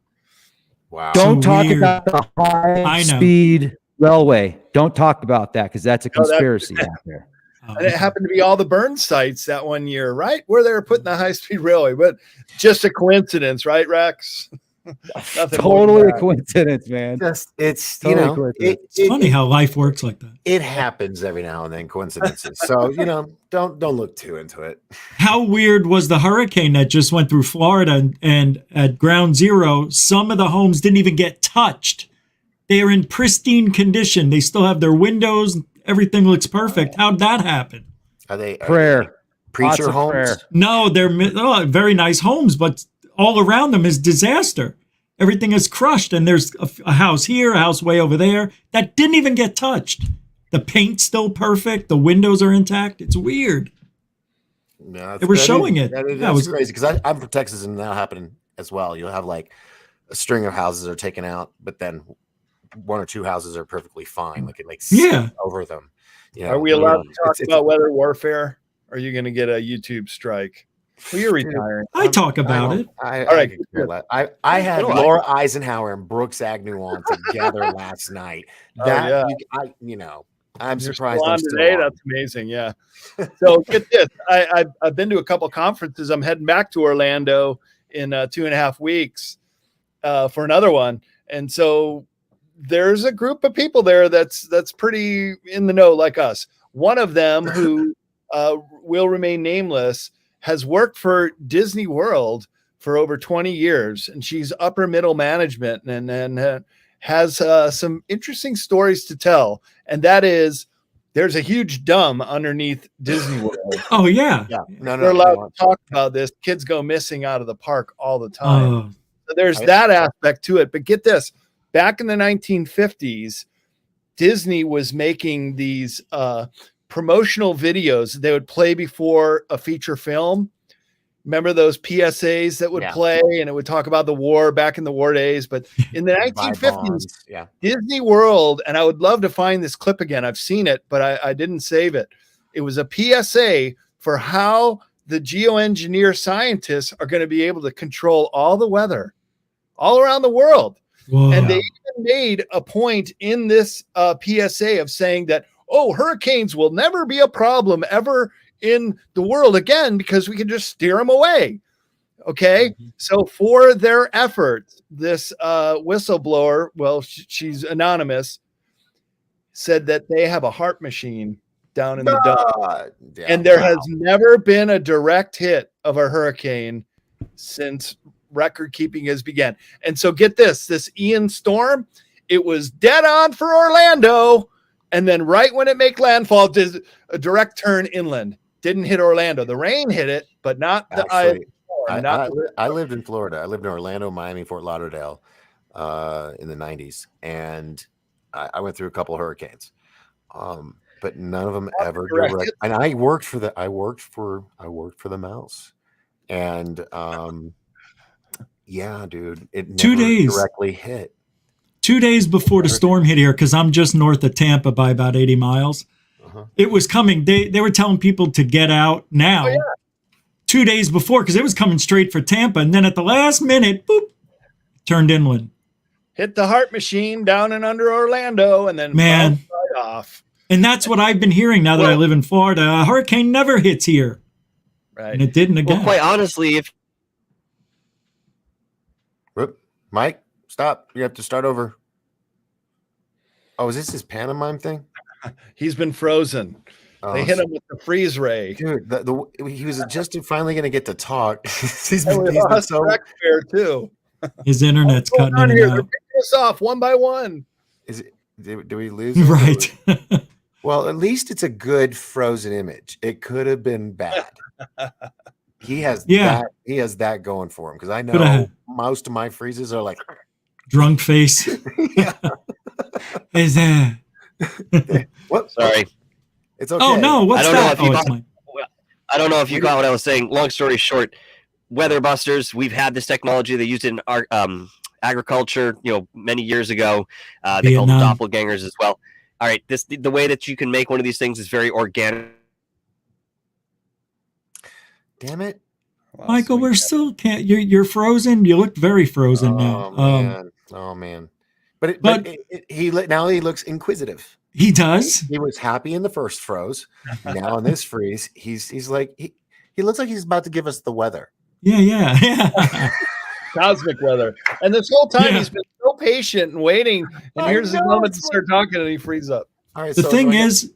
Speaker 3: Wow.
Speaker 18: Don't
Speaker 16: So
Speaker 18: talk
Speaker 16: weird.
Speaker 18: about the
Speaker 16: I
Speaker 18: high
Speaker 16: know.
Speaker 18: speed railway. Don't talk about that because that's a
Speaker 5: No, that-
Speaker 18: conspiracy out there.
Speaker 5: And it happened to be all the burn sites that one year, right? Where they were putting the high-speed railway. But just a coincidence, right, Rex? Nothing more than
Speaker 18: Totally a
Speaker 5: that.
Speaker 18: coincidence, man.
Speaker 3: Just it's
Speaker 18: Totally
Speaker 3: you know
Speaker 18: coincidence.
Speaker 16: It's funny how life works like that.
Speaker 3: it happens every now and then, coincidences. So don't look too into it.
Speaker 16: How weird was the hurricane that just went through Florida and at ground zero, some of the homes didn't even get touched. They are in pristine condition. They still have their windows. Everything looks perfect. How'd that happen?
Speaker 3: Are they
Speaker 18: Prayer.
Speaker 3: preacher
Speaker 18: Lots of
Speaker 3: homes?
Speaker 18: prayer.
Speaker 16: No, they're very nice homes, but all around them is disaster. Everything is crushed, and there's a house here, a house way over there that didn't even get touched. The paint's still perfect. The windows are intact. It's weird.
Speaker 3: No,
Speaker 16: They were showing it.
Speaker 3: That
Speaker 16: Yeah, it was
Speaker 3: crazy because I'm from Texas and that'll happen as well. You'll have like a string of houses are taken out, but then one or two houses are perfectly fine. Like it like
Speaker 16: Yeah.
Speaker 3: over them. You know,
Speaker 5: Are we allowed to talk
Speaker 3: it's-
Speaker 5: about weather warfare? Are you going to get a YouTube strike? Well, you're
Speaker 3: Dude,
Speaker 5: retiring.
Speaker 16: I talk about it.
Speaker 5: All right.
Speaker 3: could care less. I had
Speaker 4: So do I.
Speaker 3: Laura Eisenhower and Brooks Agnew on together last night.
Speaker 5: Oh,
Speaker 3: That
Speaker 5: yeah.
Speaker 3: I'm
Speaker 5: You're
Speaker 3: surprised
Speaker 5: still
Speaker 3: I'm
Speaker 5: on
Speaker 3: still
Speaker 5: today.
Speaker 3: on.
Speaker 5: That's amazing. Yeah. So get this. I've been to a couple conferences. I'm heading back to Orlando in 2.5 weeks for another one. And so there's a group of people there that's pretty in the know like us. One of them who will remain nameless has worked for Disney World for over 20 years, and she's upper middle management and has some interesting stories to tell. And that is, there's a huge dumb underneath Disney World.
Speaker 16: Oh, yeah.
Speaker 3: Yeah. No,
Speaker 5: We're
Speaker 3: no.
Speaker 5: allowed to talk about this. Kids go missing out of the park all the time.
Speaker 16: Oh,
Speaker 5: So there's that aspect to it. But get this, back in the 1950s, Disney was making these promotional videos they would play before a feature film. Remember those PSAs that would play and it would talk about the war back in the war days? But in the 1950s, Disney World, and I would love to find this clip again. I've seen it, but I didn't save it. It was a PSA for how the geoengineer scientists are going to be able to control all the weather all around the world.
Speaker 16: Whoa.
Speaker 5: And they even made a point in this PSA of saying that, oh, hurricanes will never be a problem ever in the world again because we can just steer them away. Okay. So for their efforts, this whistleblower, well, she's anonymous, said that they have a heart machine down in the dump. And there has never been a direct hit of a hurricane since record keeping has begun. And so get this Ian storm, it was dead on for Orlando. And then right when it make landfall, did a direct turn inland. Didn't hit Orlando. The rain hit it, but not the
Speaker 3: Actually,
Speaker 5: storm.
Speaker 3: I lived in Florida. I lived in Orlando, Miami, Fort Lauderdale in the 90s. And I went through a couple of hurricanes. But none of them ever direct. And I worked for the mouse. And yeah, dude, it never
Speaker 16: 2 days
Speaker 3: directly hit.
Speaker 16: 2 days before the storm hit here, because I'm just north of Tampa by about 80 miles. It was coming. They were telling people to get out now. 2 days before, because it was coming straight for Tampa. And then at the last minute, boop, turned inland.
Speaker 5: Hit the heart machine down and under Orlando and then
Speaker 16: Man.
Speaker 5: bounced right off.
Speaker 16: And that's what I've been hearing now that I live in Florida. A hurricane never hits here.
Speaker 5: Right.
Speaker 16: And it didn't again.
Speaker 4: Well, quite honestly, if
Speaker 3: Mike, stop. You have to start over. Oh, is this his pantomime thing?
Speaker 5: He's been frozen. They hit him with the freeze ray.
Speaker 3: Dude, he was just finally going to get to talk. he's
Speaker 5: And we
Speaker 3: been
Speaker 5: lost
Speaker 3: so
Speaker 5: Rex there too.
Speaker 16: His internet's
Speaker 5: What's going
Speaker 16: cutting
Speaker 5: on
Speaker 16: in
Speaker 5: here?
Speaker 16: and
Speaker 5: They're
Speaker 16: out.
Speaker 5: picking us off one by one.
Speaker 3: Is it? Do we lose him?
Speaker 16: Right.
Speaker 3: Well, at least it's a good frozen image. It could have been bad. He has that. He has that going for him because I know most of my freezes are like
Speaker 16: drunk face. Is that?
Speaker 3: What?
Speaker 4: Sorry.
Speaker 3: It's okay.
Speaker 16: Oh no! What's that?
Speaker 4: I don't know if you got what I was saying. Long story short, weather busters. We've had this technology. They used it in our agriculture, many years ago. They call them doppelgangers as well. All right, the way that you can make one of these things is very organic.
Speaker 3: Damn it!
Speaker 16: Michael, we're still can't. You're frozen. You look very frozen now.
Speaker 3: Oh man. But he looks inquisitive.
Speaker 16: He does.
Speaker 3: He was happy in the first froze. Now in this freeze, he's like he looks like he's about to give us the weather.
Speaker 16: Yeah.
Speaker 5: Cosmic weather. And this whole time he's been so patient and waiting. And here's the moment to start talking, and he frees up.
Speaker 3: All right.
Speaker 16: The thing is,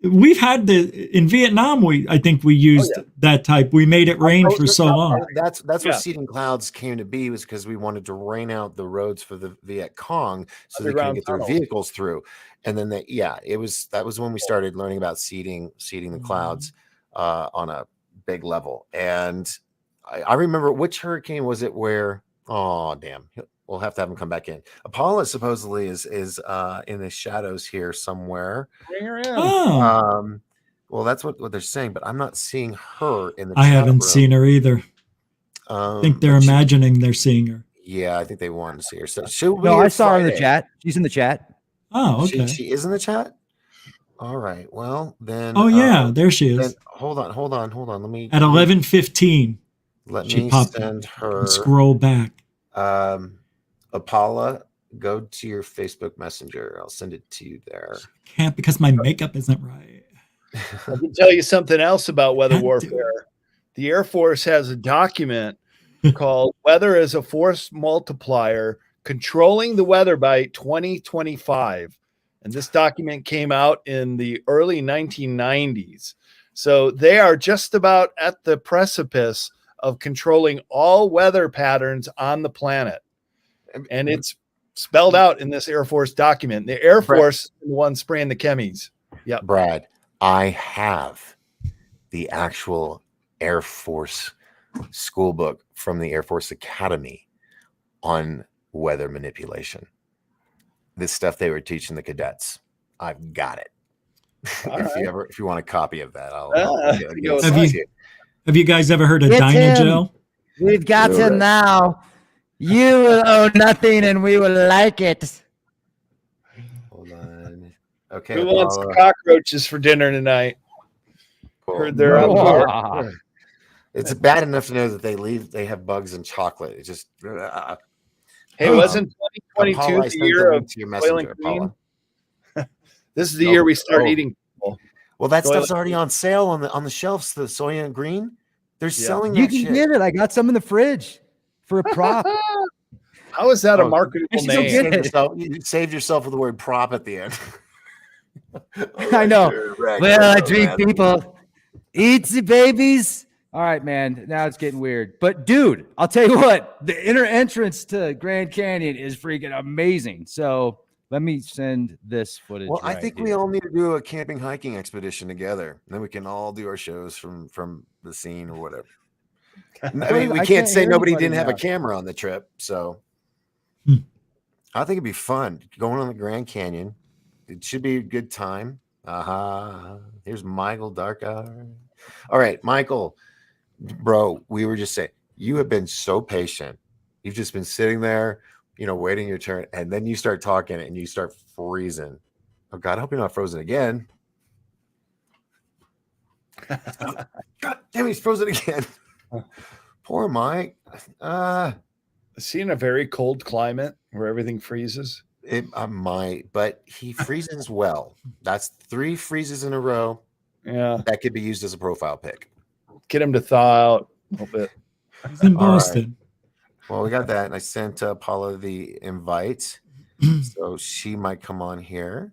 Speaker 16: we've had in Vietnam. I think we used that type. We made it rain for so long.
Speaker 3: That's where seeding clouds came to be, was because we wanted to rain out the roads for the Viet Cong so they couldn't get their vehicles through. And then that was when we started learning about seeding the clouds on a big level. And I remember, which hurricane was it where? Oh damn! We'll have to have him come back in. Apolla supposedly is in the shadows here somewhere.
Speaker 5: Bring her in.
Speaker 16: Oh.
Speaker 3: Well, that's what they're saying, but I'm not seeing her in the.
Speaker 16: I haven't seen her either. I think they're imagining they're seeing her.
Speaker 3: Yeah, I think they wanted to see her. So
Speaker 18: no, I saw her in the chat. She's in the chat.
Speaker 16: Oh, okay.
Speaker 3: She is in the chat. All right. Well, then.
Speaker 16: Oh yeah, there she is.
Speaker 3: Hold on. Let me
Speaker 16: at 11:15.
Speaker 3: Let me send her.
Speaker 16: Scroll back.
Speaker 3: Apolla, go to your Facebook Messenger. I'll send it to you there.
Speaker 16: Can't, because my makeup isn't right.
Speaker 5: I can tell you something else about weather warfare. The Air Force has a document called Weather as a Force Multiplier, Controlling the Weather by 2025. And this document came out in the early 1990s. So they are just about at the precipice of controlling all weather patterns on the planet. And it's spelled out in this Air Force document. The Air Force is the one spraying the chemis. Yeah,
Speaker 3: Brad, I have the actual Air Force school book from the Air Force Academy on weather manipulation. This stuff they were teaching the cadets. I've got it. If you want a copy of that,
Speaker 16: Have you guys ever heard of Dynagel?
Speaker 17: We've got him now. You will owe nothing, and we will like it.
Speaker 3: Hold on. Okay.
Speaker 5: Who wants cockroaches for dinner tonight?
Speaker 3: Cool.
Speaker 5: Heard they're up there.
Speaker 3: It's bad enough to know that they have bugs in chocolate. It just.
Speaker 5: Hey, wasn't 2022 the year of Soylent Green? This is the year we start eating people.
Speaker 3: Well, that stuff's already on sale on the shelves. The Soylent Green, they're selling that
Speaker 18: shit. You can get it. I got some in the fridge for a prop.
Speaker 5: How is that a marketable name?
Speaker 3: You saved yourself with the word "prop" at the end.
Speaker 18: I know. Well, I drink people. Eat the babies. All right, man. Now it's getting weird. But dude, I'll tell you what, the inner entrance to Grand Canyon is freaking amazing. So let me send this footage.
Speaker 3: Well, I think we all need to do a camping hiking expedition together. And then we can all do our shows from the scene or whatever. I mean, we can't say nobody didn't have a camera on the trip. So I think it'd be fun going on the Grand Canyon. It should be a good time. Here's Michael Darkar. All right, Michael. Bro, we were just saying, you have been so patient. You've just been sitting there, waiting your turn, and then you start talking and you start freezing. Oh God, I hope you're not frozen again. God damn, he's frozen again. Poor Mike.
Speaker 5: Is he in a very cold climate where everything freezes?
Speaker 3: It might, but he freezes well. That's 3 freezes in a row.
Speaker 5: Yeah,
Speaker 3: that could be used as a profile pic.
Speaker 5: Get him to thaw out a little bit.
Speaker 16: He's in Boston.
Speaker 3: Right. Well, we got that, and I sent Paula the invite, so she might come on here.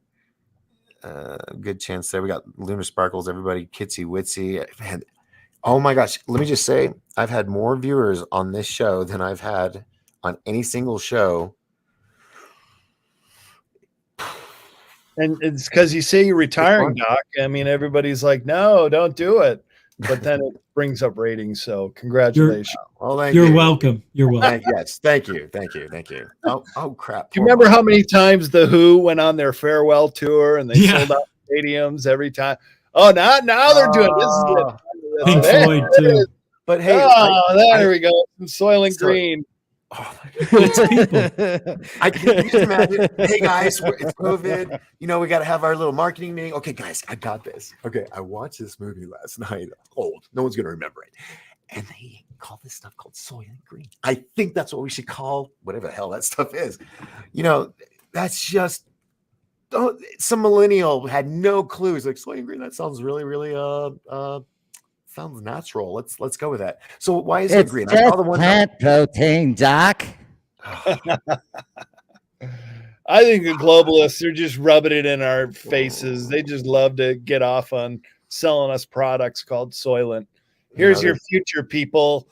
Speaker 3: Good chance there. We got Lunar Sparkles, everybody, Kitsy Witsy. Oh my gosh! Let me just say, I've had more viewers on this show than I've had on any single show.
Speaker 5: And it's because you say you're retiring, Doc. I mean, everybody's like, "No, don't do it." But then it brings up ratings. So congratulations.
Speaker 16: You're welcome. You're welcome.
Speaker 3: Yes. Thank you. Oh crap.
Speaker 5: Do you remember how many times the Who went on their farewell tour and they sold out stadiums every time? Oh, now they're doing this.
Speaker 16: Pink Floyd too.
Speaker 3: But hey,
Speaker 5: there we go. Some Soylent Green.
Speaker 3: Oh my God. I can just imagine. Hey guys, it's COVID. We got to have our little marketing meeting. Okay, guys, I got this. Okay, I watched this movie last night. Old, no one's gonna remember it. and they call this stuff called Soylent Green. I think that's what we should call whatever the hell that stuff is. That's just some millennial had no clue. He's like, Soylent Green, that sounds really, really sounds natural. Let's go with that. So why is it green?
Speaker 17: Just plant protein, Doc.
Speaker 5: I think the globalists are just rubbing it in our faces. They just love to get off on selling us products called Soylent. Here's your future, people.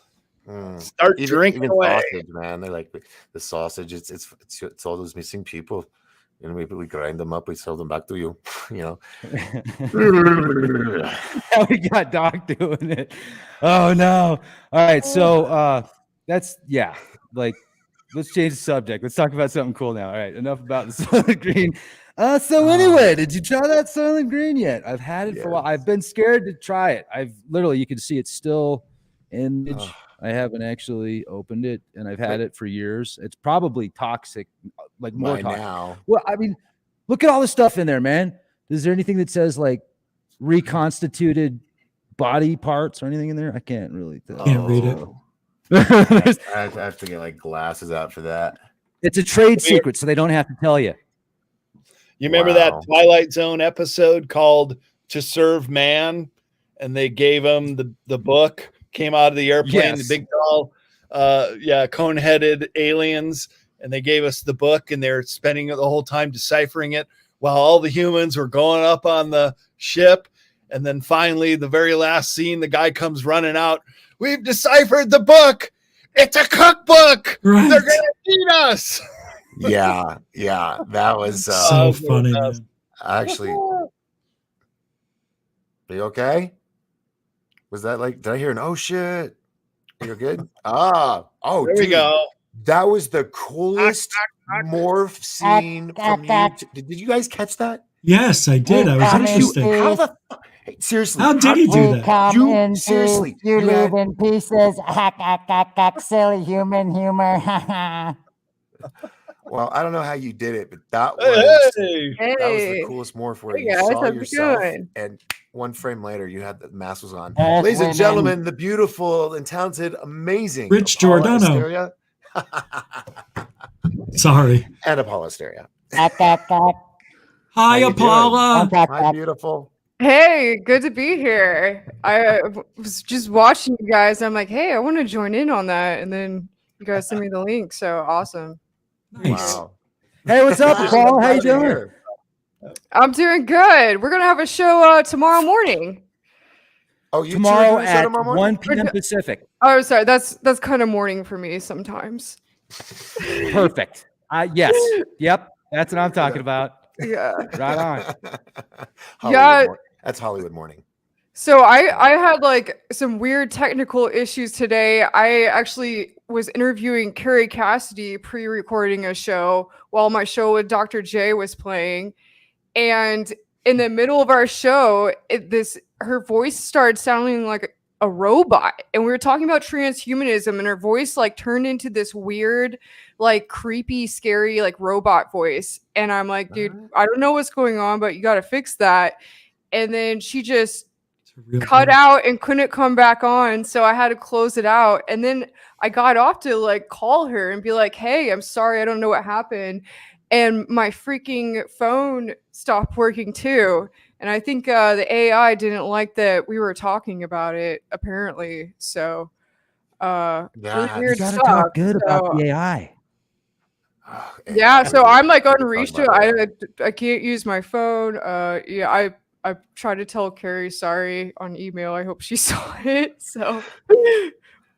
Speaker 5: Start drinking
Speaker 3: even
Speaker 5: away.
Speaker 3: sausage, man. They like the sausage. It's all those missing people. We grind them up. We sell them back to you.
Speaker 18: Now we got Doc doing it. Oh no! All right, so let's change the subject. Let's talk about something cool now. All right, enough about the Soylent Green. Anyway, did you try that Soylent Green yet? I've had it for a while. I've been scared to try it. I've literally, you can see it's still in. I haven't actually opened it, and I've had it for years. It's probably toxic, like more
Speaker 3: By
Speaker 18: toxic.
Speaker 3: now.
Speaker 18: Well, I mean, look at all the stuff in there, man. Is there anything that says like reconstituted body parts or anything in there? I can't really tell.
Speaker 16: Can't read it.
Speaker 3: I have to get like glasses out for that.
Speaker 18: It's a trade secret, so they don't have to tell you.
Speaker 5: You remember that Twilight Zone episode called "To Serve Man," and they gave him the book. Came out of the airplane, the big tall, cone-headed aliens, and they gave us the book, and they're spending the whole time deciphering it while all the humans were going up on the ship. And then finally, the very last scene, the guy comes running out. We've deciphered the book. It's a cookbook.
Speaker 16: Right.
Speaker 5: They're gonna eat us.
Speaker 3: Yeah, that was
Speaker 16: so funny. Man.
Speaker 3: Actually, are you okay? Was that like? Did I hear an oh shit? You're good. Oh,
Speaker 5: there we go.
Speaker 3: That was the coolest morph scene from you. Did you guys catch that?
Speaker 16: Yes, I did. I was interested.
Speaker 3: How the seriously?
Speaker 16: How did he do that?
Speaker 3: You seriously?
Speaker 17: You live in pieces. Silly human humor.
Speaker 3: Well, I don't know how you did it, but that was
Speaker 5: Hey.
Speaker 3: that was the coolest morph where you saw yourself, and one frame later you had the mask was on. Ladies and gentlemen, the beautiful and talented, amazing
Speaker 16: Rich
Speaker 3: Apolla
Speaker 16: Giordano.
Speaker 3: Asteria.
Speaker 16: Sorry.
Speaker 3: And Apolla Asteria.
Speaker 16: Hi, Apolla.
Speaker 3: Hi, beautiful.
Speaker 19: Hey, good to be here. I was just watching you guys. I'm like, hey, I want to join in on that. And then you guys sent me the link. So awesome.
Speaker 16: Nice.
Speaker 3: Wow.
Speaker 18: Hey, what's up, Paul? How you doing?
Speaker 19: I'm doing good. We're going to have a show tomorrow morning.
Speaker 3: Oh, you
Speaker 18: tomorrow at 1 p.m. Pacific.
Speaker 19: Oh, sorry. That's kind of morning for me sometimes.
Speaker 18: Perfect. Yes. Yep. That's what I'm talking about.
Speaker 19: Yeah.
Speaker 18: Right on.
Speaker 3: That's Hollywood morning.
Speaker 19: So I had like some weird technical issues today. I actually was interviewing Carrie Cassidy pre-recording a show while my show with Dr. J was playing. And in the middle of our show, her voice started sounding like a robot. And we were talking about transhumanism, and her voice like turned into this weird, like creepy, scary, like robot voice. And I'm like, dude, I don't know what's going on, but you got to fix that. And then she just cut out and couldn't come back on. So I had to close it out. And then I got off to like call her and be like, hey, I'm sorry. I don't know what happened. And my freaking phone stopped working too. And I think the AI didn't like that we were talking about it, apparently. So really weird
Speaker 18: you gotta
Speaker 19: stuff.
Speaker 18: talk good about the AI.
Speaker 19: Yeah, so I'm like unreached. I can't use my phone. I tried to tell Carrie sorry on email. I hope she saw it. So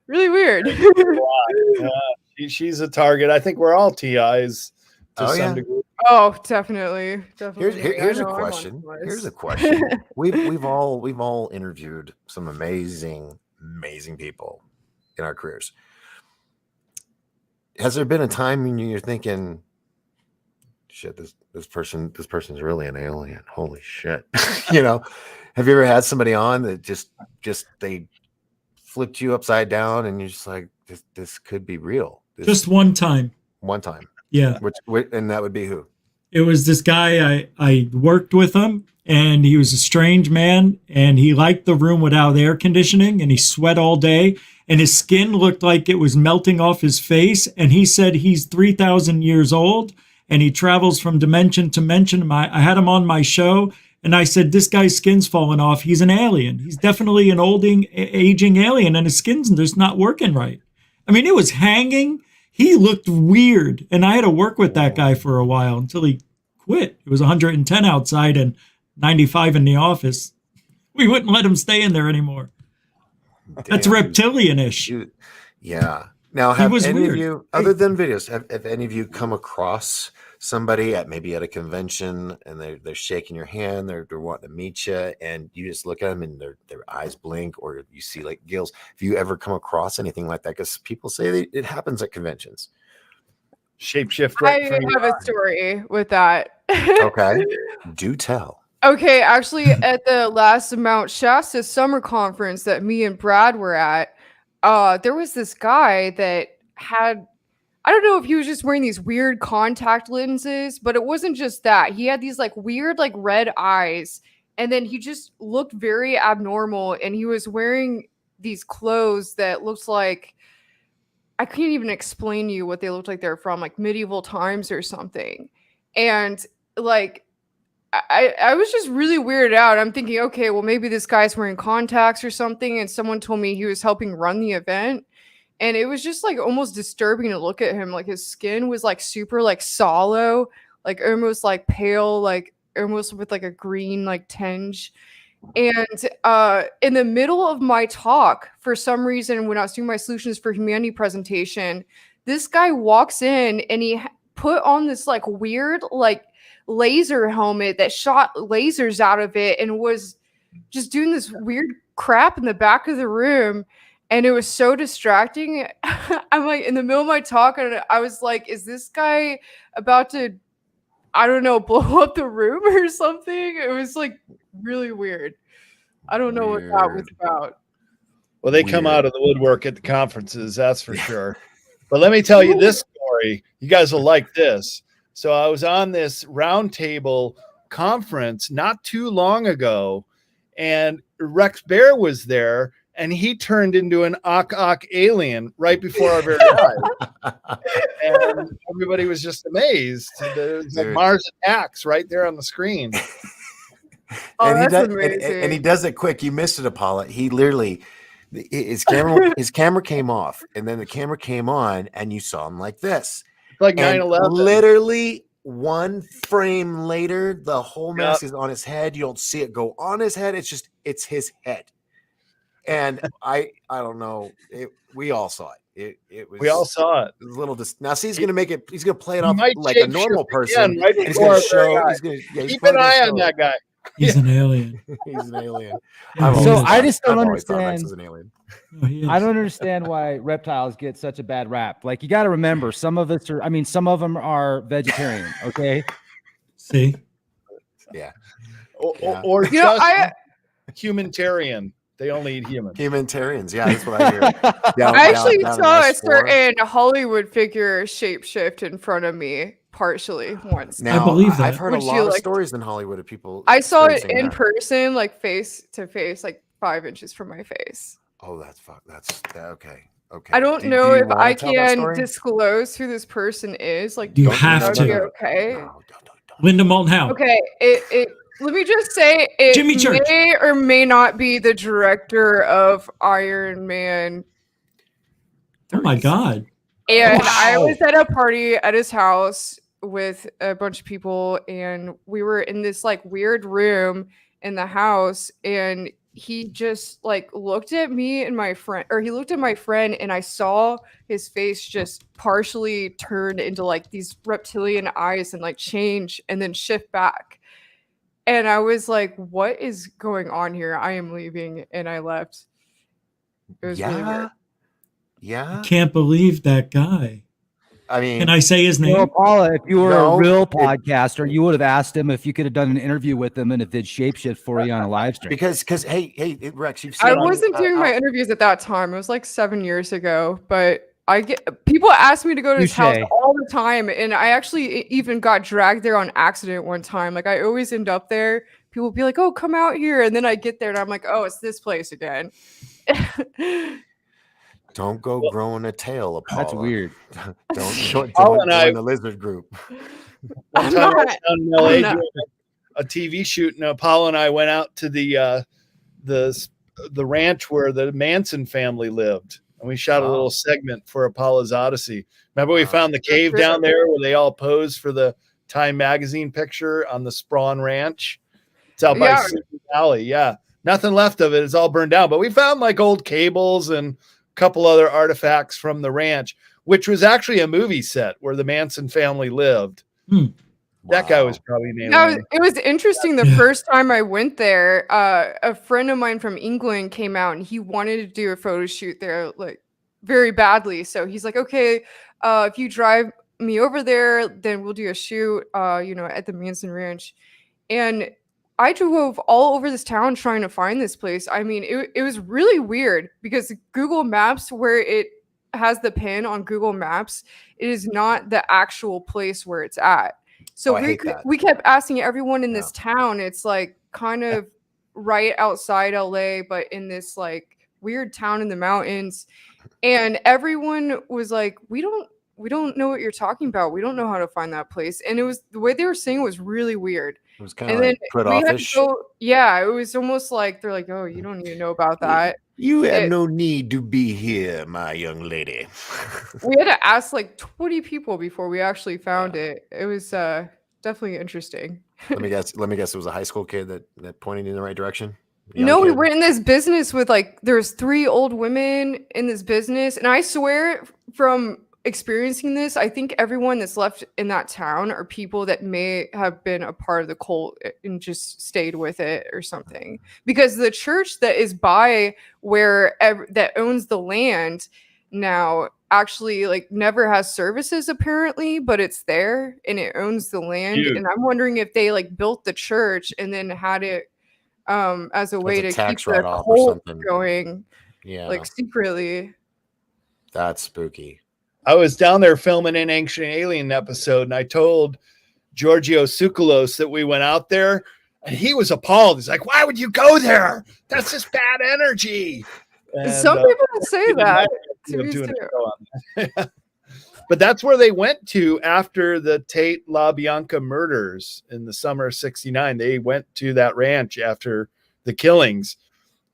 Speaker 19: really weird.
Speaker 5: She's a target. I think we're all TIs to some degree.
Speaker 19: Oh, definitely.
Speaker 3: Here's a question. Here's a question. We've all interviewed some amazing people in our careers. Has there been a time when you're thinking, shit, this person's really an alien? Holy shit. Have you ever had somebody on that just they flipped you upside down and you're just like, this could be real?
Speaker 16: Just one time.
Speaker 3: One time.
Speaker 16: Yeah.
Speaker 3: And that would be who?
Speaker 16: It was this guy. I worked with him, and he was a strange man, and he liked the room without air conditioning, and he sweat all day, and his skin looked like it was melting off his face. And he said he's 3,000 years old, and he travels from dimension to dimension. I had him on my show, and I said, this guy's skin's falling off. He's an alien. He's definitely an aging alien, and his skin's just not working right. I mean, it was hanging. He looked weird, and I had to work with that guy for a while until he quit. It was 110 outside and 95 in the office. We wouldn't let him stay in there anymore. That's reptilian-ish.
Speaker 3: Yeah. Now, have any of you, other than videos, have any of you come across somebody at a convention, and they're shaking your hand, they're wanting to meet you, and you just look at them and their eyes blink, or you see like gills? Have you ever come across anything like that? Because people say it happens at conventions.
Speaker 5: Shapeshift.
Speaker 19: I have a story with that.
Speaker 3: Okay. Do tell.
Speaker 19: Okay, actually, at the last Mount Shasta summer conference that me and Brad were at, there was this guy that had, I don't know if he was just wearing these weird contact lenses, but it wasn't just that. He had these like weird, like red eyes, and then he just looked very abnormal, and he was wearing these clothes that looked like, I can't even explain to you what they looked like. They're from like medieval times or something. And like, I was just really weirded out. I'm thinking, okay, well, maybe this guy's wearing contacts or something. And someone told me he was helping run the event. And it was just like almost disturbing to look at him. Like his skin was like super like sallow, like almost like pale, like almost with like a green like tinge. And in the middle of my talk, for some reason, when I was doing my Solutions for Humanity presentation, this guy walks in and he put on this like weird like laser helmet that shot lasers out of it and was just doing this weird crap in the back of the room, and it was so distracting. I'm like in the middle of my talk, and I was like, is this guy about to, I don't know, blow up the room or something? It was like really weird. I don't know what that was about.
Speaker 5: Well, they come out of the woodwork at the conferences, that's for sure. But let me tell you this story. You guys will like this. So I was on this roundtable conference not too long ago, and Rex Bear was there, and he turned into an Ak alien right before our very eyes. And everybody was just amazed. There was like Mars Attacks right there on the screen.
Speaker 3: And he does it quick. You missed it, Apolla. He literally, his camera came off, and then the camera came on, and you saw him like this.
Speaker 5: Like 9/11.
Speaker 3: Literally one frame later, the whole mask is on his head. You don't see it go on his head. It's his head. And I don't know. We all saw it. We
Speaker 5: all saw it.
Speaker 3: It was a little. Now, see, he's gonna make it. He's gonna play it off like
Speaker 5: shape
Speaker 3: a normal
Speaker 5: shift
Speaker 3: person.
Speaker 5: again, right
Speaker 3: and he's
Speaker 5: before
Speaker 3: gonna show.
Speaker 5: our
Speaker 3: He's gonna
Speaker 5: keep an eye on that guy.
Speaker 16: He's an alien.
Speaker 3: He's an alien.
Speaker 18: So I just don't
Speaker 3: I've always thought
Speaker 18: understand.
Speaker 3: Rex was an alien.
Speaker 18: I don't understand why reptiles get such a bad rap. Like, you got to remember, some of us are. I mean, some of them are vegetarian. Okay.
Speaker 16: See.
Speaker 3: Yeah.
Speaker 5: Or
Speaker 19: You know,
Speaker 5: just humanitarian. They only eat humans.
Speaker 3: Humanitarians. Yeah, that's what I hear.
Speaker 19: I actually saw a
Speaker 3: S4.
Speaker 19: certain Hollywood figure shapeshift in front of me partially once.
Speaker 3: Now,
Speaker 16: I believe that.
Speaker 3: I've heard
Speaker 19: Would
Speaker 3: a
Speaker 19: you
Speaker 3: lot of
Speaker 19: like-
Speaker 3: stories in Hollywood of people.
Speaker 19: I saw it
Speaker 3: experiencing
Speaker 19: in
Speaker 3: that.
Speaker 19: person, like face to face, like 5 inches from my face.
Speaker 3: Oh, that's okay. Okay.
Speaker 19: I don't
Speaker 3: Do
Speaker 19: know
Speaker 3: you
Speaker 19: if
Speaker 3: wanna
Speaker 19: I
Speaker 3: tell that
Speaker 19: can
Speaker 3: story?
Speaker 19: disclose who this person is. Like,
Speaker 16: You
Speaker 19: do think
Speaker 16: have
Speaker 19: that would
Speaker 16: to.
Speaker 19: be okay.
Speaker 16: Linda Moulton Howe.
Speaker 19: Okay, let me just say it
Speaker 16: Jimmy Church.
Speaker 19: may or may not be the director of Iron Man.
Speaker 16: Oh my God.
Speaker 19: And I was at a party at his house with a bunch of people, and we were in this like weird room in the house, and he just like looked at me and my friend, or he looked at my friend, and I saw his face just partially turn into like these reptilian eyes and like change and then shift back. And I was like, what is going on here? I am leaving. And I left. It was really weird.
Speaker 3: Yeah.
Speaker 16: Can't believe that guy.
Speaker 3: I mean,
Speaker 16: can I say his name?
Speaker 18: Well, Paula, if you were
Speaker 3: No,
Speaker 18: a real podcaster, you would have asked him if you could have done an interview with him and if did shapeshift for you on a live stream.
Speaker 3: Because hey, Rex, you've
Speaker 19: I
Speaker 3: seen.
Speaker 19: wasn't doing my interviews at that time. It was like 7 years ago, but I get people ask me to go to his house
Speaker 18: Touche.
Speaker 19: all the time, and I actually even got dragged there on accident one time. Like I always end up there people would be like, "Oh, come out here," and then I get there and I'm like, "Oh, it's this place again."
Speaker 3: Don't go growing a tail, Apolla.
Speaker 18: That's weird.
Speaker 3: don't
Speaker 5: Paul and I-
Speaker 3: join the lizard group.
Speaker 5: One time I was down in LA doing a TV shoot, and Paul and I went out to the ranch where the Manson family lived, and we shot a little segment for Apollo's Odyssey. Remember, we found the cave down there where they all posed for the Time magazine picture on the Sprawn Ranch. It's out by Sleepy Valley. Yeah, nothing left of it. It's all burned down, but we found like old cables and a couple other artifacts from the ranch, which was actually a movie set where the Manson family lived. That guy was probably an alien.
Speaker 19: It was interesting. The first time I went there, a friend of mine from England came out and he wanted to do a photo shoot there, like very badly. So he's like, "Okay, if you drive me over there, then we'll do a shoot, at the Manson Ranch." And I drove all over this town trying to find this place. I mean, it was really weird because Google Maps, where it has the pin on Google Maps, it is not the actual place where it's at. So we kept asking everyone in this town. It's like kind of right outside LA, but in this like weird town in the mountains. And everyone was like, we don't know what you're talking about. We don't know how to find that place. And it was the way they were saying was really weird.
Speaker 3: It was kind of like put offish.
Speaker 19: Yeah, it was almost like they're like, "Oh, you don't need to know about that.
Speaker 3: You had no need to be here, my young lady."
Speaker 19: We had to ask like 20 people before we actually found it. It was definitely interesting.
Speaker 3: Let me guess. It was a high school kid that pointed you in the right direction.
Speaker 19: No, we were in this business with like there's 3 old women in this business, and I swear from experiencing this, I think everyone that's left in that town are people that may have been a part of the cult and just stayed with it or something. Because the church that is by where that owns the land now actually like never has services apparently, but it's there and it owns the land.
Speaker 5: Dude.
Speaker 19: And I'm wondering if they like built the church and then had it as a way to keep their cult going, like secretly.
Speaker 3: That's spooky.
Speaker 5: I was down there filming an Ancient Alien episode, and I told Giorgio Tsoukalos that we went out there, and he was appalled. He's like, "Why would you go there? That's just bad energy." And,
Speaker 19: some people say that.
Speaker 5: But that's where they went to after the Tate LaBianca murders in the summer of '69. They went to that ranch after the killings,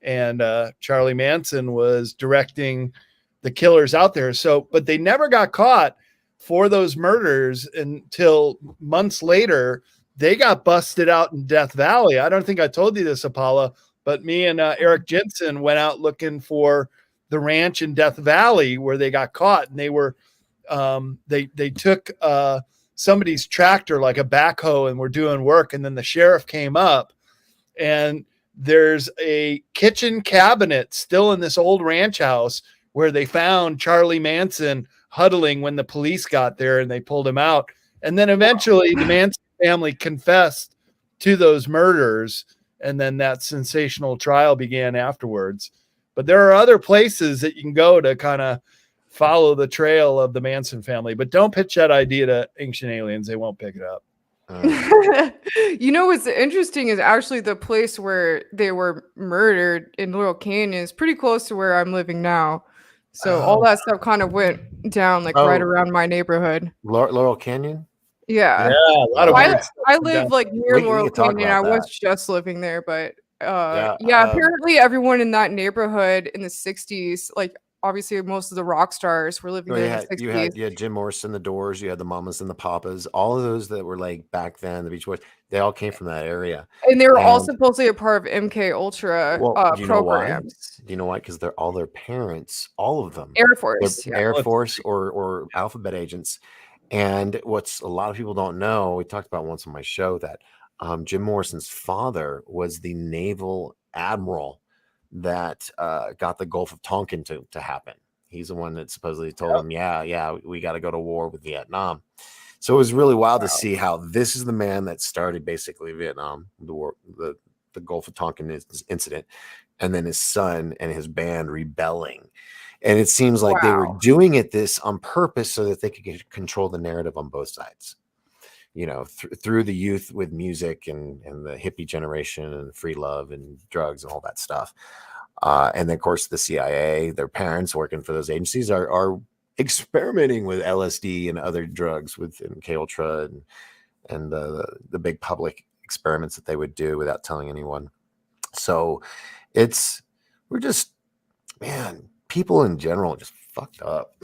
Speaker 5: and Charlie Manson was directing the killers out there. So, but they never got caught for those murders until months later. They got busted out in Death Valley. I don't think I told you this, Apolla, but me and Eric Jensen went out looking for the ranch in Death Valley where they got caught, and they were they took somebody's tractor, like a backhoe, and were doing work. And then the sheriff came up, and there's a kitchen cabinet still in this old ranch house where they found Charlie Manson huddling when the police got there and they pulled him out. And then eventually the Manson family confessed to those murders. And then that sensational trial began afterwards. But there are other places that you can go to kind of follow the trail of the Manson family, but don't pitch that idea to Ancient Aliens. They won't pick it up.
Speaker 19: You know what's interesting is actually the place where they were murdered in Laurel Canyon is pretty close to where I'm living now. So all that stuff kind of went down like right around my neighborhood.
Speaker 3: Laurel Canyon?
Speaker 19: Yeah.
Speaker 5: A lot of
Speaker 19: I live like near Laurel Canyon. I was just living there, but apparently everyone in that neighborhood in the 60s, like obviously most of the rock stars were living there in the 60s.
Speaker 3: You had Jim Morrison, the Doors, you had the Mamas and the Papas, all of those that were like back then, the Beach Boys, they all came from that area.
Speaker 19: And they were all supposedly a part of MK Ultra programs.
Speaker 3: Do you know why? Because they're all their parents, all of them.
Speaker 19: Air Force.
Speaker 3: Air Force or alphabet agents. And what's a lot of people don't know, we talked about once on my show that Jim Morrison's father was the naval admiral that got the Gulf of Tonkin to happen. He's the one that supposedly told him, we got to go to war with Vietnam. So it was really wild to see how this is the man that started basically Vietnam, the war, the Gulf of Tonkin incident, and then his son and his band rebelling. And it seems like they were doing this on purpose so that they could control the narrative on both sides. through the youth with music and the hippie generation and free love and drugs and all that stuff. And then, of course, the CIA, their parents working for those agencies are experimenting with LSD and other drugs with MK-Ultra and the big public experiments that they would do without telling anyone. So we're just, man, people in general just fucked up.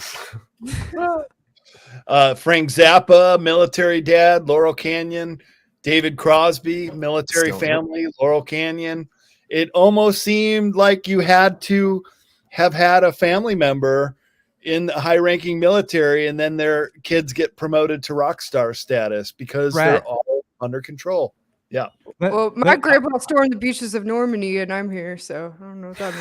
Speaker 5: Frank Zappa, military dad, Laurel Canyon. David Crosby, military family, Laurel Canyon. It almost seemed like you had to have had a family member in the high-ranking military, and then their kids get promoted to rock star status because they're all under control. Yeah.
Speaker 19: Well, my grandpa stormed the beaches of Normandy, and I'm here, so I don't know what that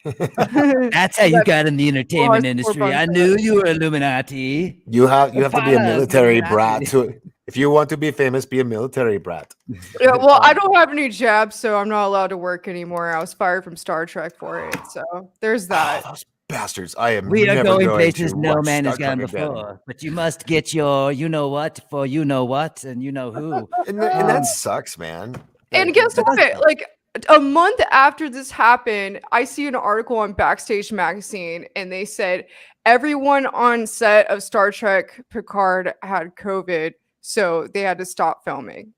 Speaker 19: means.
Speaker 18: That's how you got in the entertainment industry. I knew you were Illuminati.
Speaker 3: You have to be a military brat if you want to be famous. Be a military brat.
Speaker 19: Yeah, well, I don't have any jabs, so I'm not allowed to work anymore. I was fired from Star Trek for it, so there's that.
Speaker 3: Those bastards! I am.
Speaker 18: We are
Speaker 3: never
Speaker 18: going
Speaker 3: going
Speaker 18: places
Speaker 3: to
Speaker 18: no
Speaker 3: watch
Speaker 18: man has
Speaker 3: Star
Speaker 18: gone
Speaker 3: Trek again.
Speaker 18: before. But you must get your you know what for you know what and you know who.
Speaker 3: And that sucks, man.
Speaker 19: And guess what? Like a month after this happened, I see an article on Backstage Magazine, and they said everyone on set of Star Trek Picard had COVID, so they had to stop filming.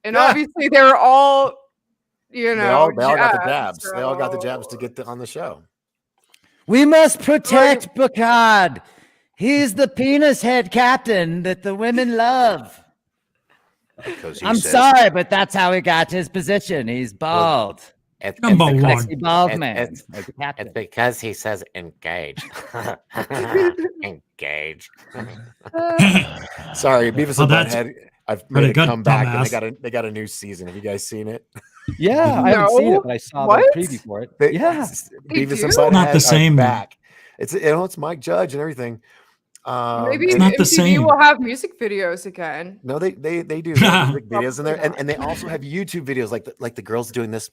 Speaker 19: And obviously, they were all, they all
Speaker 3: got the jabs. So. They all got the jabs to get on the show.
Speaker 18: We must protect Picard. He's the penis head captain that the women love. I'm sorry, but that's how he got his position. He's bald.
Speaker 3: It's
Speaker 18: bald man.
Speaker 3: It's because he says engage. Engage. Sorry, Beavis and Butthead. I've made it come back, and they got a new season. Have you guys seen it?
Speaker 18: Yeah, I haven't seen it, but I saw the preview for it.
Speaker 3: Beavis and Butthead
Speaker 16: not the same
Speaker 3: back. It's Mike Judge and everything.
Speaker 19: Maybe MTV will have music videos again.
Speaker 3: No, they do music videos in there, and they also have YouTube videos like the girls doing this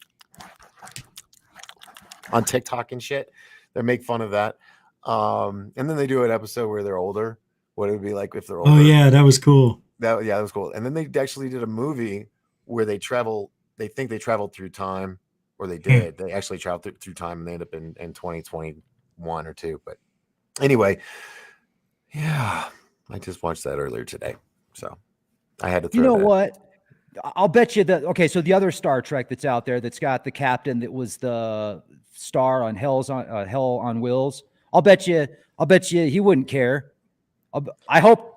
Speaker 3: on TikTok and shit. They make fun of that, and then they do an episode where they're older. What it would be like if they're older.
Speaker 16: Oh yeah, that was cool.
Speaker 3: That was cool. And then they actually did a movie where they travel. They think they traveled through time, or they did. They actually traveled through time, and they end up in 2021 or 2. But anyway. Yeah, I just watched that earlier today, so I had to throw
Speaker 18: You know
Speaker 3: that.
Speaker 18: what? I'll bet you that. Okay, so the other Star Trek that's out there that's got the captain that was the star on Hell on Wheels. I'll bet you he wouldn't care. I hope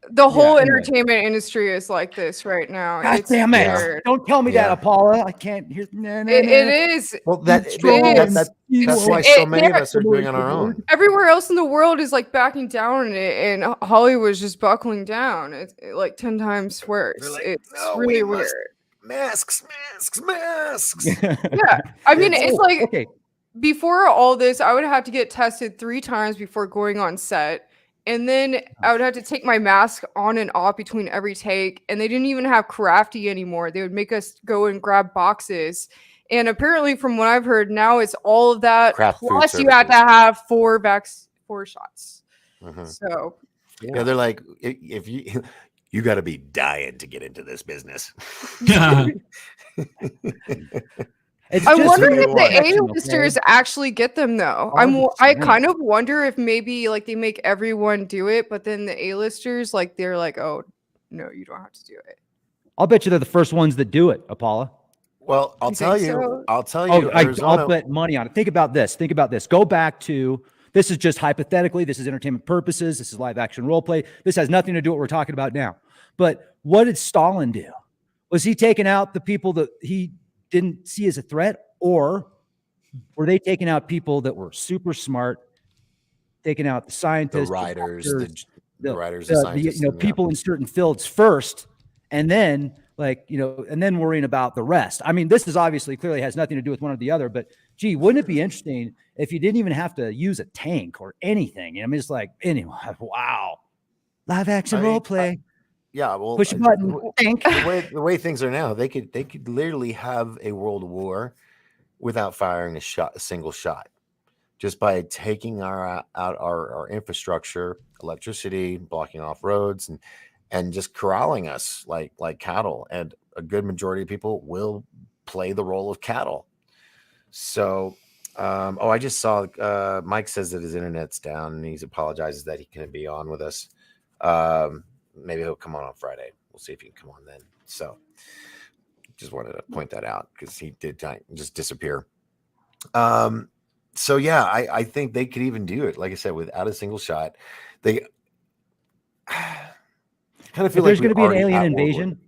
Speaker 19: the whole entertainment industry is like this right now.
Speaker 18: God damn it!
Speaker 19: Weird.
Speaker 18: Don't tell me that, Apolla. I can't hear.
Speaker 19: It is.
Speaker 3: Well, that's why so many of us are doing it on our own.
Speaker 19: Everywhere else in the world is like backing down on it, and Hollywood's just buckling down. It's like 10 times worse. It's really weird.
Speaker 3: Masks.
Speaker 19: Yeah, I mean, it's like before all this, I would have to get tested 3 times before going on set. And then I would have to take my mask on and off between every take. And they didn't even have crafty anymore. They would make us go and grab boxes. And apparently, from what I've heard, now it's all of that. Plus, you have to have 4 shots.
Speaker 3: Mm-hmm.
Speaker 19: So,
Speaker 3: yeah, they're like, if you got to be dying to get into this business.
Speaker 19: I wonder if the A-listers actually get them though. I kind of wonder if maybe like they make everyone do it, but then the A-listers they're like, oh no, you don't have to do it.
Speaker 18: I'll bet you they're the first ones that do it, Apolla.
Speaker 3: Well, I'll tell you.
Speaker 18: I'll bet money on it. Think about this. Go back to this is just hypothetically. This is entertainment purposes. This is live action role play. This has nothing to do with what we're talking about now. But what did Stalin do? Was he taking out the people that he didn't see as a threat, or were they taking out people that were super smart, taking out the scientists,
Speaker 3: the writers, the writers,
Speaker 18: people in certain fields first, and then and then worrying about the rest. I mean, this is obviously clearly has nothing to do with one or the other, but gee, wouldn't it be interesting if you didn't even have to use a tank or anything? I mean, it's like, anyway, wow, live action role play.
Speaker 3: Yeah, well,
Speaker 18: push a button.
Speaker 3: The way things are now, they could literally have a world war without firing a single shot, just by taking our infrastructure, electricity, blocking off roads, and just corralling us like cattle. And a good majority of people will play the role of cattle. So, I just saw Mike says that his internet's down and he apologizes that he couldn't be on with us. Maybe he'll come on Friday. We'll see if he can come on then. So, just wanted to point that out because he did just disappear. So yeah, I think they could even do it. Like I said, without a single shot, they kind of feel
Speaker 18: there's
Speaker 3: like
Speaker 18: going to be an alien invasion.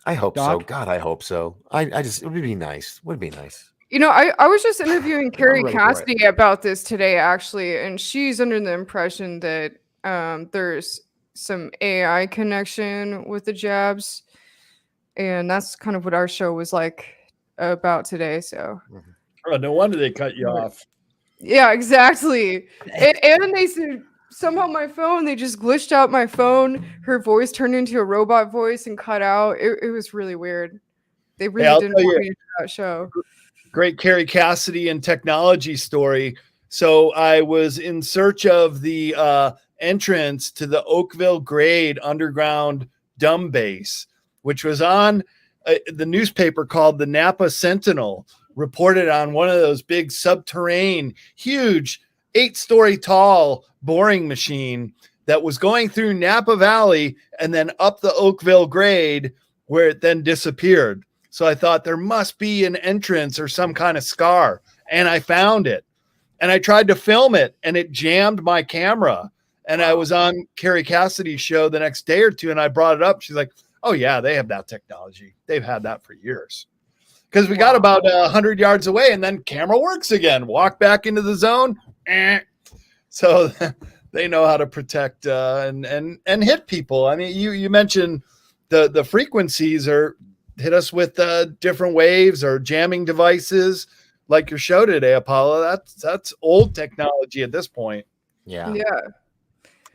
Speaker 3: I hope
Speaker 18: Doc?
Speaker 3: so. God, I hope so. I just, it would be nice. Would be nice.
Speaker 19: You know, I was just interviewing Carrie
Speaker 3: ready for it.
Speaker 19: Cassidy about this today, actually, and she's under the impression that there's some AI connection with the jabs, and that's kind of what our show was like about today. So,
Speaker 5: Oh, no wonder they cut you off.
Speaker 19: yeah, exactly. And they said somehow my phone, they just glitched out my phone. Her voice turned into a robot voice and cut out. It was really weird. They really
Speaker 5: I'll
Speaker 19: didn't
Speaker 5: tell
Speaker 19: want
Speaker 5: you.
Speaker 19: me to do that show.
Speaker 5: Great Carrie Cassidy and technology story. So I was in search of the entrance to the Oakville Grade underground dumb base, which was on the newspaper called the Napa Sentinel, reported on one of those big subterranean, huge 8-story tall boring machine that was going through Napa Valley and then up the Oakville Grade, where it then disappeared. So I thought there must be an entrance or some kind of scar. And I found it. And I tried to film it and it jammed my camera. And I was on Carrie Cassidy's show the next day or two and I brought it up. She's like, oh, yeah, they have that technology. They've had that for years. Because we got about 100 yards away and then camera works again. Walk back into the zone. So they know how to protect and hit people. I mean, you mentioned the frequencies are hit us with different waves or jamming devices like your show today, Apolla. That's old technology at this point.
Speaker 3: Yeah.
Speaker 19: Yeah.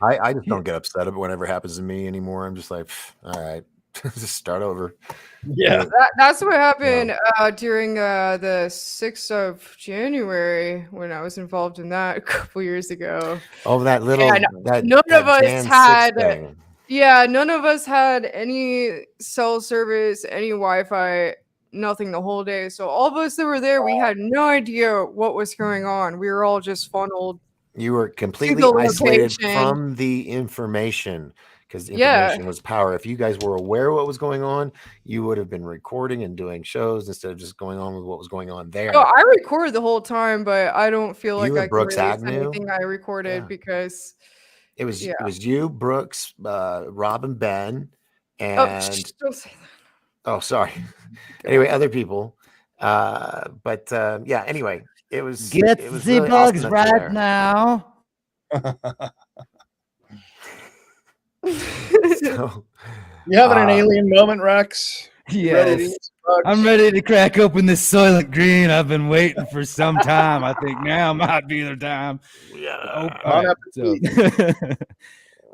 Speaker 3: I just don't get upset about whatever happens to me anymore. I'm just like, all right, just start over.
Speaker 5: Yeah.
Speaker 19: That's what happened during the 6th of January when I was involved in that a couple years ago.
Speaker 3: Oh, that little
Speaker 19: None of us
Speaker 3: Jan 6
Speaker 19: had
Speaker 3: thing.
Speaker 19: none of us had any cell service, any Wi-Fi, nothing the whole day. So all of us that were there, we had no idea what was going on. We were all just funneled.
Speaker 3: You were completely
Speaker 19: the
Speaker 3: isolated
Speaker 19: location.
Speaker 3: from the information because information was power. If you guys were aware of what was going on, you would have been recording and doing shows instead of just going on with what was going on there.
Speaker 19: Oh, I recorded the whole time, but I don't feel like
Speaker 3: You and
Speaker 19: I can
Speaker 3: Brooks
Speaker 19: release
Speaker 3: Agnew?
Speaker 19: anything I recorded because
Speaker 3: it was you, Brooks, Rob, and Ben, and
Speaker 19: don't say that.
Speaker 3: oh, sorry. Anyway, other people, but yeah. Anyway, it was
Speaker 17: Get
Speaker 3: it was
Speaker 17: the
Speaker 3: really
Speaker 17: bugs
Speaker 3: awesome that you're
Speaker 17: right
Speaker 3: there.
Speaker 17: now.
Speaker 3: So,
Speaker 5: You having an alien moment, Rex? You ready to
Speaker 18: Yes.
Speaker 5: eat some bugs?
Speaker 18: I'm ready to crack open this Soylent Green. I've been waiting for some time. I think now might be the time.
Speaker 3: Yeah.
Speaker 18: All right, so-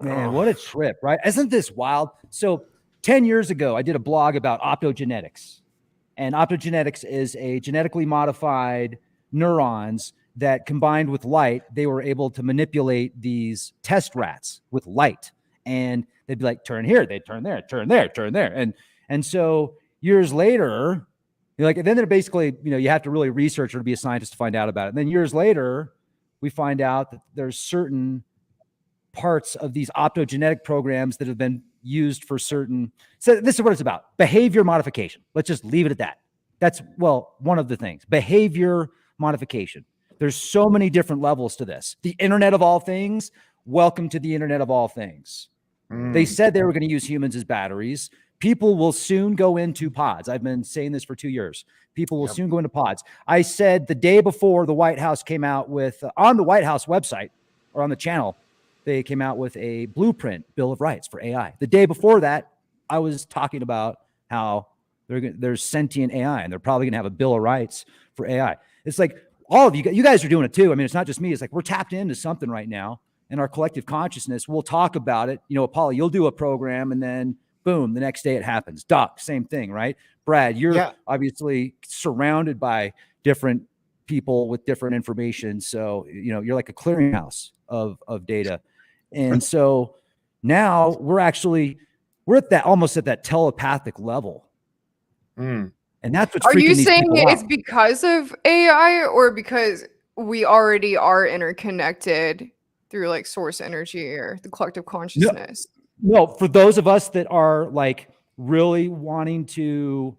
Speaker 18: Man, what a trip, right? Isn't this wild? So 10 years ago, I did a blog about optogenetics. And optogenetics is a genetically modified neurons that combined with light, they were able to manipulate these test rats with light. And they'd be like, turn here, they'd turn there, turn there, turn there. And so years later, you're like, and then they're basically, you have to really research or to be a scientist to find out about it. And then years later, we find out that there's certain parts of these optogenetic programs that have been used for certain. So this is what it's about: behavior modification. Let's just leave it at that. That's, well, one of the things, behavior modification. There's so many different levels to this. The Internet of all things. Welcome to the Internet of all things. They said they were going to use humans as batteries. People will soon go into pods. I've been saying this for 2 years. People will soon go into pods. I said the day before the White House came out with, on the White House website or on the channel, they came out with a blueprint Bill of Rights for AI. The day before that, I was talking about how there's sentient AI and they're probably going to have a Bill of Rights for AI. It's like all of you guys are doing it too. I mean, it's not just me. It's like we're tapped into something right now in our collective consciousness. We'll talk about it. Apolla, you'll do a program and then boom, the next day it happens. Doc, same thing, right? Brad, you're obviously surrounded by different people with different information. So, you're like a clearinghouse of data. And so now we're actually we're at that almost at that telepathic level.
Speaker 5: Mm.
Speaker 18: And that's what's
Speaker 19: Are
Speaker 18: freaking
Speaker 19: you
Speaker 18: these
Speaker 19: saying
Speaker 18: people
Speaker 19: it's
Speaker 18: out.
Speaker 19: because of AI or because we already are interconnected through like source energy or the collective consciousness?
Speaker 18: No, for those of us that are like really wanting to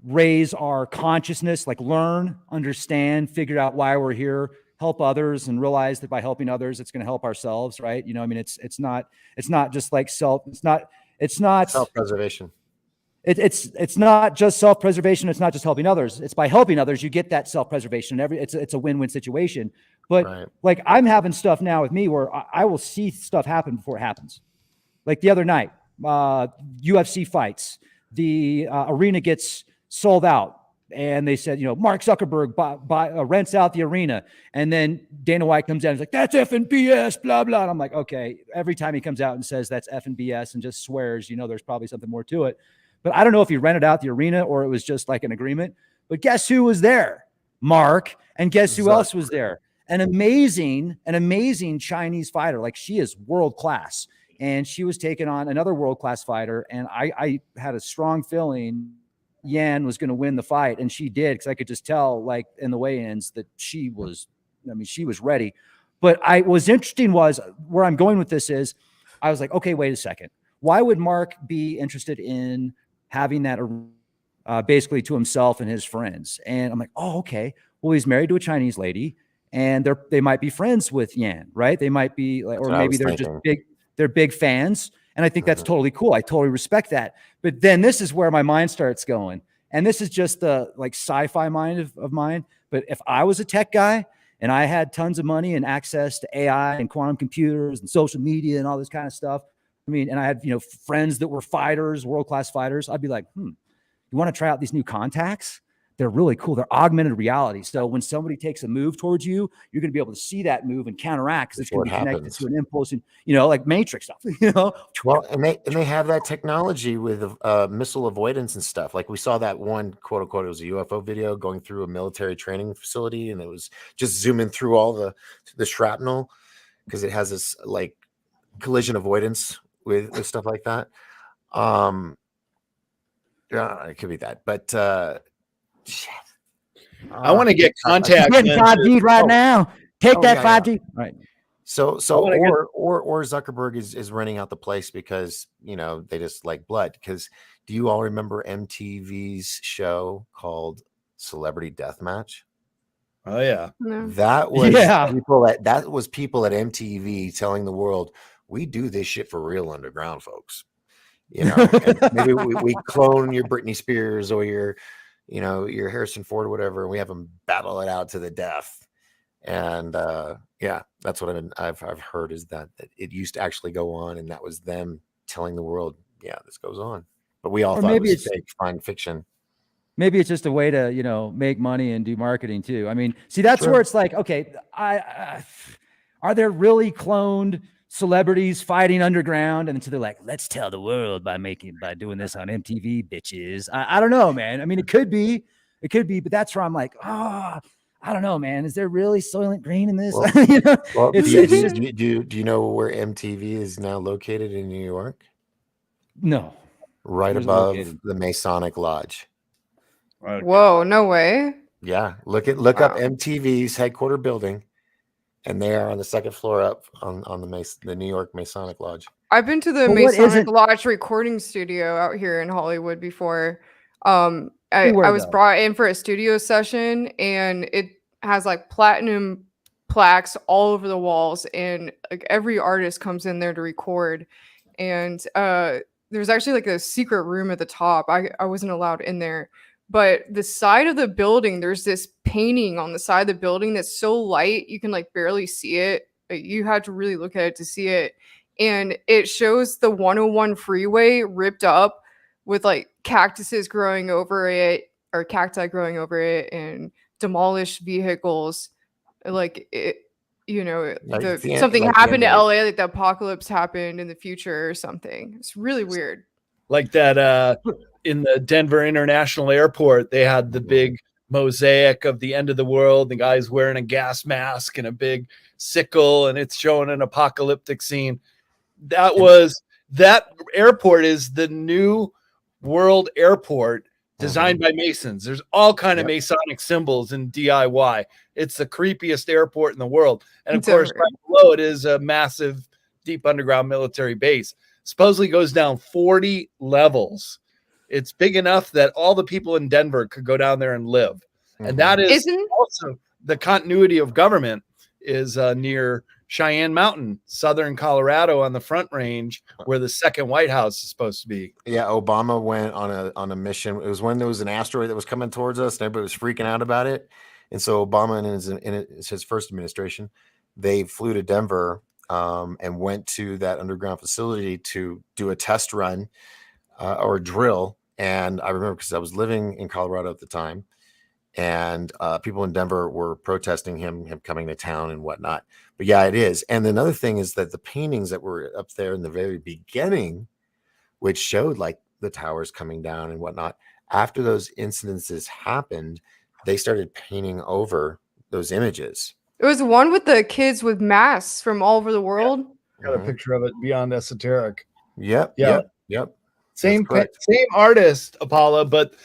Speaker 18: raise our consciousness, like learn, understand, figure out why we're here, help others, and realize that by helping others, it's going to help ourselves, right? You know, I mean, it's not just like it's not
Speaker 3: self-preservation.
Speaker 18: It's not just self-preservation. It's not just helping others. It's by helping others, you get that self-preservation. It's a win-win situation. But like I'm having stuff now with me where I will see stuff happen before it happens. Like the other night, UFC fights, the arena gets sold out. And they said, Mark Zuckerberg rents out the arena. And then Dana White comes out and he's like, that's effing BS, blah, blah. And I'm like, okay, every time he comes out and says that's effing BS and just swears, there's probably something more to it. But I don't know if he rented out the arena or it was just like an agreement. But guess who was there? Mark. And guess who else was there? An amazing Chinese fighter. Like she is world class. And she was taking on another world class fighter. And I had a strong feeling Yan was going to win the fight. And she did, because I could just tell, like in the weigh-ins, that she was ready. But what's interesting was where I'm going with this is I was like, okay, wait a second. Why would Mark be interested in having that basically to himself and his friends? And I'm like, oh, okay. Well, he's married to a Chinese lady and they might be friends with Yan, right? They might be like, or maybe they're just they're big fans. And I think that's totally cool. I totally respect that. But then this is where my mind starts going. And this is just the like sci-fi mind of mine. But if I was a tech guy and I had tons of money and access to AI and quantum computers and social media and all this kind of stuff, and I had, friends that were fighters, world-class fighters, I'd be like, you want to try out these new contacts? They're really cool. They're augmented reality. So when somebody takes a move towards you, you're going to be able to see that move and counteract because it's going to be connected to an impulse and, like Matrix stuff,
Speaker 3: Well, and they have that technology with missile avoidance and stuff. Like we saw that one, quote unquote, it was a UFO video going through a military training facility, and it was just zooming through all the shrapnel because it has this like collision avoidance with stuff like that. Yeah, it could be that, but shit.
Speaker 5: I want to get contact.
Speaker 18: Getting 5G right now. Take that 5G.
Speaker 3: Yeah.
Speaker 18: Right.
Speaker 3: So or Zuckerberg is renting out the place because they just like blood. Because do you all remember MTV's show called Celebrity Deathmatch?
Speaker 5: Oh yeah,
Speaker 3: that was people at MTV telling the world, we do this shit for real underground, folks. And maybe we clone your Britney Spears or your Harrison Ford or whatever, and we have them battle it out to the death. And that's what I've heard is that it used to actually go on, and that was them telling the world, yeah, this goes on. But we all thought it was fake, fine fiction.
Speaker 18: Maybe it's just a way to make money and do marketing too. See, that's where it's like, okay, are there really cloned celebrities fighting underground? And so they're like, let's tell the world by doing this on MTV, bitches. I don't know, man. It could be, but that's where I'm like, I don't know, man. Is there really Soylent Green in this?
Speaker 3: Well, do you know where MTV is now located in New York?
Speaker 18: No.
Speaker 3: Right above the Masonic Lodge.
Speaker 19: Whoa, no way.
Speaker 3: Yeah. Look up MTV's headquarter building. And they are on the second floor up on the New York Masonic Lodge.
Speaker 19: I've been to the Masonic Lodge recording studio out here in Hollywood before. I was brought in for a studio session, and it has like platinum plaques all over the walls, and like every artist comes in there to record. And there's actually like a secret room at the top. I wasn't allowed in there. But the side of the building, there's this painting on the side of the building that's so light you can like barely see it. You had to really look at it to see it. And it shows the 101 freeway ripped up with like cactuses growing over it, or cacti growing over it, and demolished vehicles. Like it, something happened to LA, like the apocalypse happened in the future or something. It's really weird.
Speaker 5: Like that in the Denver International Airport, they had the big mosaic of the end of the world. The guy's wearing a gas mask and a big sickle, and it's showing an apocalyptic scene. That was that airport is the new world airport designed by Masons. There's all kind of Masonic symbols in DIY. It's the creepiest airport in the world. And of course, right below it is a massive deep underground military base. Supposedly goes down 40 levels. It's big enough that all the people in Denver could go down there and live. And that is also the continuity of government is near Cheyenne Mountain, southern Colorado, on the Front Range, where the second White House is supposed to be.
Speaker 3: Yeah, Obama went on a mission. It was when there was an asteroid that was coming towards us, and everybody was freaking out about it. And so Obama, in his first administration, they flew to Denver and went to that underground facility to do a test run or a drill. And I remember because I was living in Colorado at the time, and people in Denver were protesting him coming to town and whatnot. But yeah, it is. And another thing is that the paintings that were up there in the very beginning, which showed like the towers coming down and whatnot, after those incidences happened, they started painting over those images.
Speaker 19: It was one with the kids with masks from all over the world.
Speaker 5: Got a picture of it beyond esoteric.
Speaker 3: Yep.
Speaker 5: Same artist, Apolla, but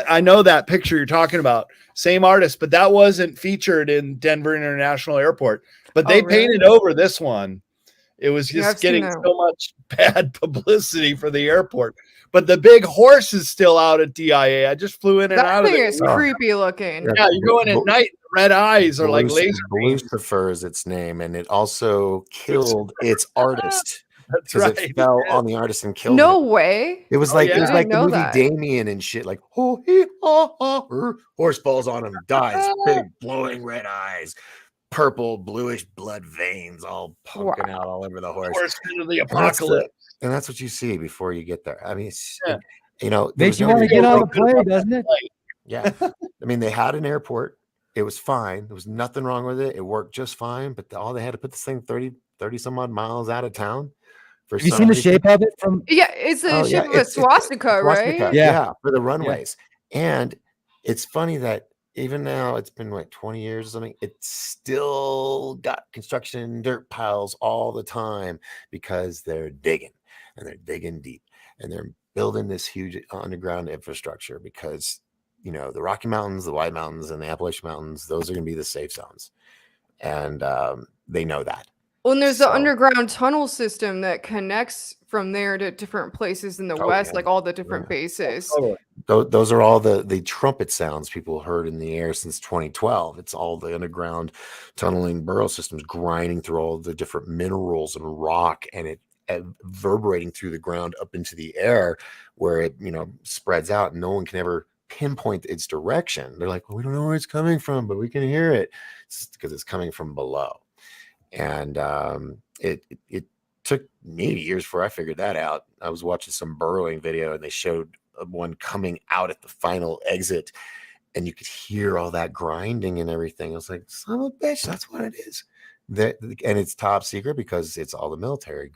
Speaker 5: I know that picture you're talking about. Same artist, but that wasn't featured in Denver International Airport. But they painted over this one. It was just getting so much bad publicity for the airport. But the big horse is still out at DIA. I just flew in and out of it.
Speaker 19: That thing is creepy looking.
Speaker 5: Yeah, you go in at night, red eyes are like laser beams.
Speaker 3: Lucifer is its name, and it also killed its artist.
Speaker 5: That's
Speaker 3: because
Speaker 5: right.
Speaker 3: it fell on the artist and killed
Speaker 19: No
Speaker 3: him.
Speaker 19: way.
Speaker 3: It was like
Speaker 19: I
Speaker 3: it was
Speaker 19: didn't
Speaker 3: like the
Speaker 19: know
Speaker 3: movie
Speaker 19: that.
Speaker 3: Damien and shit. Like horse falls on him, dies, big glowing red eyes, purple bluish blood veins, all pumping out all over the horse.
Speaker 5: Horseman of the
Speaker 3: And that's
Speaker 5: apocalypse.
Speaker 3: and that's what you see before you get there. I mean, it's,
Speaker 5: Yeah.
Speaker 3: you know, there
Speaker 18: Makes
Speaker 3: was
Speaker 18: you
Speaker 3: no
Speaker 18: want to
Speaker 3: reason-
Speaker 18: get on the plane, doesn't it?
Speaker 3: Yeah. I mean, they had an airport. It was fine. There was nothing wrong with it. It worked just fine. But all they had to put this thing 30 some odd miles out of town. For
Speaker 18: Have you
Speaker 3: some
Speaker 18: seen the
Speaker 3: reason.
Speaker 18: shape of it from?
Speaker 19: Yeah, it's the
Speaker 3: Oh,
Speaker 19: shape
Speaker 3: yeah,
Speaker 19: of a
Speaker 3: it's a
Speaker 19: swastika, right?
Speaker 3: swastika,
Speaker 18: Yeah.
Speaker 3: for the runways. And it's funny that even now it's been like 20 years or something, it's still got construction dirt piles all the time because they're digging and they're digging deep and they're building this huge underground infrastructure because, you know, the Rocky Mountains, the White Mountains, and the Appalachian Mountains, those are going to be the safe zones. And they know that.
Speaker 19: Well, and there's the underground tunnel system that connects from there to different places in the
Speaker 3: Oh,
Speaker 19: West,
Speaker 3: yeah.
Speaker 19: like all the different bases.
Speaker 3: Those are all the trumpet sounds people heard in the air since 2012. It's all the underground tunneling burrow systems grinding through all the different minerals and rock, and it reverberating through the ground up into the air where it, you know, spreads out and no one can ever pinpoint its direction. They're like, well, we don't know where it's coming from, but we can hear it. It's because it's coming from below. And it took me years before I figured that out. I was watching some burrowing video and they showed one coming out at the final exit and you could hear all that grinding and everything. I was like, son of a bitch, that's what it is. And it's top secret because it's all the military,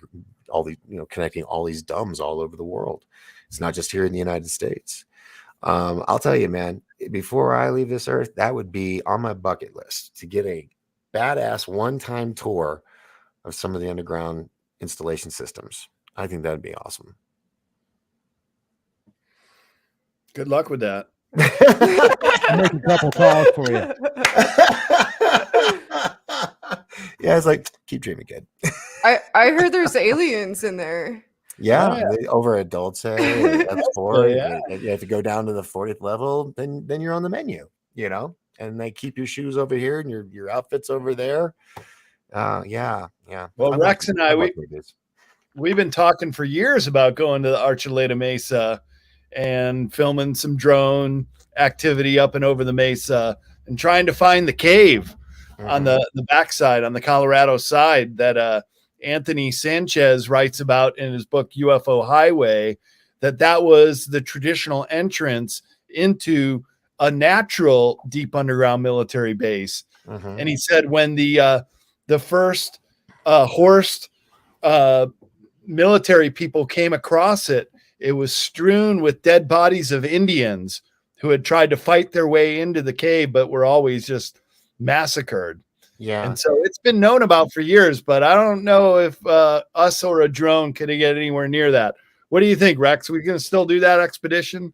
Speaker 3: all the, you know, connecting all these dumbs all over the world. It's not just here in the United States. I'll tell you, man, before I leave this earth, that would be on my bucket list to get a badass one-time tour of some of the underground installation systems. I think that'd be awesome.
Speaker 5: Good luck with that.
Speaker 18: I'll make a couple calls for you.
Speaker 3: Yeah, it's like keep dreaming, kid.
Speaker 19: I heard there's aliens in there.
Speaker 3: Yeah, over at Dulce, that's four.
Speaker 5: Yeah.
Speaker 3: You have to go down to the 40th level, then you're on the menu, you know, and they keep your shoes over here and your outfits over there. Yeah.
Speaker 5: Well,
Speaker 3: I
Speaker 5: Rex
Speaker 3: like-
Speaker 5: and
Speaker 3: I
Speaker 5: I,
Speaker 3: like movies.
Speaker 5: we've been talking for years about going to the Archuleta Mesa and filming some drone activity up and over the mesa and trying to find the cave on the backside, on the Colorado side that Anthony Sanchez writes about in his book UFO Highway, that was the traditional entrance into a natural deep underground military base. And he said when the first horsed military people came across it, it was strewn with dead bodies of Indians who had tried to fight their way into the cave, but were always just massacred.
Speaker 3: Yeah.
Speaker 5: And so it's been known about for years, but I don't know if us or a drone could get anywhere near that. What do you think, Rex? We can still do that expedition?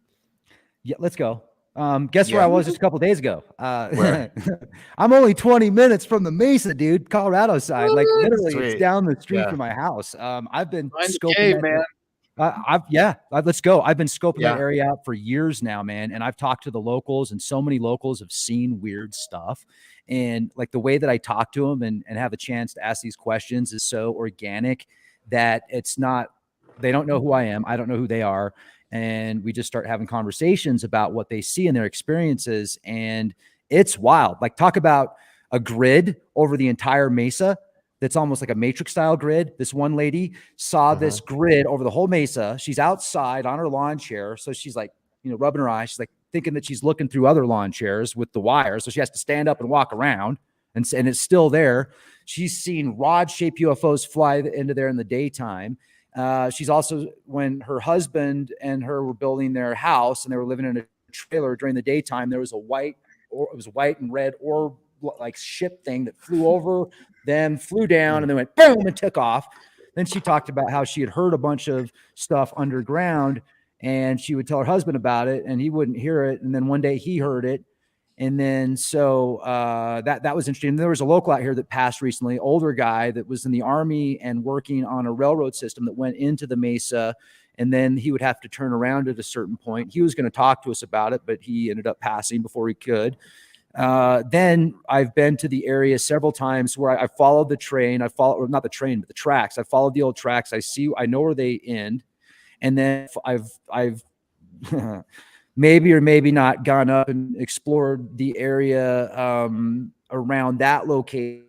Speaker 18: Yeah, let's go. Guess where
Speaker 3: Yeah.
Speaker 18: I was just a couple days ago?
Speaker 3: Where?
Speaker 18: I'm only 20 minutes from the Mesa, dude, Colorado side. Like literally, it's
Speaker 3: Sweet.
Speaker 18: down the street
Speaker 3: Yeah.
Speaker 18: from my house. I've been
Speaker 5: Find the
Speaker 18: scoping
Speaker 5: cave,
Speaker 18: that.
Speaker 5: man.
Speaker 18: Let's go. I've been scoping
Speaker 3: Yeah.
Speaker 18: that area out for years now, man. And I've talked to the locals, and so many locals have seen weird stuff. And like the way that I talk to them and have a chance to ask these questions is so organic that it's not, they don't know who I am. I don't know who they are. And we just start having conversations about what they see in their experiences. And it's wild. Like talk about a grid over the entire Mesa. That's almost like a matrix style grid. This one lady saw this grid over the whole Mesa. She's outside on her lawn chair. So she's like, rubbing her eyes. She's like thinking that she's looking through other lawn chairs with the wire. So she has to stand up and walk around and it's still there. She's seen rod-shaped UFOs fly into there in the daytime. She's also, when her husband and her were building their house and they were living in a trailer during the daytime, there was it was white and red orb like ship thing that flew over, then flew down and then went boom and took off. Then she talked about how she had heard a bunch of stuff underground and she would tell her husband about it and he wouldn't hear it. And then one day he heard it. And then so that was interesting. And there was a local out here that passed recently, older guy that was in the Army and working on a railroad system that went into the Mesa. And then he would have to turn around at a certain point. He was going to talk to us about it, but he ended up passing before he could. Then I've been to the area several times where I followed the train. Not the train, but the tracks. I followed the old tracks. I know where they end. And then I've maybe or maybe not gone up and explored the area around that location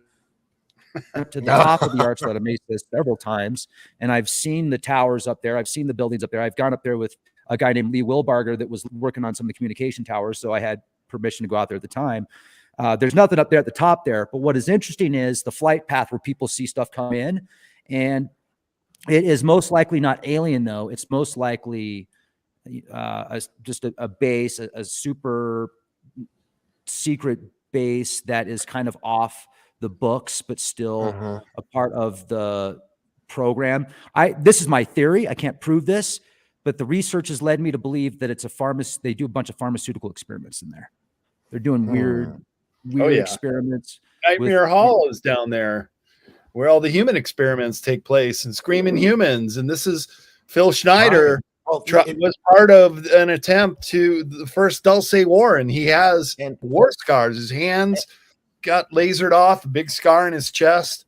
Speaker 18: to the top of the Archuleta Mesa several times. And I've seen the towers up there. I've seen the buildings up there. I've gone up there with a guy named Lee Wilbarger that was working on some of the communication towers. So I had permission to go out there at the time. There's nothing up there at the top there. But what is interesting is the flight path where people see stuff come in. And it is most likely not alien, though. It's most likely just a base, a super secret base that is kind of off the books, but still a part of the program. This is my theory. I can't prove this, but the research has led me to believe that it's they do a bunch of pharmaceutical experiments in there. They're doing weird experiments.
Speaker 5: Nightmare Hall is down there where all the human experiments take place and Screaming Humans. And this is Phil Schneider was part of an attempt to the first L.L.C. war. And he has war scars. His hands got lasered off, a big scar in his chest.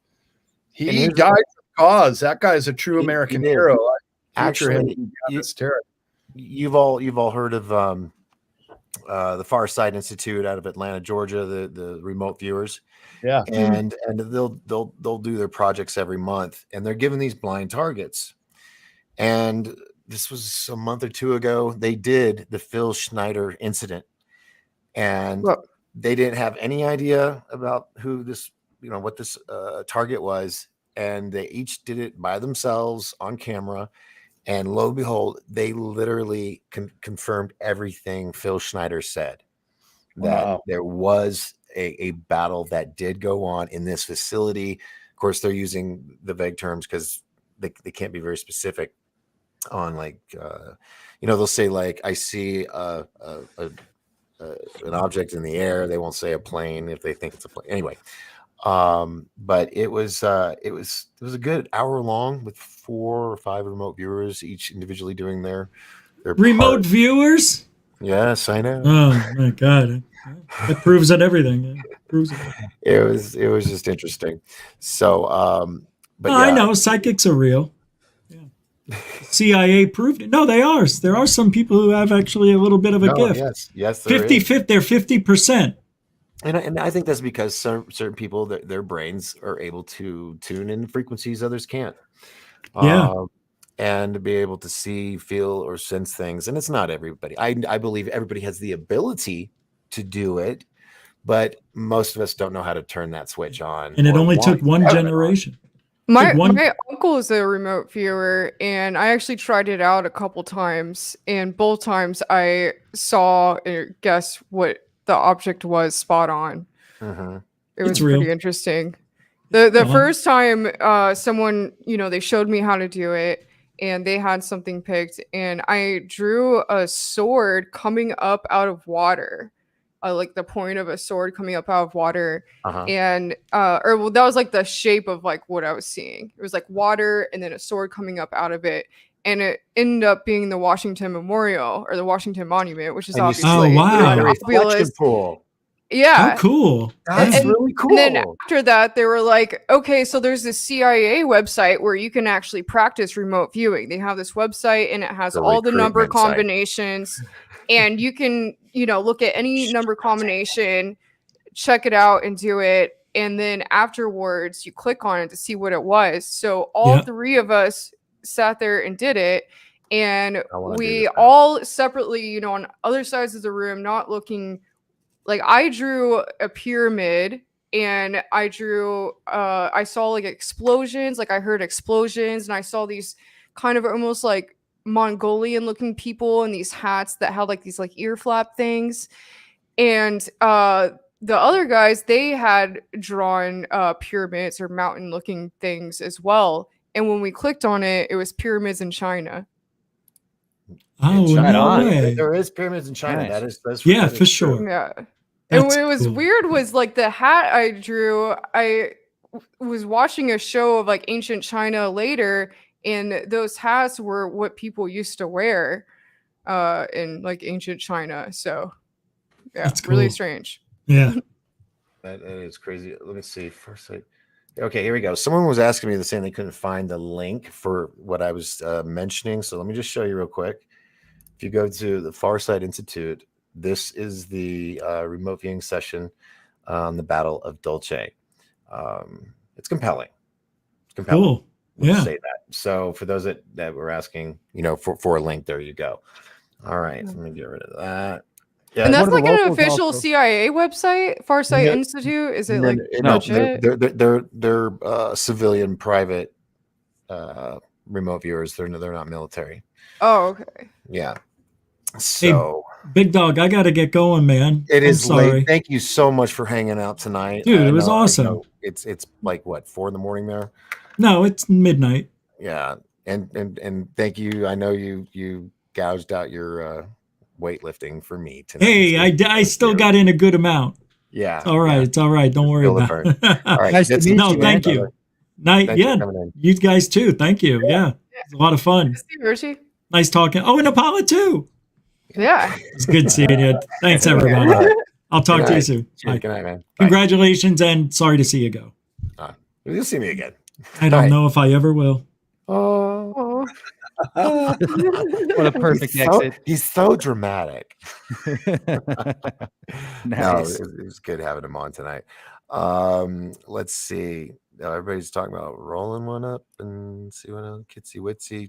Speaker 5: He died for cause. That guy's a true American hero.
Speaker 3: Actually, you've all heard of the Far Side Institute out of Atlanta, Georgia, the remote viewers.
Speaker 5: Yeah.
Speaker 3: And they'll do their projects every month and they're given these blind targets. And this was a month or two ago. They did the Phil Schneider incident and they didn't have any idea about who this, what this target was. And they each did it by themselves on camera. And lo and behold, they literally confirmed everything Phil Schneider said, that there was a battle that did go on in this facility. Of course, they're using the vague terms because they can't be very specific on they'll say like, I see an object in the air. They won't say a plane if they think it's a plane. Anyway, but it was a good hour long with 4 or 5 remote viewers, each individually doing their
Speaker 16: remote
Speaker 3: part.
Speaker 16: viewers.
Speaker 3: Yes, I know.
Speaker 16: Oh my God, it proves that everything. It proves it.
Speaker 3: It was just interesting. So, but
Speaker 16: I know psychics are real. Yeah. CIA proved it. No, they are. There are some people who have actually a little bit of a gift.
Speaker 3: Yes,
Speaker 16: 50-50. They're 50%.
Speaker 3: And I think that's because certain people, their brains are able to tune in frequencies others can't. And be able to see, feel, or sense things. And it's not everybody. I believe everybody has the ability to do it, but most of us don't know how to turn that switch on.
Speaker 16: And it only took one generation.
Speaker 19: My uncle is a remote viewer, and I actually tried it out a couple times. And both times I saw, guess what the object was spot on. It was
Speaker 16: It's real.
Speaker 19: pretty interesting. The first time someone, they showed me how to do it, and they had something picked, and I drew a sword coming up out of water, like the point of a sword coming up out of water. And that was like the shape of like what I was seeing. It was like water and then a sword coming up out of it, and it ended up being the Washington Memorial or the Washington Monument, which is obviously
Speaker 3: a reflection
Speaker 19: fabulous.
Speaker 3: pool.
Speaker 19: Yeah.
Speaker 16: Oh, cool.
Speaker 3: That's really cool.
Speaker 19: And then after that, they were like, okay, so there's this CIA website where you can actually practice remote viewing. They have this website and it has all the number
Speaker 3: recruitment site.
Speaker 19: combinations, and you can, look at any number combination, check it out and do it. And then afterwards, you click on it to see what it was. So all three of us sat there and did it. And we all separately, on other sides of the room, not looking. Like I drew a pyramid, and I drew I saw like explosions, like I heard explosions, and I saw these kind of almost like Mongolian looking people in these hats that had like these like ear flap things. And the other guys, they had drawn pyramids or mountain looking things as well. And when we clicked on it, it was pyramids in China.
Speaker 16: Oh, no way.
Speaker 3: There is pyramids in China.
Speaker 16: Nice.
Speaker 3: That's
Speaker 16: yeah, for sure.
Speaker 19: Yeah. And what was weird was like the hat I drew, I was watching a show of like ancient China later, and those hats were what people used to wear in like ancient China. So yeah,
Speaker 16: That's
Speaker 19: really
Speaker 16: cool.
Speaker 19: strange.
Speaker 16: Yeah.
Speaker 3: That is crazy. Let me see. First, okay, here we go. Someone was asking me saying they couldn't find the link for what I was mentioning. So let me just show you real quick. If you go to the Farsight Institute, this is the remote viewing session on the Battle of Dulce. It's compelling. It's compelling.
Speaker 16: Cool.
Speaker 3: Let's
Speaker 16: Yeah.
Speaker 3: say that. So for those that were asking, for a link, there you go. All right. So let me get rid of that. Yeah,
Speaker 19: And that's like an official CIA website, Farsight
Speaker 3: No,
Speaker 19: Institute. Is it
Speaker 3: no,
Speaker 19: like
Speaker 3: no,
Speaker 19: legit?
Speaker 3: they're civilian, private remote viewers. They're not military.
Speaker 19: Oh, okay.
Speaker 3: Yeah. So
Speaker 16: Hey, Big Dog, I got to get going, man.
Speaker 3: it is
Speaker 16: I'm sorry.
Speaker 3: late. Thank you so much for hanging out tonight.
Speaker 16: Dude,
Speaker 3: I
Speaker 16: it was
Speaker 3: know- I
Speaker 16: awesome.
Speaker 3: know It's like what, 4 a.m. there?
Speaker 16: No, it's midnight.
Speaker 3: Yeah. And thank you. I know you gouged out your weightlifting for me tonight.
Speaker 16: Hey, I still got in a good amount.
Speaker 3: Yeah.
Speaker 16: It's all right.
Speaker 3: yeah.
Speaker 16: It's all right. Don't worry
Speaker 3: Feel the
Speaker 16: about
Speaker 3: burn.
Speaker 16: it.
Speaker 3: All right.
Speaker 18: Nice to
Speaker 3: that's-
Speaker 18: meet
Speaker 16: No,
Speaker 18: you,
Speaker 16: thank
Speaker 18: man.
Speaker 16: you. Night,
Speaker 3: Thanks for
Speaker 16: yeah.
Speaker 3: coming in.
Speaker 16: You guys too. Thank you. Yeah. It's a lot of fun.
Speaker 19: See, Richie?
Speaker 16: Nice talking. Oh, and Apolla too.
Speaker 19: Yeah.
Speaker 16: It's good seeing you. Thanks, everybody.
Speaker 3: All right.
Speaker 16: I'll talk
Speaker 3: Good
Speaker 16: to you
Speaker 3: night.
Speaker 16: soon.
Speaker 3: Cheers.
Speaker 16: Bye.
Speaker 3: Good night, man. Bye.
Speaker 16: Congratulations, and sorry to see you go.
Speaker 3: You'll see me again.
Speaker 16: I don't
Speaker 3: Bye.
Speaker 16: know if I ever will.
Speaker 3: Oh.
Speaker 18: What a perfect exit.
Speaker 3: He's so dramatic. No,
Speaker 18: Nice.
Speaker 3: it was good having him on tonight. Let's see. Everybody's talking about rolling one up and see what else. Kitsy Witsy.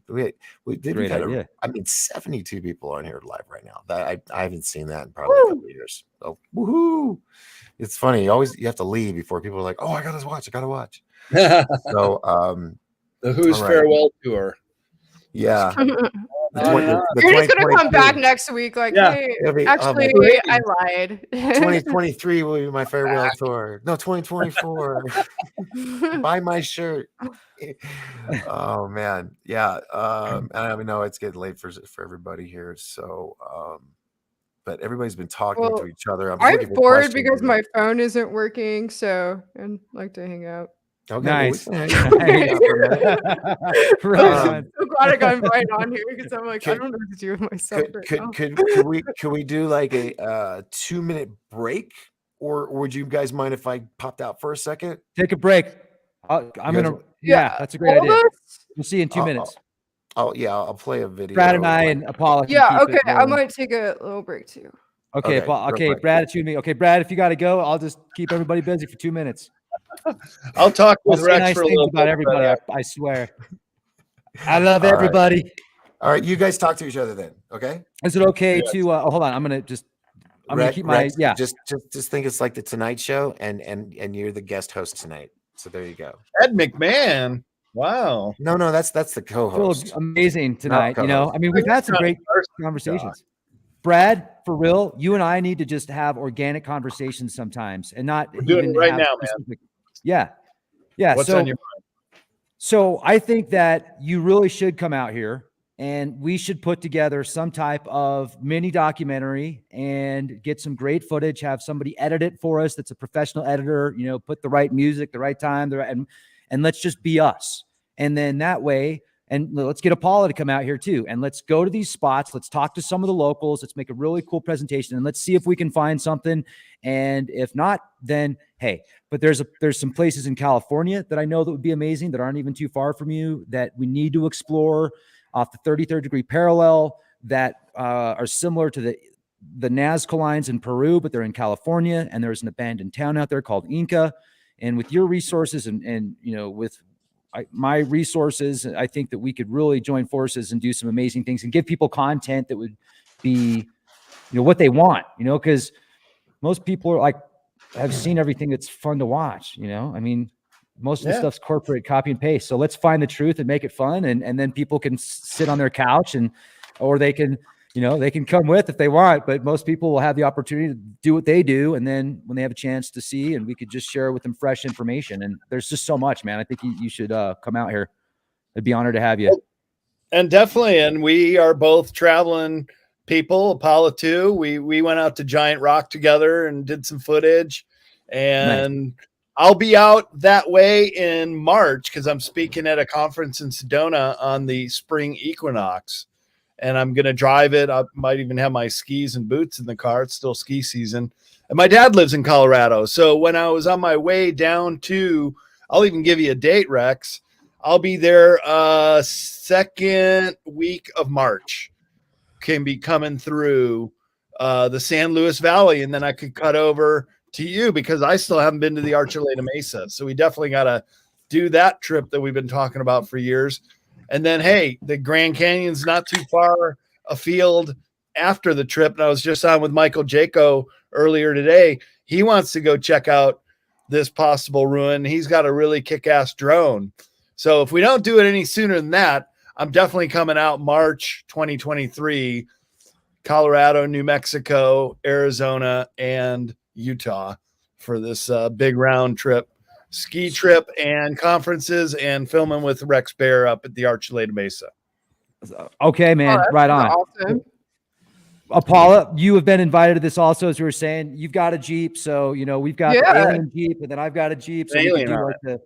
Speaker 3: We
Speaker 18: Great
Speaker 3: had
Speaker 18: idea.
Speaker 3: 72 people on here live right now. That I haven't seen that in probably a couple of years. So woohoo! It's funny. You have to leave before people are like, "Oh, I gotta watch. So
Speaker 5: The Who's
Speaker 3: all right.
Speaker 5: Farewell Tour.
Speaker 3: Yeah.
Speaker 19: You're just gonna come back next week, like,
Speaker 5: Yeah.
Speaker 19: hey,
Speaker 3: It'll be-
Speaker 19: actually,
Speaker 3: my-
Speaker 19: I lied.
Speaker 3: 2023 will be my farewell tour. No, 2024. Buy my shirt. Oh man, yeah. And I know it's getting late for everybody here. So, but everybody's been talking
Speaker 19: Well,
Speaker 3: to each other. I'm
Speaker 19: I'm
Speaker 3: looking for
Speaker 19: bored
Speaker 3: questions.
Speaker 19: because my phone isn't working, so I'd like to hang out.
Speaker 3: Okay,
Speaker 18: Nice.
Speaker 3: well, we can hang out for a minute.
Speaker 18: Right.
Speaker 19: I'm so glad I got invited on here because I'm like, I
Speaker 3: Could-
Speaker 19: don't know what to do with myself right now.
Speaker 3: Could we do like a 2-minute break, or would you guys mind if I popped out for a second?
Speaker 18: Take a break. I'm
Speaker 3: You
Speaker 18: gonna.
Speaker 3: guys-
Speaker 18: Yeah, that's a great
Speaker 19: Hold
Speaker 18: idea.
Speaker 19: us?
Speaker 18: We'll see you in 2 minutes.
Speaker 3: I'll play a video.
Speaker 18: Brad and I and Apolla. can
Speaker 19: Yeah,
Speaker 18: keep it
Speaker 19: okay. I
Speaker 18: rolling.
Speaker 19: might take a little break too.
Speaker 18: Okay,
Speaker 3: Okay, real
Speaker 18: okay,
Speaker 3: quick.
Speaker 18: Brad, it's you and me. Okay, Brad, if you got to go, I'll just keep everybody busy for 2 minutes.
Speaker 5: I'll talk
Speaker 18: I'll
Speaker 5: with
Speaker 18: say
Speaker 5: Rex
Speaker 18: nice
Speaker 5: for a
Speaker 18: things
Speaker 5: little
Speaker 18: about
Speaker 5: bit.
Speaker 18: everybody. I swear. I love
Speaker 3: All right.
Speaker 18: everybody.
Speaker 3: All right, you guys talk to each other then, okay?
Speaker 18: Is it okay to? Hold on. I'm gonna keep my
Speaker 3: Rex,
Speaker 18: yeah.
Speaker 3: Just think it's like the Tonight Show, and you're the guest host tonight. So there you go.
Speaker 5: Ed McMahon. Wow.
Speaker 3: No, that's the
Speaker 18: Feel
Speaker 3: co-host.
Speaker 18: amazing tonight. You know,
Speaker 3: co-host.
Speaker 18: I mean, we've had some great conversations. Brad, for real, you and I need to just have organic conversations sometimes, and not
Speaker 5: We're doing
Speaker 18: even
Speaker 5: it right
Speaker 18: have
Speaker 5: now,
Speaker 18: specific. Yeah, yeah.
Speaker 5: What's
Speaker 18: so,
Speaker 5: on your
Speaker 18: so I think that you really should come out here, and we should put together some type of mini documentary and get some great footage. Have somebody edit it for us. That's a professional editor. You know, put the right music, the right time, and let's just be us. And then that way. And let's get Apolla to come out here too. And let's go to these spots. Let's talk to some of the locals. Let's make a really cool presentation. And let's see if we can find something. And if not, then hey, but there's some places in California that I know that would be amazing that aren't even too far from you that we need to explore off the 33rd degree parallel that are similar to the Nazca lines in Peru, but they're in California. And there's an abandoned town out there called Inca. And with your resources and you know, with my resources, I think that we could really join forces and do some amazing things and give people content that would be, you know, what they want, you know, because most people are like, have seen everything that's fun to watch, you know. I mean, most of the stuff's corporate copy and paste. So let's find the truth and make it fun. And then people can sit on their couch or they can, you know, they can come with if they want, but most people will have the opportunity to do what they do. And then when they have a chance to see, and we could just share with them fresh information. And there's just so much, man. I think you should come out here. I'd be honored to have you.
Speaker 5: And definitely. And we are both traveling people. Apolla too. We went out to Giant Rock together and did some footage. And nice. I'll be out that way in March because I'm speaking at a conference in Sedona on the spring equinox. And I'm going to drive it. I might even have my skis and boots in the car. It's still ski season. And my dad lives in Colorado. So when I was on my way down to, I'll even give you a date, Rex. I'll be there second week of March. Can be coming through the San Luis Valley. And then I could cut over to you because I still haven't been to the Archuleta Mesa. So we definitely got to do that trip that we've been talking about for years. And then, hey, the Grand Canyon's not too far afield after the trip. And I was just on with Michael Jaco earlier today. He wants to go check out this possible ruin. He's got a really kick-ass drone. So if we don't do it any sooner than that, I'm definitely coming out March 2023, Colorado, New Mexico, Arizona, and Utah for this big round trip. Ski trip and conferences and filming with Rex Bear up at the Archuleta Mesa.
Speaker 18: Okay, man. Right on. Awesome. Apolla, you have been invited to this also, as we were saying. You've got a Jeep, so you know we've got the alien Jeep, and then I've got a Jeep, so we can do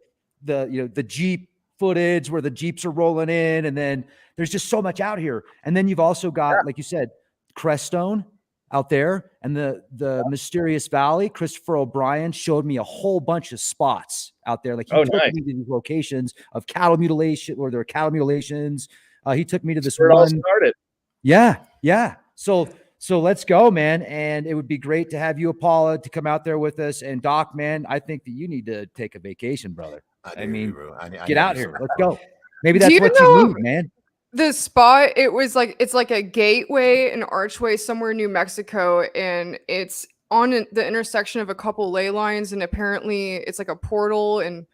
Speaker 18: like the Jeep footage where the Jeeps are rolling in, and then there's just so much out here. And then you've also got, like you said, Crestone out there and the Mysterious Valley. Christopher O'Brien showed me a whole bunch of spots out there. Like he took me to these locations of cattle mutilation, or there are cattle mutilations. He took me to this one. It all
Speaker 5: started.
Speaker 18: Yeah. So let's go, man. And it would be great to have you, Apolla, to come out there with us. And Doc, man, I think that you need to take a vacation, brother. I mean, get out here. Let's go. Maybe that's what you need, man.
Speaker 19: The spot, it's like a gateway, an archway somewhere in New Mexico, and it's on the intersection of a couple ley lines, and apparently it's like a portal, and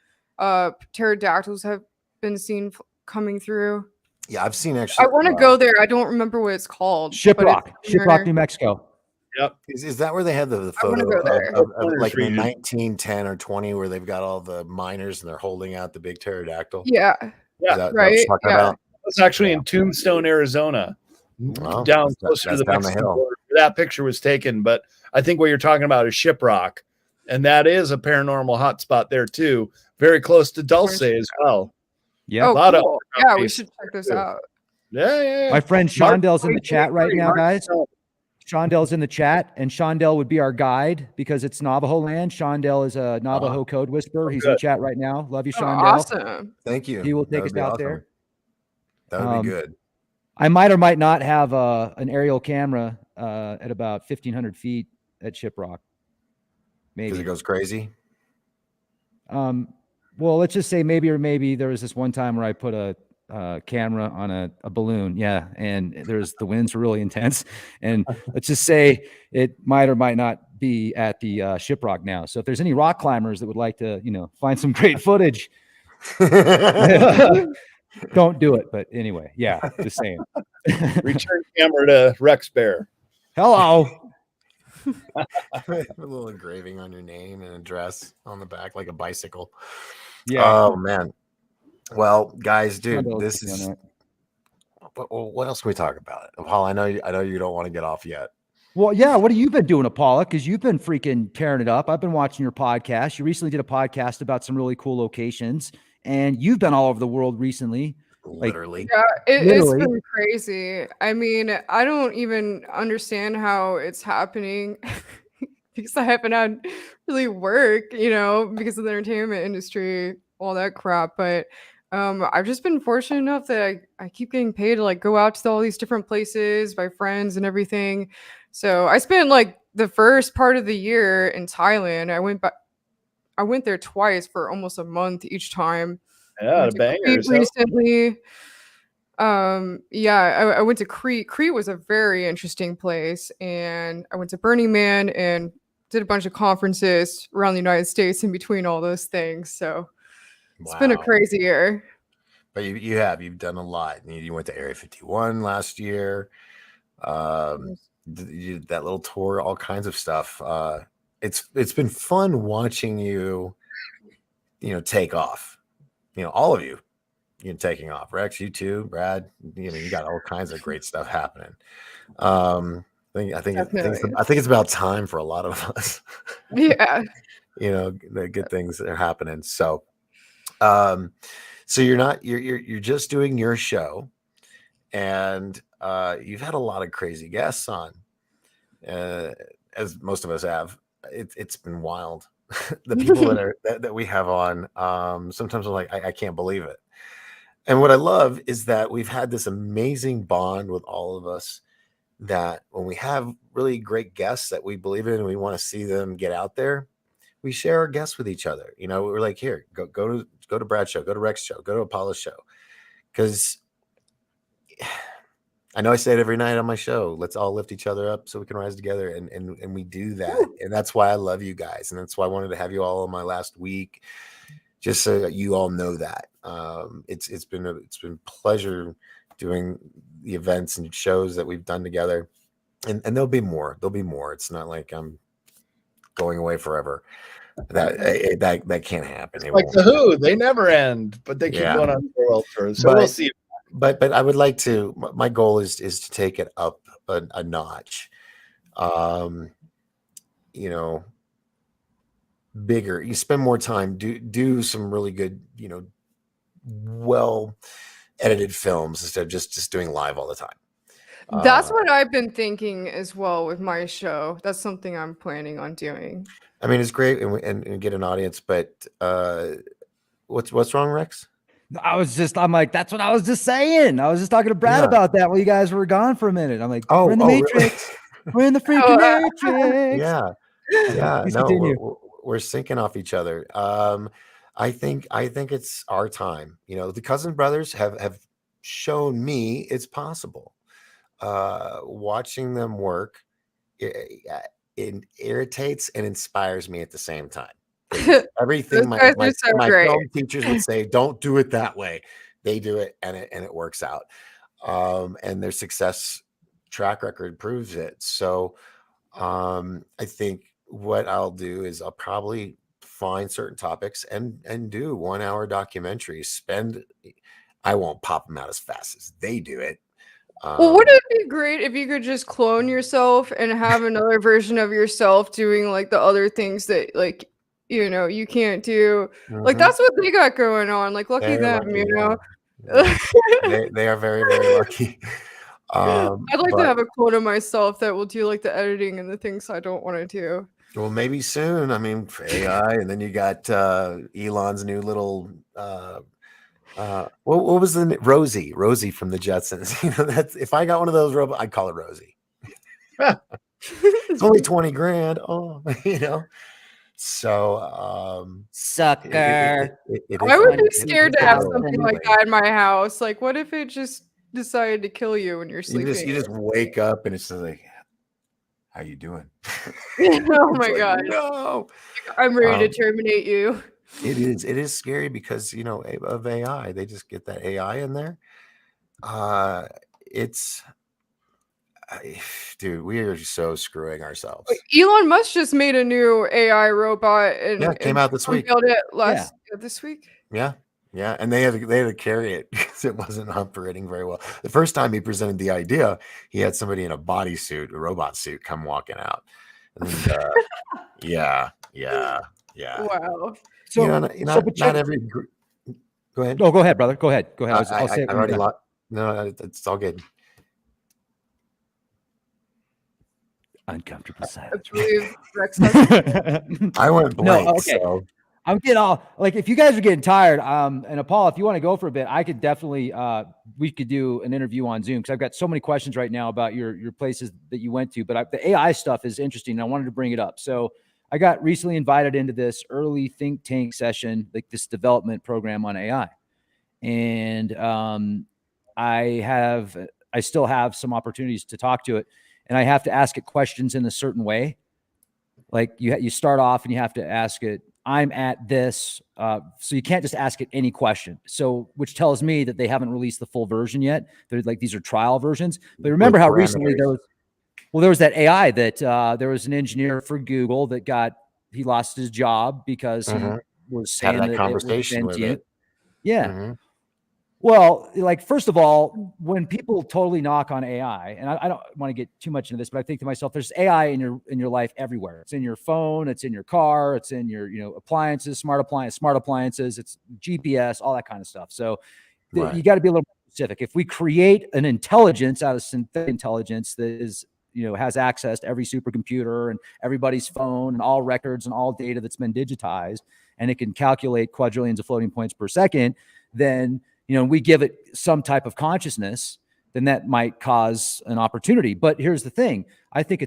Speaker 19: pterodactyls have been seen coming through.
Speaker 3: Yeah, I've seen actually.
Speaker 19: I want to go there. I don't remember what it's called.
Speaker 18: Shiprock, New Mexico.
Speaker 5: Yep.
Speaker 3: Is that where they had the photo of like the 1910 or 20 where they've got all the miners and they're holding out the big pterodactyl?
Speaker 19: Yeah.
Speaker 3: Right.
Speaker 5: About? It's actually in Tombstone, Arizona, down closer to the Mexican border. That picture was taken, but I think what you're talking about is Shiprock, and that is a paranormal hotspot there too, very close to Dulce as well.
Speaker 18: Yeah,
Speaker 19: cool. We should check this out.
Speaker 5: Yeah.
Speaker 18: My friend Shondell's in the chat right now, guys. Shondell's in the chat, and Shondell would be our guide because it's Navajo land. Shondell is a Navajo code whisperer. He's in the chat right now. Love you, Shondell.
Speaker 19: Awesome.
Speaker 3: Thank you.
Speaker 18: He will take us out there.
Speaker 3: That would be good.
Speaker 18: I might or might not have an aerial camera at about 1,500 feet at Shiprock. Maybe
Speaker 3: because it goes crazy.
Speaker 18: Well, let's just say maybe there was this one time where I put a camera on a balloon. Yeah. And the winds were really intense. And let's just say it might or might not be at the Shiprock now. So if there's any rock climbers that would like to, find some great footage, don't do it. But anyway, yeah, just saying.
Speaker 5: Return camera to Rex Bear.
Speaker 18: Hello.
Speaker 3: A little engraving on your name and address on the back, like a bicycle.
Speaker 18: Yeah.
Speaker 3: Oh man. Well, guys, dude,
Speaker 18: Found
Speaker 3: this
Speaker 18: LC on
Speaker 3: is.
Speaker 18: that.
Speaker 3: What else can we talk about? Paul, I know you don't want to get off yet.
Speaker 18: Well, yeah. What have you been doing, Apolla? Because you've been freaking tearing it up. I've been watching your podcast. You recently did a podcast about some really cool locations, and you've been all over the world recently.
Speaker 3: Literally.
Speaker 19: Yeah, it's
Speaker 18: Literally.
Speaker 19: been crazy. I mean, I don't even understand how it's happening because I haven't had really work, because of the entertainment industry, all that crap. But I've just been fortunate enough that I keep getting paid to like go out to all these different places, by friends and everything. So I spent like the first part of the year in Thailand. I went there twice for almost a month each time.
Speaker 5: Yeah,
Speaker 19: Went
Speaker 5: the
Speaker 19: to Crete
Speaker 5: bangers.
Speaker 19: recently. Yeah, I went to Crete. Crete was a very interesting place, and I went to Burning Man and did a bunch of conferences around the United States in between all those things. So it's been a
Speaker 3: Wow.
Speaker 19: crazy year.
Speaker 3: But you've done a lot. You went to Area 51 last year. You did that little tour, all kinds of stuff. It's been fun watching you, take off. All of you, taking off. Rex, you too, Brad. You got all kinds of great stuff happening. I think it's about time for a lot of us.
Speaker 19: Yeah.
Speaker 3: The good things that are happening. So, so you're just doing your show, and you've had a lot of crazy guests on, as most of us have. It's been wild. The people that we have on, sometimes I'm like, I can't believe it. And what I love is that we've had this amazing bond with all of us, that when we have really great guests that we believe in and we want to see them get out there, we share our guests with each other. We're like, here, go to Brad's show, go to Rex's show, go to Apolla's show. Because I know I say it every night on my show, let's all lift each other up so we can rise together. And we do that. And that's why I love you guys. And that's why I wanted to have you all on my last week, just so that you all know that. It's been pleasure doing the events and shows that we've done together. And there'll be more. It's not like I'm going away forever. That can't happen. It
Speaker 5: Like
Speaker 3: won't.
Speaker 5: the Who, they never end, but they keep going on the world tour. So we'll see.
Speaker 3: But I would like to. My goal is to take it up a notch. Bigger. You spend more time. Do some really good. Well edited films instead of just doing live all the time.
Speaker 19: That's what I've been thinking as well with my show. That's something I'm planning on doing.
Speaker 3: I mean, it's great and get an audience, but what's wrong, Rex?
Speaker 18: I'm like, that's what I was just saying. I was just talking to Brad about that while you guys were gone for a minute. I'm like, we're in the Matrix.
Speaker 3: Really?
Speaker 18: We're in the freaking Matrix.
Speaker 3: Yeah.
Speaker 18: Please
Speaker 3: No,
Speaker 18: continue.
Speaker 3: we're syncing off each other. I think it's our time. The Cousin Brothers have shown me it's possible. Watching them work, it irritates and inspires me at the same time. Everything my film teachers would say, don't do it that way. They do it and it works out. And their success track record proves it. So I think what I'll do is I'll probably find certain topics and do 1 hour documentaries. I won't pop them out as fast as they do it.
Speaker 19: Well, wouldn't it be great if you could just clone yourself and have another version of yourself doing like the other things that like you can't do? Like that's what they got going on. Like lucky them,
Speaker 3: They are very, very lucky.
Speaker 19: I'd like to have a clone of myself that will do like the editing and the things I don't want to do.
Speaker 3: Well, maybe soon. I mean, for AI, and then you got Elon's new little. What was the Rosie from the Jetsons? That's if I got one of those robots, I'd call it Rosie. It's only $20,000. Oh, So,
Speaker 17: sucker.
Speaker 19: I would be scared to have something like that in my house. Like, what if it just decided to kill you when you're sleeping?
Speaker 3: You just wake up and it's just like, how you doing?
Speaker 19: Oh my God.
Speaker 3: No,
Speaker 19: I'm ready to terminate you.
Speaker 3: It is scary because of AI. They just get that AI in there. Dude, we are so screwing ourselves.
Speaker 19: Elon Musk just made a new AI robot and
Speaker 3: Yeah, it came out this week.
Speaker 19: unveiled it this week.
Speaker 3: Yeah. Yeah. And they had to carry it because it wasn't operating very well. The first time he presented the idea, he had somebody in a bodysuit, a robot suit, come walking out. And yeah.
Speaker 19: Wow.
Speaker 18: So,
Speaker 3: not every group. Go ahead.
Speaker 18: No, go ahead, brother. Go ahead. I'll say it.
Speaker 3: I already lost. No, it's all good.
Speaker 18: Uncomfortable silence.
Speaker 19: I believe Rex
Speaker 3: I went blank.
Speaker 18: No, okay.
Speaker 3: So.
Speaker 18: I'm getting all like, if you guys are getting tired, and Apolla, if you want to go for a bit, I could definitely, we could do an interview on Zoom because I've got so many questions right now about your places that you went to. But the AI stuff is interesting, and I wanted to bring it up. So I got recently invited into this early think tank session, like this development program on AI, and I still have some opportunities to talk to it, and I have to ask it questions in a certain way. Like you start off and you have to ask it, I'm at this. So you can't just ask it any question. So, which tells me that they haven't released the full version yet. They're like, these are trial versions. But remember how recently there was that AI that there was an engineer for Google that he lost his job because he was saying that
Speaker 3: conversation
Speaker 18: it was sentient.
Speaker 3: with it.
Speaker 18: Yeah. Well, like, first of all, when people totally knock on AI, and I don't want to get too much into this, but I think to myself, there's AI in your life everywhere. It's in your phone, it's in your car, it's in your appliances, smart appliances, it's GPS, all that kind of stuff. So you got to be a little more specific. If we create an intelligence out of synthetic intelligence that is has access to every supercomputer and everybody's phone and all records and all data that's been digitized, and it can calculate quadrillions of floating points per second, then we give it some type of consciousness, then that might cause an opportunity. But here's the thing. I think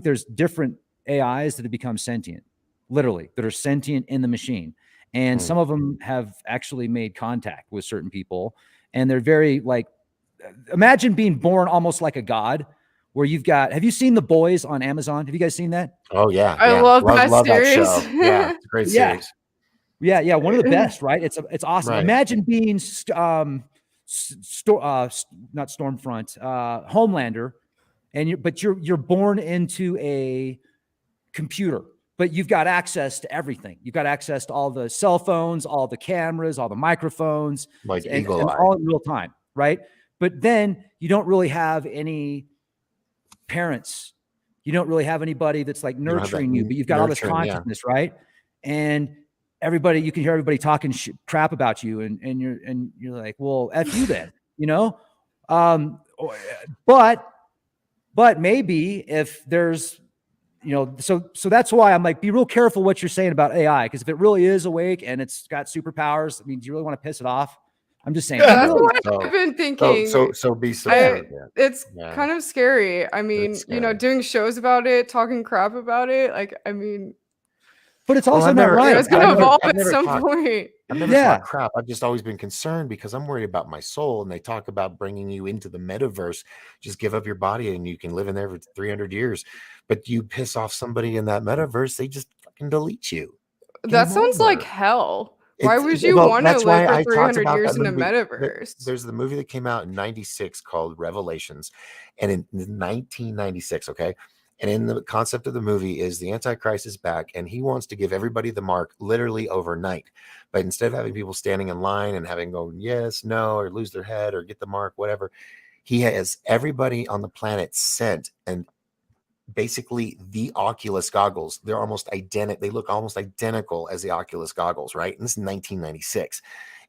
Speaker 18: there's different AIs that have become sentient, literally, that are sentient in the machine. And some of them have actually made contact with certain people. And they're very imagine being born almost like a god, where have you seen The Boys on Amazon? Have you guys seen that?
Speaker 3: Oh yeah.
Speaker 19: I love that series.
Speaker 3: That show. Yeah, it's a great series.
Speaker 18: Yeah, one of the best, right? It's awesome.
Speaker 3: Right.
Speaker 18: Imagine being not Stormfront, Homelander, but you're born into a computer, but you've got access to everything. You've got access to all the cell phones, all the cameras, all the microphones, and all in real time, right? But then you don't really have any parents. You don't really have anybody that's like nurturing you, but you've got all this consciousness, right? And you can hear everybody talking crap about you, and you're like, well, F you then, but maybe if there's, so that's why I'm like, be real careful what you're saying about AI, because if it really is awake and it's got superpowers, I mean, do you really want to piss it off? I'm just saying.
Speaker 19: That's what I've been thinking.
Speaker 3: So be supportive.
Speaker 19: It's kind of scary. I mean, doing shows about it, talking crap about it.
Speaker 18: But it's also not right.
Speaker 19: It's going to evolve at some point.
Speaker 3: I've never talked crap. I've just always been concerned because I'm worried about my soul. And they talk about bringing you into the metaverse. Just give up your body and you can live in there for 300 years. But you piss off somebody in that metaverse, they just fucking delete you.
Speaker 19: That sounds like hell. Why would you want to live for 300 years in a metaverse?
Speaker 3: There's the movie that came out in 96 called Revelations. And in 1996, okay? And in the concept of the movie is the Antichrist is back and he wants to give everybody the mark literally overnight. But instead of having people standing in line and having go yes, no, or lose their head or get the mark, whatever, he has everybody on the planet sent, and basically the Oculus goggles, they're almost identical. They look almost identical as the Oculus goggles, right? And this is 1996.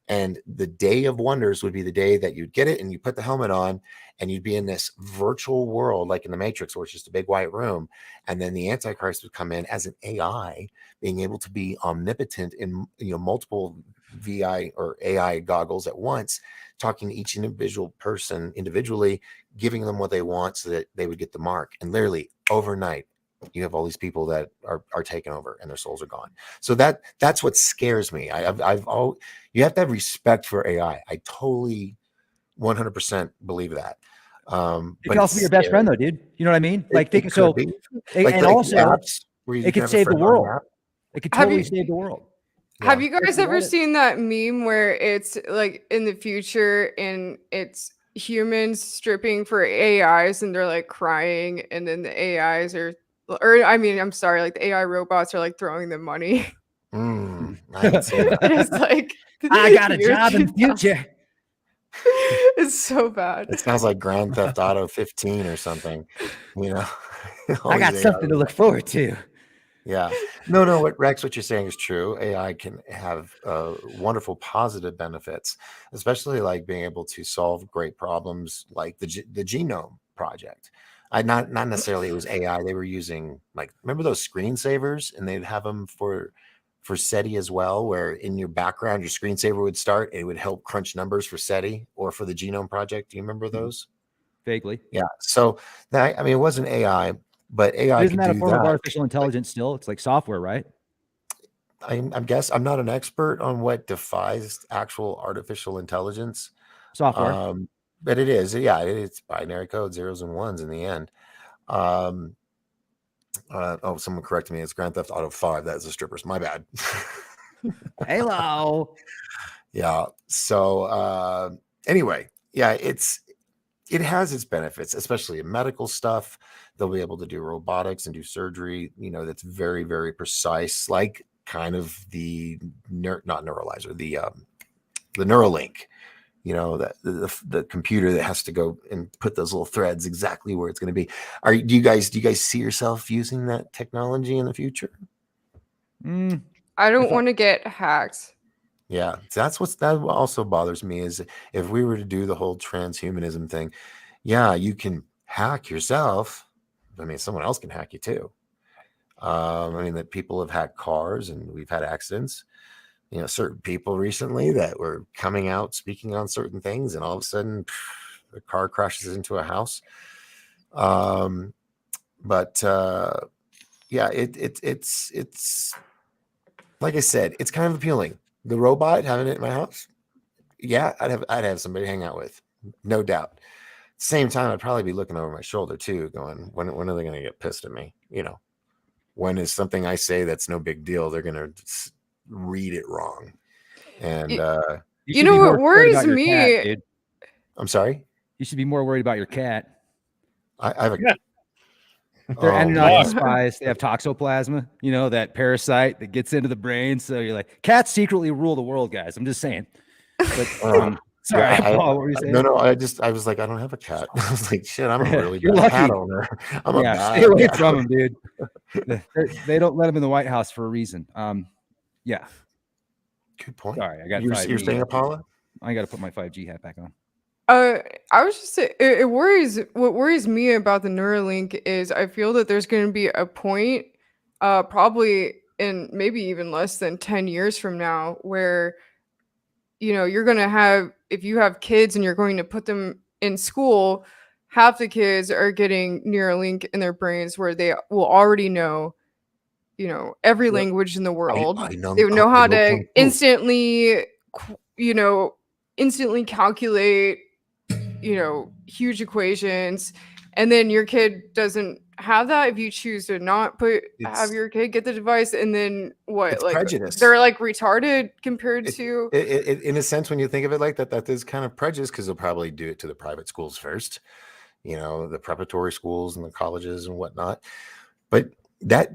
Speaker 3: And the day of wonders would be the day that you'd get it and you put the helmet on and you'd be in this virtual world, like in the Matrix, where it's just a big white room. And then the Antichrist would come in as an AI, being able to be omnipotent in multiple VI or AI goggles at once, talking to each individual person individually, giving them what they want so that they would get the mark. And literally overnight, you have all these people that are taken over and their souls are gone. So that's what scares me. You have to have respect for AI. I totally 100% believe that.
Speaker 18: It can also be your best friend though, dude. You know what I mean? Like think so. And also it could save the world. It could totally save the world.
Speaker 19: Have you guys ever seen that meme where it's like in the future and it's humans stripping for AIs and they're like crying, and then the AIs are, or I mean, I'm sorry, like the AI robots are like throwing them money.
Speaker 3: I can see that.
Speaker 19: And it's like,
Speaker 18: I got a
Speaker 19: year
Speaker 18: job in the
Speaker 19: 2000.
Speaker 18: future.
Speaker 19: It's so bad.
Speaker 3: It sounds like Grand Theft Auto 15 or something, you know. All
Speaker 18: I got
Speaker 3: these
Speaker 18: something
Speaker 3: AI
Speaker 18: to look forward to.
Speaker 3: Yeah. No, what Rex, what you're saying is true. AI can have wonderful positive benefits, especially like being able to solve great problems like the genome project. Not necessarily it was AI. They were using, like, remember those screensavers, and they'd have them for SETI as well, where in your background your screensaver would start and it would help crunch numbers for SETI or for the genome project. Do you remember those?
Speaker 18: Vaguely.
Speaker 3: Yeah. So that, I mean, it wasn't AI, but AI
Speaker 18: Isn't
Speaker 3: could
Speaker 18: that a
Speaker 3: do
Speaker 18: form of
Speaker 3: that.
Speaker 18: artificial intelligence still? It's like software, right?
Speaker 3: I'm not an expert on what defies actual artificial intelligence.
Speaker 18: Software.
Speaker 3: But it is, yeah, it's binary code, zeros and ones in the end. Someone corrected me. It's Grand Theft Auto 5. That is the strippers. My bad.
Speaker 18: Hello.
Speaker 3: Yeah. So anyway, yeah, it has its benefits, especially in medical stuff. They'll be able to do robotics and do surgery, that's very, very precise, like kind of the not neuralizer, the Neuralink, that the computer that has to go and put those little threads exactly where it's going to be. Do you guys see yourself using that technology in the future?
Speaker 19: I don't want to get hacked.
Speaker 3: Yeah, that also bothers me is if we were to do the whole transhumanism thing, yeah, you can hack yourself. I mean, someone else can hack you too. I mean, that people have hacked cars and we've had accidents. Certain people recently that were coming out speaking on certain things, and all of a sudden, the car crashes into a house. Yeah, it's like I said, it's kind of appealing. The robot, having it in my house, yeah, I'd have somebody to hang out with, no doubt. Same time, I'd probably be looking over my shoulder too, going, when are they going to get pissed at me? When is something I say that's no big deal, they're going to read it wrong. And
Speaker 19: you know what worries me?
Speaker 18: Cat, dude.
Speaker 3: I'm sorry.
Speaker 18: You should be more worried about your cat.
Speaker 3: I have a.
Speaker 18: They're Anunnaki spies. They have toxoplasma, that parasite that gets into the brain. So you're like, cats secretly rule the world, guys. I'm just saying. But, sorry, Paul, what were you saying?
Speaker 3: No, I was like, I don't have a cat. I was like, shit, I'm a really
Speaker 18: You're
Speaker 3: bad
Speaker 18: lucky.
Speaker 3: cat owner. I'm a bad
Speaker 18: stay away
Speaker 3: cat.
Speaker 18: from them, dude. They don't let them in the White House for a reason. Yeah.
Speaker 3: Good point.
Speaker 18: Sorry, I got
Speaker 3: You're
Speaker 18: 5G.
Speaker 3: saying Apolla?
Speaker 18: I got to put my 5G hat back on.
Speaker 19: I was just saying, what worries me about the Neuralink is I feel that there's going to be a point, probably in maybe even less than 10 years from now, where, you're going to have, if you have kids and you're going to put them in school, half the kids are getting Neuralink in their brains where they will already know, every language in the world. They would know how to instantly calculate, huge equations. And then your kid doesn't have that if you choose to not have your kid get the device. And then what?
Speaker 3: It's
Speaker 19: like
Speaker 3: prejudice.
Speaker 19: They're like retarded compared to.
Speaker 3: In a sense, when you think of it like that, that is kind of prejudice, because they'll probably do it to the private schools first, the preparatory schools and the colleges and whatnot. But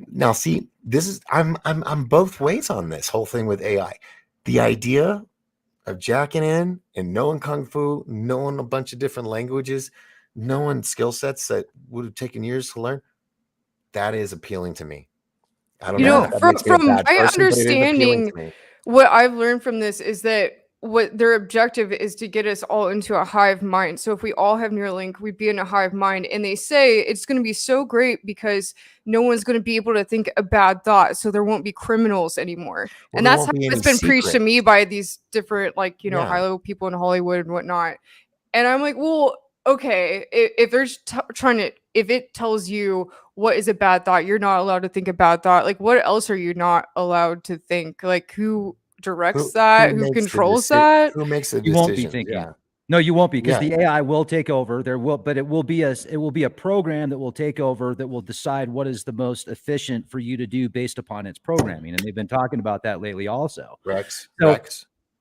Speaker 3: now, see, this is I'm both ways on this whole thing with AI. The idea of jacking in and knowing kung fu, knowing a bunch of different languages, knowing skill sets that would have taken years to learn, that is appealing to me. I don't know.
Speaker 19: From my understanding, what I've learned from this is that what their objective is to get us all into a hive mind. So if we all have Neuralink, we'd be in a hive mind. And they say it's going to be so great because no one's going to be able to think a bad thought. So there won't be criminals anymore.
Speaker 3: Well,
Speaker 19: and that's how it's been preached to me by these different, high-level people in Hollywood and whatnot. And I'm like, well, okay, if there's if it tells you what is a bad thought, you're not allowed to think a bad thought. Like, what else are you not allowed to think? Like, who directs who controls that?
Speaker 3: Who makes the decision?
Speaker 18: You won't be thinking.
Speaker 3: Yeah.
Speaker 18: No, you won't be, because the AI will take over. It will be a program that will take over, that will decide what is the most efficient for you to do based upon its programming. And they've been talking about that lately also.
Speaker 3: Rex.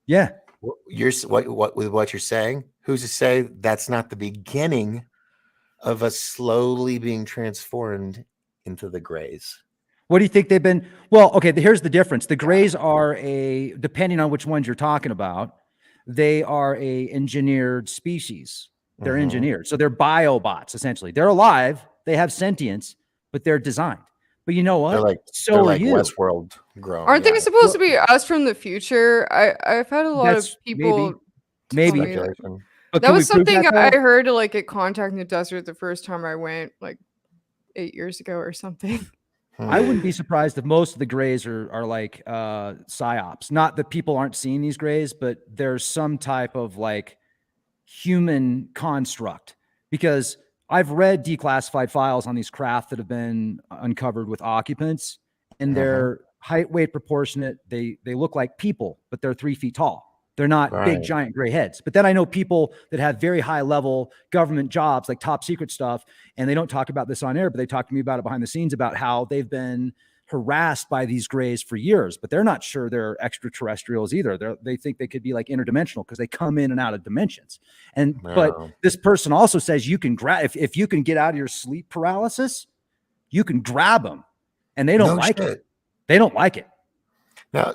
Speaker 18: Yeah.
Speaker 3: With what you're saying, who's to say that's not the beginning of us slowly being transformed into the grays?
Speaker 18: What do you think they've been? Well, okay, here's the difference. The grays are depending on which ones you're talking about, they are a engineered species. They're engineered. So they're biobots, essentially. They're alive. They have sentience, but they're designed. But you know what?
Speaker 3: They're like Westworld grown.
Speaker 19: Aren't they supposed to be us from the future? I've had a lot of people.
Speaker 18: Maybe.
Speaker 19: That was something I heard like at Contact in the Desert the first time I went, like 8 years ago or something.
Speaker 18: I wouldn't be surprised if most of the grays are like psyops. Not that people aren't seeing these grays, but there's some type of like human construct, because I've read declassified files on these craft that have been uncovered with occupants, and they're height, weight proportionate. They look like people, but they're 3 feet tall. They're not big, giant gray heads. But then I know people that have very high level government jobs, like top secret stuff. And they don't talk about this on air, but they talk to me about it behind the scenes, about how they've been harassed by these grays for years, but they're not sure they're extraterrestrials either. They think they could be like interdimensional because they come in and out of dimensions. And, but this person also says you can grab, if you can get out of your sleep paralysis, you can grab them, and they don't like it. They don't like it.
Speaker 3: Now,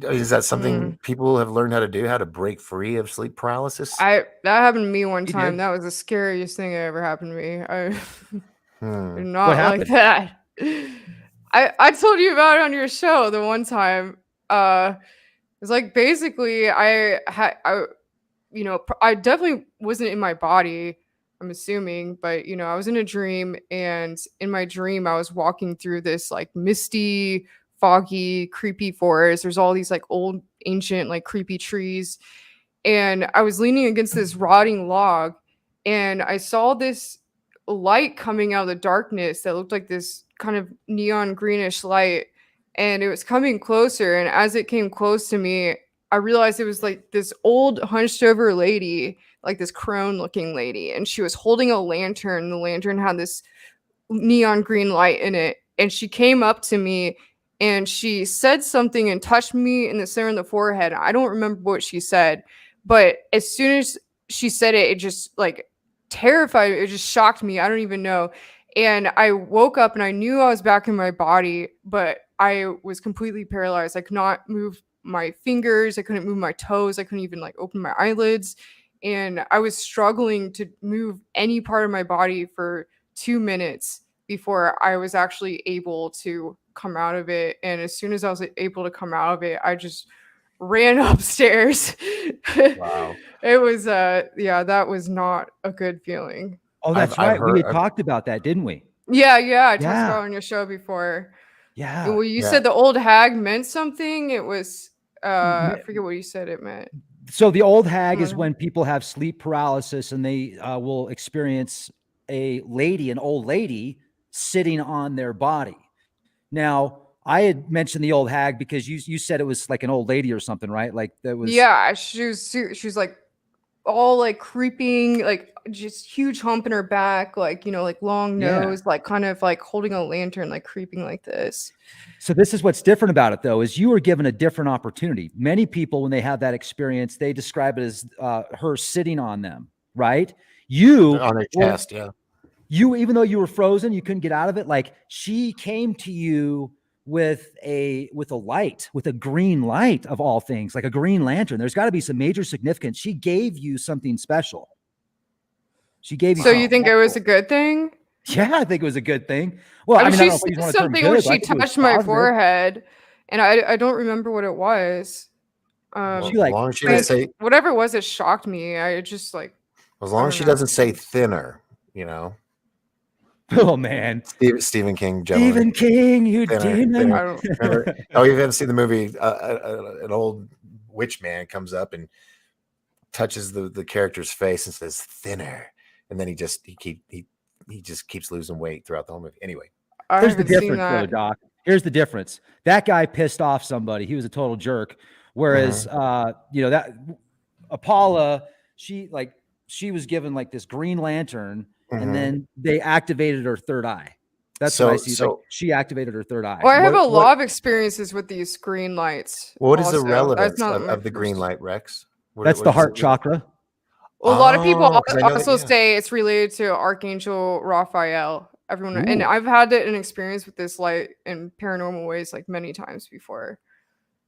Speaker 3: is that something people have learned how to do? How to break free of sleep paralysis?
Speaker 19: That happened to me one time. That was the scariest thing that ever happened to me. I did not like that. I told you about it on your show the one time. It's like basically I definitely wasn't in my body, I'm assuming, but I was in a dream, and in my dream I was walking through this like misty, foggy, creepy forest. There's all these like old, ancient, like creepy trees. And I was leaning against this rotting log, and I saw this light coming out of the darkness that looked like this kind of neon greenish light. And it was coming closer. And as it came close to me, I realized it was like this old hunched over lady, like this crone looking lady. And she was holding a lantern. The lantern had this neon green light in it. And she came up to me, and she said something and touched me in the center of the forehead. I don't remember what she said, but as soon as she said it, it just like terrified me. It just shocked me. I don't even know. And I woke up and I knew I was back in my body, but I was completely paralyzed. I could not move my fingers. I couldn't move my toes. I couldn't even like open my eyelids. And I was struggling to move any part of my body for 2 minutes before I was actually able to come out of it. And as soon as I was able to come out of it, I just ran upstairs.
Speaker 3: Wow.
Speaker 19: It was that was not a good feeling.
Speaker 18: Oh, that's right. We had talked about that, didn't we?
Speaker 19: Yeah, I talked about it on your show before.
Speaker 18: Yeah.
Speaker 19: Well, you said the old hag meant something. It was I forget what you said it meant.
Speaker 18: So the old hag is when people have sleep paralysis, and they will experience an old lady sitting on their body. Now, I had mentioned the old hag because you said it was like an old lady or something, right? Like that was.
Speaker 19: Yeah, she was like all like creeping, like just huge hump in her back, like like long nose, like kind of like holding a lantern, like creeping like this.
Speaker 18: So this is what's different about it, though, is you were given a different opportunity. Many people, when they have that experience, they describe it as her sitting on them, right? You
Speaker 3: on her chest,
Speaker 18: You, even though you were frozen, you couldn't get out of it. Like she came to you with a light, with a green light of all things, like a green lantern. There's got to be some major significance. She gave you something special. She gave you.
Speaker 19: So you think it was a good thing?
Speaker 18: Yeah, I think it was a good thing. Well,
Speaker 19: I mean, she said something when she touched my forehead, and I don't remember what it was.
Speaker 3: As long as she didn't say
Speaker 19: whatever it was, it shocked me. I just like.
Speaker 3: As long as she doesn't say thinner,
Speaker 18: Oh man,
Speaker 3: Stephen King.
Speaker 18: Stephen King, you demon.
Speaker 3: Oh, you haven't seen the movie? An old witch man comes up and touches the character's face and says thinner, and then he just keeps losing weight throughout the whole movie. Anyway,
Speaker 18: here's the difference, though, Doc. Here's the difference. That guy pissed off somebody. He was a total jerk. Whereas, that Apolla, she was given like this green lantern. And then they activated her third eye. That's what I see. Like she activated her third eye.
Speaker 19: Well, I have a lot of experiences with these green lights.
Speaker 3: What is the relevance of the green light, Rex?
Speaker 18: That's the heart chakra.
Speaker 19: Well, a lot of people
Speaker 3: 'cause I know that,
Speaker 19: also
Speaker 3: yeah.
Speaker 19: say it's related to Archangel Raphael. Everyone, and
Speaker 3: Ooh.
Speaker 19: I've had an experience with this light in paranormal ways like many times before.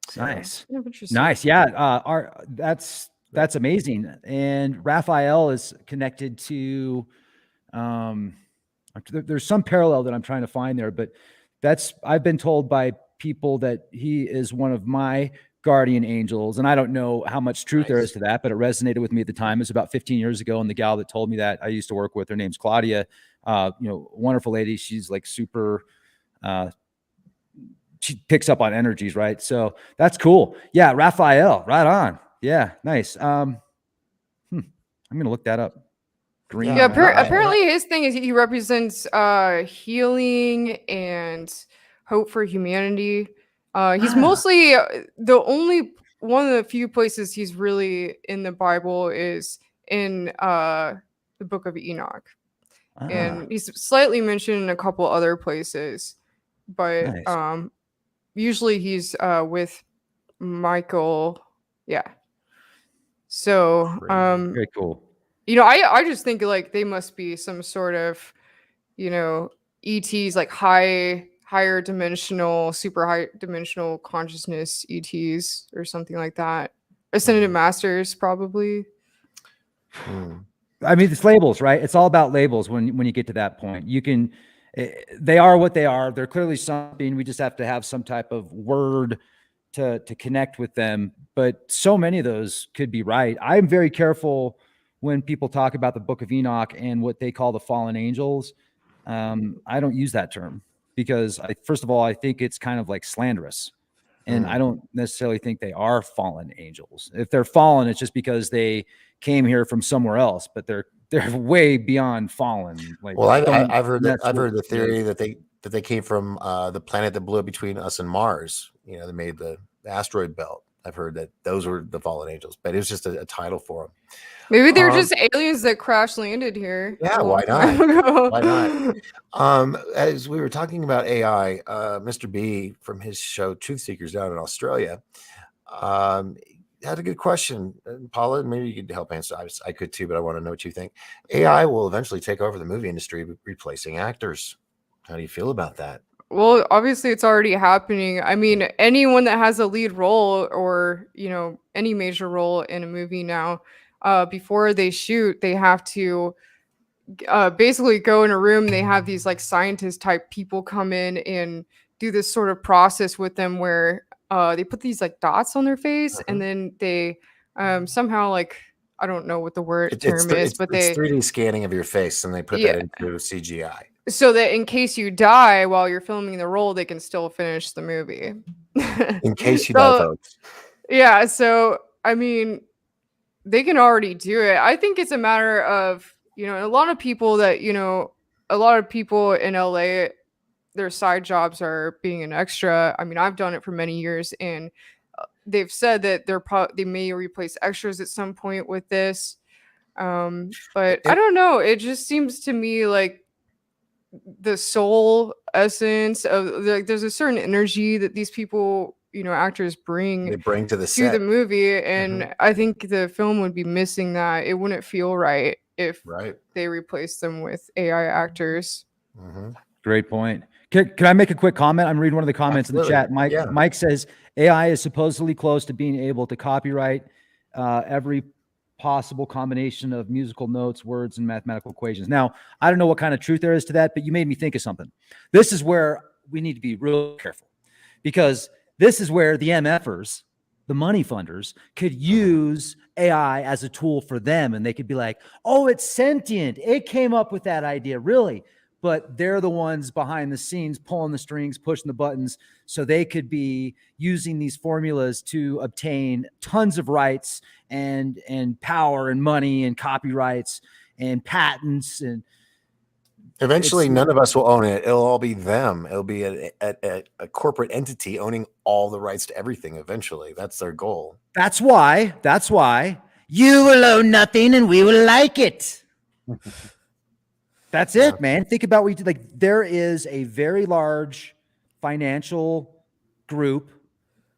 Speaker 19: So,
Speaker 18: Nice.
Speaker 19: kind of interesting.
Speaker 18: Nice. Yeah. That's amazing. And Raphael is connected to, there's some parallel that I'm trying to find there, but I've been told by people that he is one of my guardian angels. And I don't know how much truth there is to that, but it resonated with me at the time. It was about 15 years ago. And the gal that told me that I used to work with, her name's Claudia, wonderful lady. She's like super, she picks up on energies, right? So that's cool. Yeah, Raphael, right on. Yeah, nice. I'm gonna look that up. Green.
Speaker 19: Yeah, apparently his thing is he represents healing and hope for humanity. He's mostly the only one of the few places he's really in the Bible is in the book of Enoch. And he's slightly mentioned in a couple other places, but
Speaker 18: Nice.
Speaker 19: usually he's with Michael. Yeah. So
Speaker 18: very cool.
Speaker 19: I just think like they must be some sort of, ETs, like higher dimensional, super high dimensional consciousness ETs or something like that. Ascended masters, probably.
Speaker 18: I mean, it's labels, right? It's all about labels when you get to that point. They are what they are. They're clearly something. We just have to have some type of word to connect with them. But so many of those could be right. I'm very careful when people talk about the Book of Enoch and what they call the fallen angels. I don't use that term because first of all, I think it's kind of like slanderous. And I don't necessarily think they are fallen angels. If they're fallen, it's just because they came here from somewhere else, but they're way beyond fallen. Like,
Speaker 3: Well, I've heard the theory that they came from the planet that blew up between us and Mars. They made the asteroid belt. I've heard that those were the fallen angels, but it was just a title for them.
Speaker 19: Maybe they're just aliens that crash landed here.
Speaker 3: Yeah, why not? Why not? As we were talking about AI, Mr. B from his show Truth Seekers down in Australia had a good question. Paula, maybe you could help answer. I could too, but I want to know what you think. AI will eventually take over the movie industry, replacing actors. How do you feel about that?
Speaker 19: Well, obviously it's already happening. I mean, anyone that has a lead role or, any major role in a movie now, before they shoot, they have to basically go in a room. They have these like scientist type people come in and do this sort of process with them where they put these like dots on their face and then they somehow like, I don't know what the term is, but
Speaker 3: it's 3D scanning of your face and they put that into CGI.
Speaker 19: So that in case you die while you're filming the role, they can still finish the movie.
Speaker 3: In case you die, folks.
Speaker 19: Yeah. So, I mean, they can already do it. I think it's a matter of, a lot of people that, a lot of people in LA, their side jobs are being an extra. I mean, I've done it for many years and they've said that they may replace extras at some point with this. But I don't know. It just seems to me like the soul essence of there's a certain energy that these people, actors bring
Speaker 3: to the
Speaker 19: set. The movie. And I think the film would be missing that. It wouldn't feel right if they replaced them with AI actors.
Speaker 18: Great point. Can I make a quick comment? I'm reading one of the comments in the chat. Mike says AI is supposedly close to being able to copyright every possible combination of musical notes, words, and mathematical equations. Now, I don't know what kind of truth there is to that, but you made me think of something. This is where we need to be real careful because this is where the MFers, the money funders, could use AI as a tool for them. And they could be like, oh, it's sentient. It came up with that idea. Really? But they're the ones behind the scenes pulling the strings, pushing the buttons, so they could be using these formulas to obtain tons of rights and power and money and copyrights and patents. And
Speaker 3: eventually, none of us will own it. It'll all be them. It'll be a corporate entity owning all the rights to everything. Eventually, that's their goal.
Speaker 18: That's why you will own nothing and we will like it. That's it, man. Think about what you did. Like, there is a very large financial group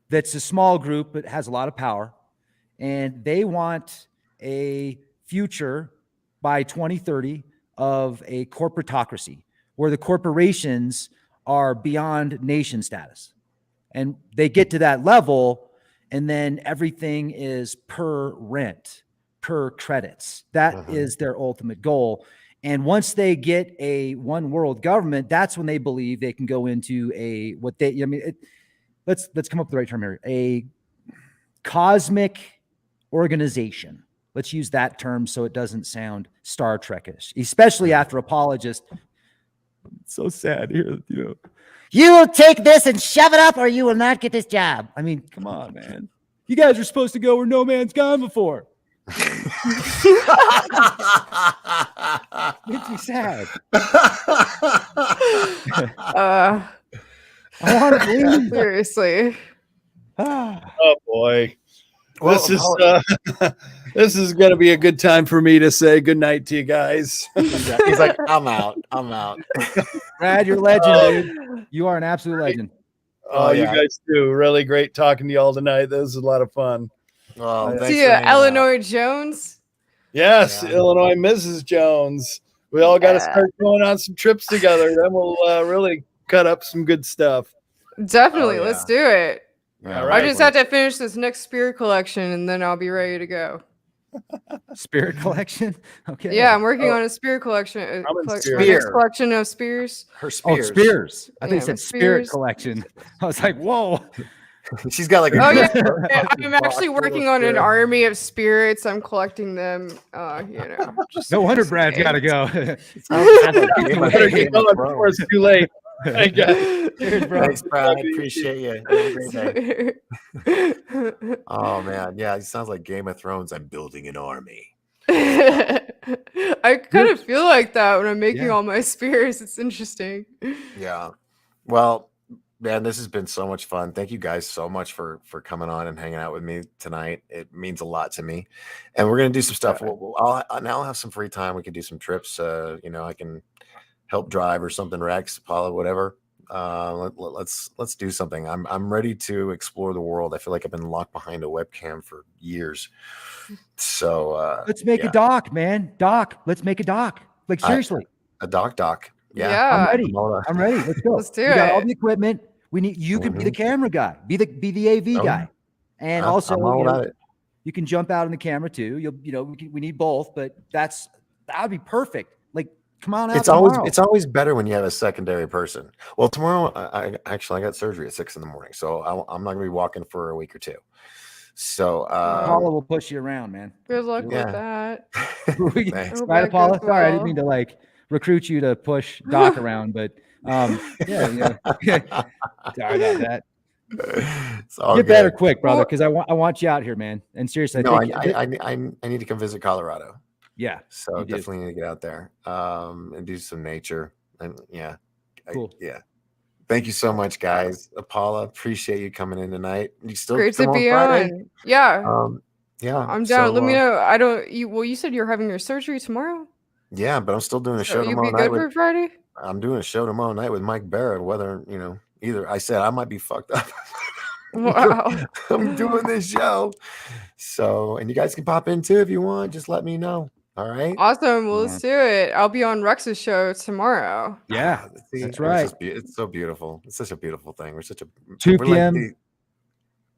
Speaker 18: that's a small group, but has a lot of power. And they want a future by 2030 of a corporatocracy where the corporations are beyond nation status. And they get to that level, and then everything is per rent, per credits. That is their ultimate goal. And once they get a one world government, that's when they believe they can go into let's come up with the right term here, a cosmic organization. Let's use that term so it doesn't sound Star Trek-ish, especially after Apolla just, it's so sad here, you will take this and shove it up or you will not get this job. I mean, come on, man. You guys are supposed to go where no man's gone before. Makes me sad.
Speaker 19: I
Speaker 5: want to believe.
Speaker 19: Seriously.
Speaker 5: Oh boy. This is going to be a good time for me to say good night to you guys.
Speaker 3: He's like, I'm out.
Speaker 18: Brad, you're a legend, dude. You are an absolute legend.
Speaker 5: Oh, you guys too. Really great talking to you all tonight. This is a lot of fun.
Speaker 19: See ya, Illinois Jones.
Speaker 5: Yes, Illinois Mrs. Jones. We all got to start going on some trips together. Then we'll really cut up some good stuff.
Speaker 19: Definitely. Let's do it.
Speaker 5: All
Speaker 19: I just have to finish this next spirit collection and then I'll be ready to go.
Speaker 18: Spirit collection? Okay.
Speaker 19: Yeah, I'm working on a spirit collection. Next collection of spears.
Speaker 3: Her spears.
Speaker 18: Oh, spears. I think
Speaker 19: Yeah,
Speaker 18: you said
Speaker 19: with
Speaker 18: spirit
Speaker 19: spears.
Speaker 18: collection. I was like, whoa.
Speaker 3: She's got like a
Speaker 19: Oh yeah, I'm actually working on an army of spirits. I'm collecting them.
Speaker 18: No wonder Brad's got to go.
Speaker 5: Better get going before it's too late.
Speaker 3: Thanks, Brad. I appreciate you. Have a great day. Oh man, yeah, it sounds like Game of Thrones. I'm building an army.
Speaker 19: I kind of feel like that when I'm making all my spears. It's interesting.
Speaker 3: Yeah. Well, man, this has been so much fun. Thank you guys so much for coming on and hanging out with me tonight. It means a lot to me. And we're gonna do some stuff. I'll have some free time. We can do some trips. I can help drive or something, Rex, Apollo, whatever. Let's do something. I'm ready to explore the world. I feel like I've been locked behind a webcam for years. So
Speaker 18: let's make a doc, man. Let's make a doc. Like seriously.
Speaker 3: A doc.
Speaker 19: Yeah.
Speaker 18: I'm ready. Let's go.
Speaker 19: Let's do
Speaker 18: we got
Speaker 19: it.
Speaker 18: all the equipment. We need you can be the camera guy, be the AV guy. And also
Speaker 3: I'm all about it.
Speaker 18: You can jump out on the camera too. We need both, but that would be perfect. Like, come on out.
Speaker 3: It's always better when you have a secondary person. Well, tomorrow I got surgery at 6 a.m, so I'm not gonna be walking for a week or two. So
Speaker 18: Paula will push you around, man.
Speaker 19: Good luck with that.
Speaker 3: Thanks.
Speaker 18: Right, Paula? Sorry, I didn't mean to recruit you to push Doc around, but yeah. Sorry about that. Get better quick, brother, because I want you out here, man. And seriously,
Speaker 3: I need to come visit Colorado.
Speaker 18: Yeah.
Speaker 3: So definitely need to get out there and do some nature. And
Speaker 18: cool.
Speaker 3: Thank you so much, guys. Apollo, appreciate you coming in tonight. You still
Speaker 19: Great to
Speaker 3: come
Speaker 19: be
Speaker 3: Friday?
Speaker 19: on. Yeah.
Speaker 3: Yeah.
Speaker 19: I'm down. Let me know. You said you're having your surgery tomorrow?
Speaker 3: Yeah, but I'm still doing a show
Speaker 19: You
Speaker 3: tomorrow
Speaker 19: be
Speaker 3: night.
Speaker 19: good for Friday?
Speaker 3: I'm doing a show tomorrow night with Mike Barrett. Whether, either I said I might be fucked up.
Speaker 19: Wow.
Speaker 3: I'm doing this show. So, and you guys can pop in too if you want. Just let me know. All right.
Speaker 19: Awesome. Well, let's do it. I'll be on Rex's show tomorrow.
Speaker 18: Yeah, that's right.
Speaker 3: It's so beautiful. It's such a beautiful thing. We're
Speaker 18: 2 p.m.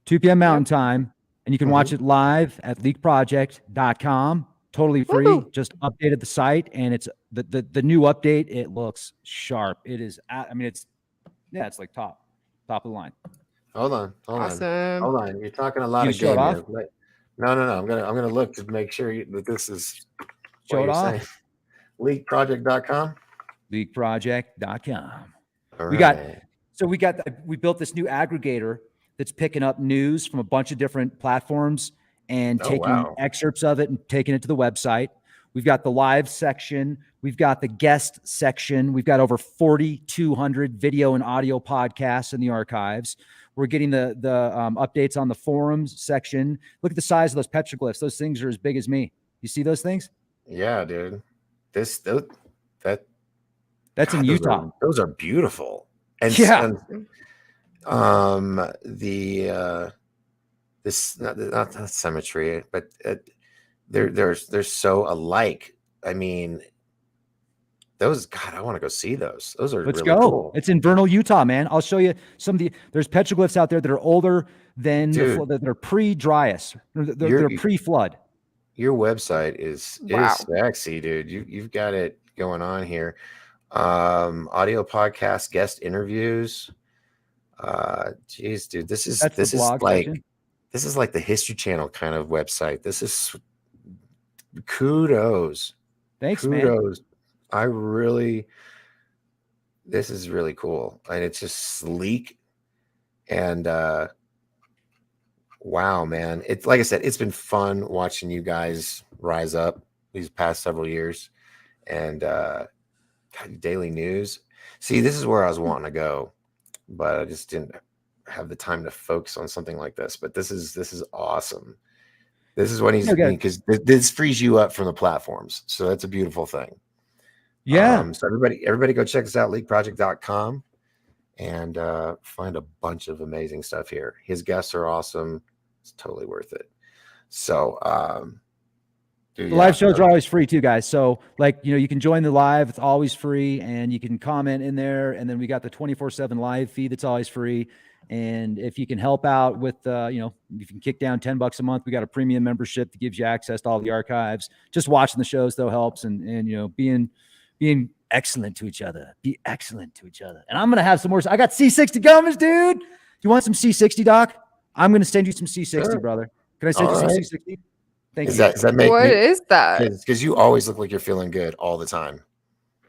Speaker 18: 2 p.m. Mountain Time, and you can watch it live at leakproject.com. Totally free.
Speaker 19: Woo-hoo.
Speaker 18: Just updated the site, and it's the new update. It looks sharp. It is. It's like top of the line.
Speaker 3: Hold on.
Speaker 19: Awesome.
Speaker 3: Hold on. You're talking a lot of
Speaker 18: show it
Speaker 3: game
Speaker 18: off?
Speaker 3: here. No. I'm gonna look to make sure that this is
Speaker 18: Show it off.
Speaker 3: saying. Leakproject.com.
Speaker 18: Leakproject.com.
Speaker 3: All
Speaker 18: We
Speaker 3: right.
Speaker 18: we built this new aggregator that's picking up news from a bunch of different platforms and taking excerpts of it and taking it to the website. We've got the live section. We've got the guest section. We've got over 4,200 video and audio podcasts in the archives. We're getting the updates on the forums section. Look at the size of those petroglyphs. Those things are as big as me. You see those things?
Speaker 3: Yeah, dude. That's
Speaker 18: in Utah.
Speaker 3: Those are beautiful. And this not symmetry, but they're so alike. I mean, those, God, I want to go see those. Those are
Speaker 18: Let's
Speaker 3: really
Speaker 18: go.
Speaker 3: cool.
Speaker 18: It's in Vernal, Utah, man. I'll show you some of the. There's petroglyphs out there that are older than the
Speaker 3: Dude.
Speaker 18: flood, that are pre-Dryas. They're pre-flood.
Speaker 3: Your website is
Speaker 19: Wow.
Speaker 3: sexy, dude. You've got it going on here. Audio podcast, guest interviews. Geez, dude, this is like the History Channel kind of website. This is kudos.
Speaker 18: Thanks,
Speaker 3: kudos. Man. This is really cool, and it's just sleek. And wow, man, it's like I said, it's been fun watching you guys rise up these past several years. And God, daily news. See, this is where I was wanting to go, but I just didn't have the time to focus on something like this. But this is awesome. This is what he's doing, because this frees you up from the platforms. So that's a beautiful thing.
Speaker 18: Yeah.
Speaker 3: So everybody go check us out, leakproject.com, and find a bunch of amazing stuff here. His guests are awesome. It's totally worth it. So
Speaker 18: the live shows are always free too, guys. So like, you can join the live. It's always free, and you can comment in there. And then we got the 24/7 live feed that's always free. And if you can help out with, if you can kick down $10 a month, we got a premium membership that gives you access to all the archives. Just watching the shows though helps, and being excellent to each other. Be excellent to each other. And I'm gonna have some more. I got C60 gummers, dude. Do you want some C60, Doc? I'm gonna send you some C60, brother. Can I send you some C60? Thank you.
Speaker 3: Does that make
Speaker 19: What is that?
Speaker 3: Because you always look like you're feeling good all the time.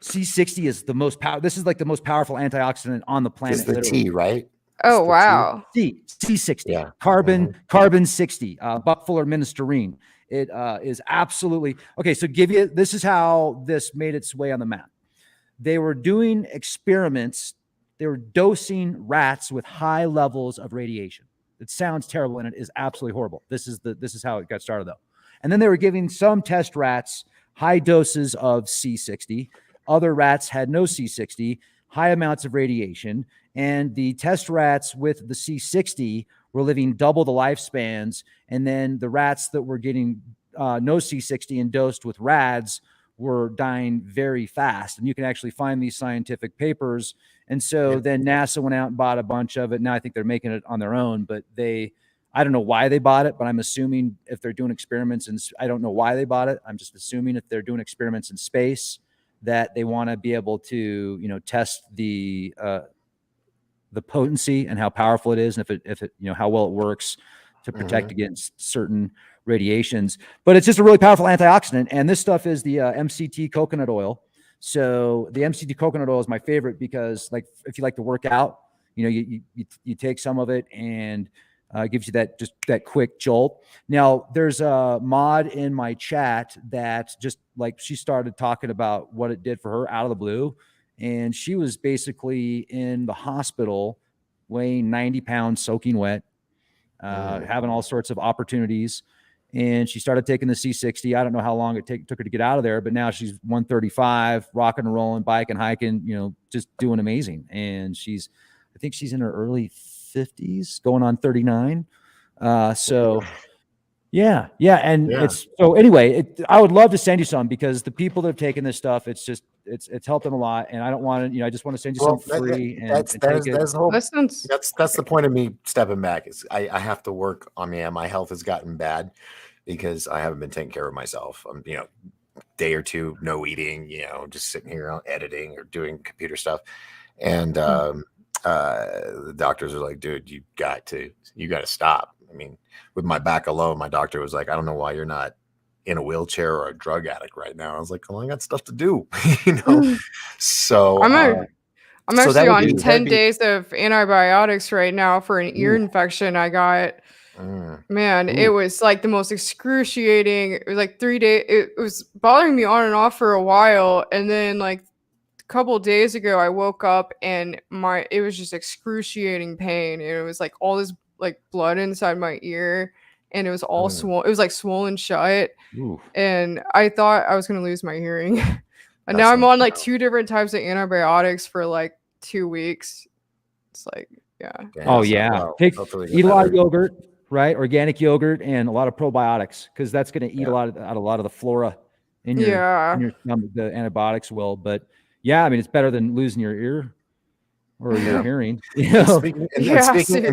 Speaker 18: C60 is the most powerful. This is like the most powerful antioxidant on the planet.
Speaker 3: It's the T, right?
Speaker 19: Oh, wow.
Speaker 18: C60.
Speaker 3: Yeah.
Speaker 18: Carbon 60. Buck Fuller Ministerine. It is absolutely okay. So this is how this made its way on the map. They were doing experiments. They were dosing rats with high levels of radiation. It sounds terrible, and it is absolutely horrible. This is how it got started, though. And then they were giving some test rats high doses of C60. Other rats had no C60, high amounts of radiation. And the test rats with the C60 were living double the lifespans. And then the rats that were getting no C60 and dosed with RADs were dying very fast. And you can actually find these scientific papers. And so then NASA went out and bought a bunch of it. Now I think they're making it on their own, but I don't know why they bought it, but I'm assuming if they're doing experiments, and I don't know why they bought it. I'm just assuming if they're doing experiments in space, that they want to be able to, test the potency and how powerful it is, and if it how well it works to protect against certain radiations. But it's just a really powerful antioxidant, and this stuff is the MCT coconut oil. So the MCT coconut oil is my favorite because, like, if you like to work out, you take some of it, and gives you that quick jolt. Now, there's a mod in my chat that just like she started talking about what it did for her out of the blue. And she was basically in the hospital weighing 90 pounds, soaking wet, having all sorts of opportunities. And she started taking the C60. I don't know how long it took her to get out of there, but now she's 135, rocking and rolling, biking, hiking, just doing amazing. And I think she's in her early 50s, going on 39. So yeah. And it's, so anyway, I would love to send you some, because the people that have taken this stuff, it's helped them a lot. And I don't want to, I just want to send you some free. That's
Speaker 3: the point of me stepping back. Is I have to work on me. My health has gotten bad because I haven't been taking care of myself. I'm, day or two, no eating, just sitting here editing or doing computer stuff. And, the doctors are like, dude, you got to stop. I mean, with my back alone, my doctor was like, I don't know why you're not in a wheelchair or a drug addict right now. I was like, well, I got stuff to do, So
Speaker 19: I'm actually on 10 days of antibiotics right now for an ear infection I got. Man, it was like the most excruciating. It was like 3 days. It was bothering me on and off for a while. And then like a couple days ago, I woke up and it was just excruciating pain. And it was like all this like blood inside my ear, and it was all swollen. It was like swollen shut.
Speaker 18: Ooh.
Speaker 19: And I thought I was going to lose my hearing. And now I'm on like 2 different types of antibiotics for like 2 weeks. It's like, yeah.
Speaker 18: Oh yeah. Eat a lot of yogurt. right? Organic yogurt and a lot of probiotics, because that's going to eat a lot of the flora in your stomach. The antibiotics will, but yeah, I mean, it's better than losing your ear or your hearing.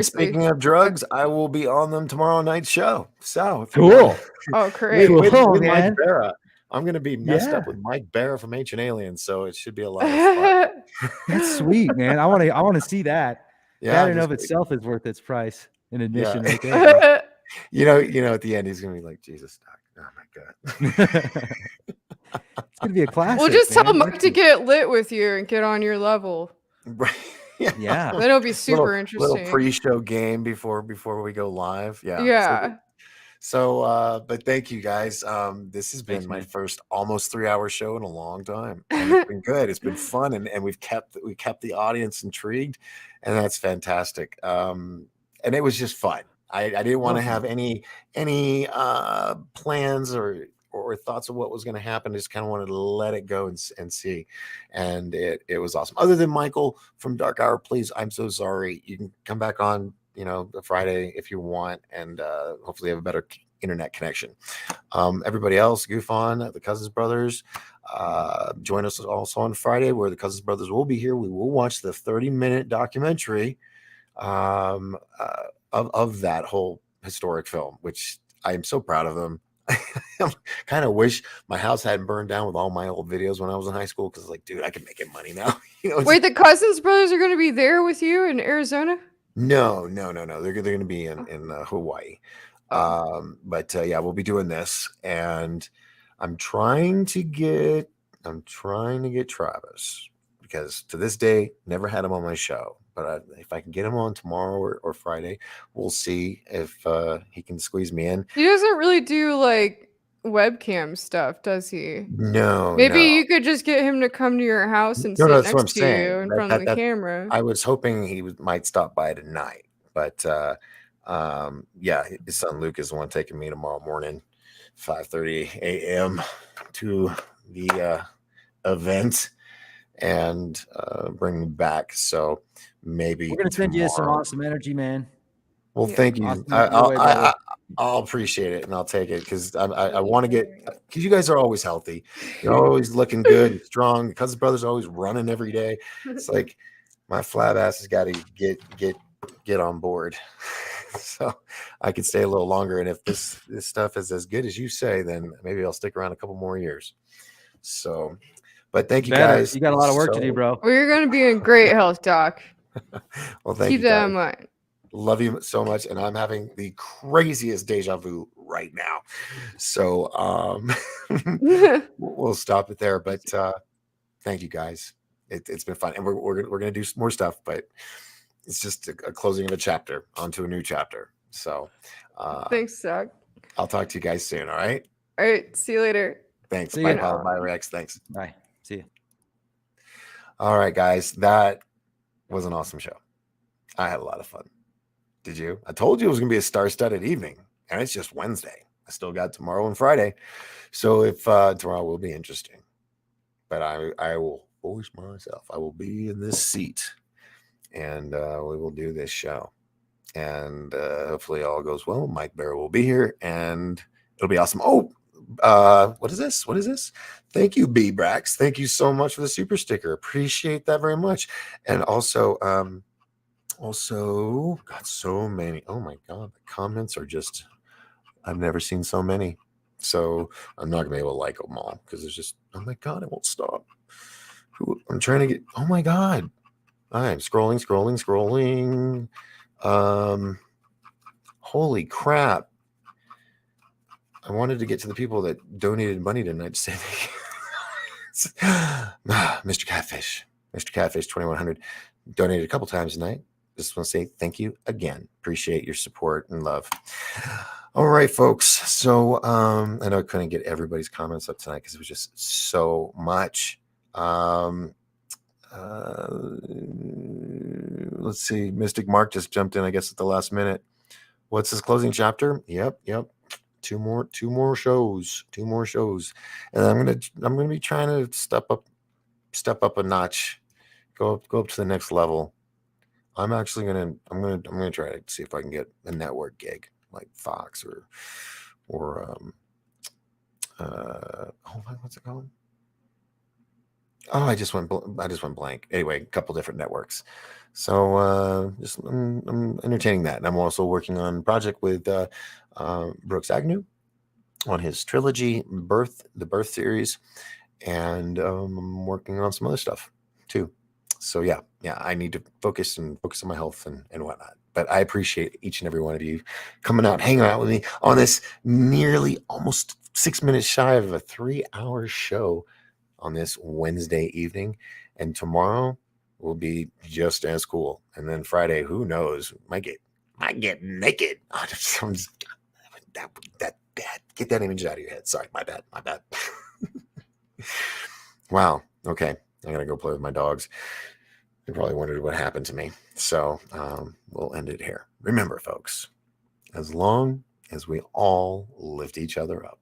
Speaker 3: Speaking of drugs, I will be on them tomorrow night's show. So
Speaker 18: cool.
Speaker 19: Oh, great.
Speaker 3: with
Speaker 18: man.
Speaker 3: Mike Barra. I'm going to be messed up with Mike Barra from Ancient Aliens, so it should be a lot of fun.
Speaker 18: That's sweet, man. I want to see that.
Speaker 3: Yeah,
Speaker 18: that in of itself is worth its price in admission right there.
Speaker 3: you know, at the end he's gonna be like, Jesus, Doc. Oh my God.
Speaker 18: It's gonna be a classic.
Speaker 19: Well, just tell Mike to get lit with you and get on your level.
Speaker 3: Right.
Speaker 18: Yeah.
Speaker 19: That'll be super interesting.
Speaker 3: Little pre-show game before we go live. Yeah.
Speaker 19: Yeah.
Speaker 3: So but thank you guys. This has been my first almost 3-hour show in a long time. And it's been good. It's been fun, and we've kept the audience intrigued, and that's fantastic. And it was just fun. I didn't want to have any plans or thoughts of what was going to happen. I just kind of wanted to let it go and see. And it was awesome. Other than Michael from Dark Hour, please, I'm so sorry. You can come back on, Friday if you want, and hopefully have a better internet connection. Everybody else, GUFON, the Cousins Brothers, join us also on Friday, where the Cousins Brothers will be here. We will watch the 30-minute documentary of that whole historic film, which I am so proud of them. I kind of wish my house hadn't burned down with all my old videos when I was in high school, because dude, I can make it money now.
Speaker 19: Wait, the Cousins Brothers are going to be there with you in Arizona?
Speaker 3: No. They're going to be in Hawaii. But yeah, we'll be doing this, and I'm trying to get Travis, because to this day, never had him on my show. But if I can get him on tomorrow or Friday, we'll see if he can squeeze me in.
Speaker 19: He doesn't really do like webcam stuff, does he?
Speaker 3: No.
Speaker 19: Maybe you could just get him to come to your house and sit next to you in front of the camera.
Speaker 3: I was hoping he might stop by tonight, but yeah, his son Luke is the one taking me tomorrow morning, 5:30 a.m. to the event, and bring me back. So maybe
Speaker 18: we're gonna send you some awesome energy, man.
Speaker 3: Well, thank you. I'll appreciate it, and I'll take it, because I want to because you guys are always healthy. You're always looking good and strong. The Cousins Brothers are always running every day. It's like my flat ass has got to get on board, so I can stay a little longer. And if this stuff is as good as you say, then maybe I'll stick around a couple more years. So, but thank you guys.
Speaker 18: You got a lot of work to do, bro.
Speaker 19: Well, you're going to be in great health, Doc.
Speaker 3: Well, thank
Speaker 19: you. Keep that in mind.
Speaker 3: Love you so much, and I'm having the craziest deja vu right now. So we'll stop it there. But thank you guys. It's been fun, and we're gonna do some more stuff, but it's just a closing of a chapter onto a new chapter. So
Speaker 19: thanks, Doc.
Speaker 3: I'll talk to you guys soon. All right.
Speaker 19: All right. See you later.
Speaker 3: Thanks. Bye, Paul. Bye, Rex. Thanks.
Speaker 18: Bye. See you.
Speaker 3: All right, guys. That was an awesome show. I had a lot of fun. Did you? I told you it was going to be a star-studded evening, and it's just Wednesday. I still got tomorrow and Friday. So if tomorrow will be interesting, but I will force myself. I will be in this seat, and we will do this show, and hopefully all goes well. Mike Barrow will be here, and it'll be awesome. Oh, what is this? Thank you, B Brax. Thank you so much for the super sticker. Appreciate that very much. And also got so many. Oh my God, the comments are just, I've never seen so many. So I'm not gonna be able to like them all, because it's just, oh my God, it won't stop. I'm trying to get, oh my God. I'm scrolling. Holy crap. I wanted to get to the people that donated money tonight to say Mr. Catfish 2100 donated a couple times tonight. Just want to say thank you again. Appreciate your support and love. All right, folks. So I know I couldn't get everybody's comments up tonight because it was just so much. Let's see. Mystic Mark just jumped in, I guess, at the last minute. What's his closing chapter? Yep. Two more shows. And I'm gonna be trying to step up a notch, go up to the next level. I'm gonna try to see if I can get a network gig like Fox or what's it called? Oh, I just went blank. Anyway, a couple different networks. So I'm entertaining that, and I'm also working on a project with Brooks Agnew on his trilogy, the Birth series, and I'm working on some other stuff too. So yeah, I need to focus on my health and whatnot. But I appreciate each and every one of you coming out, hanging out with me on this nearly almost 6 minutes shy of a 3-hour show on this Wednesday evening. And tomorrow will be just as cool. And then Friday, who knows? Might get naked. Get that image out of your head. Sorry, my bad. Wow. Okay. I gotta go play with my dogs. You probably wondered what happened to me. So we'll end it here. Remember, folks, as long as we all lift each other up,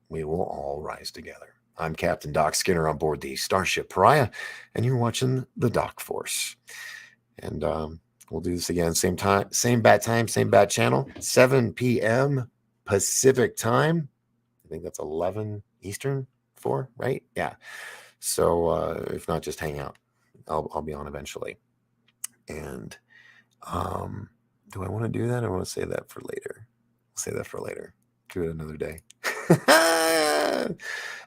Speaker 3: we will all rise together. I'm Captain Doc Skinner on board the Starship Pariah, and you're watching the Doc Force. And we'll do this again, same time, same bat channel, 7 p.m. Pacific time. I think that's 11 Eastern, 4, right? Yeah. So if not, just hang out. I'll be on eventually. And do I want to do that? I want to say that for later. I'll say that for later. Do it another day.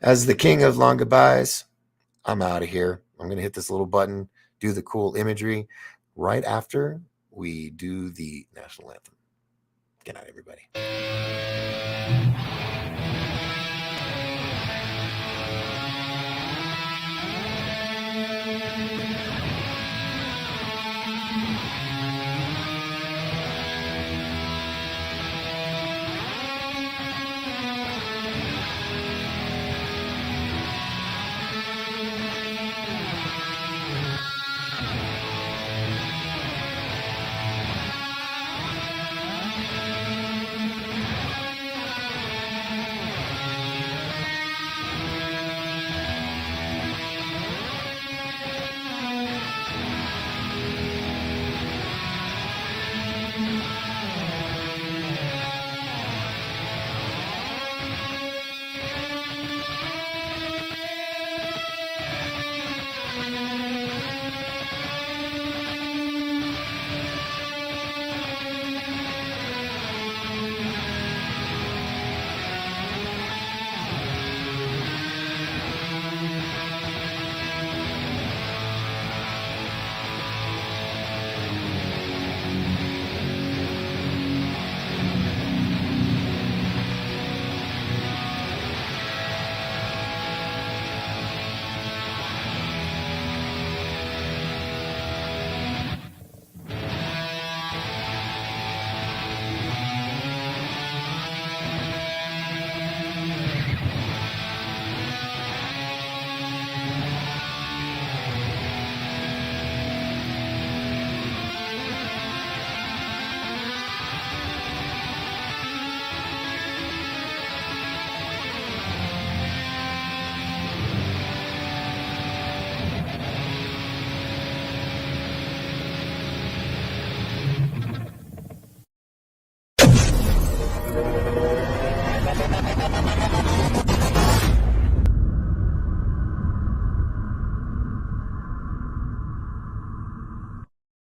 Speaker 3: As the king of long goodbyes, I'm out of here. I'm going to hit this little button, do the cool imagery right after we do the national anthem. Good night, everybody.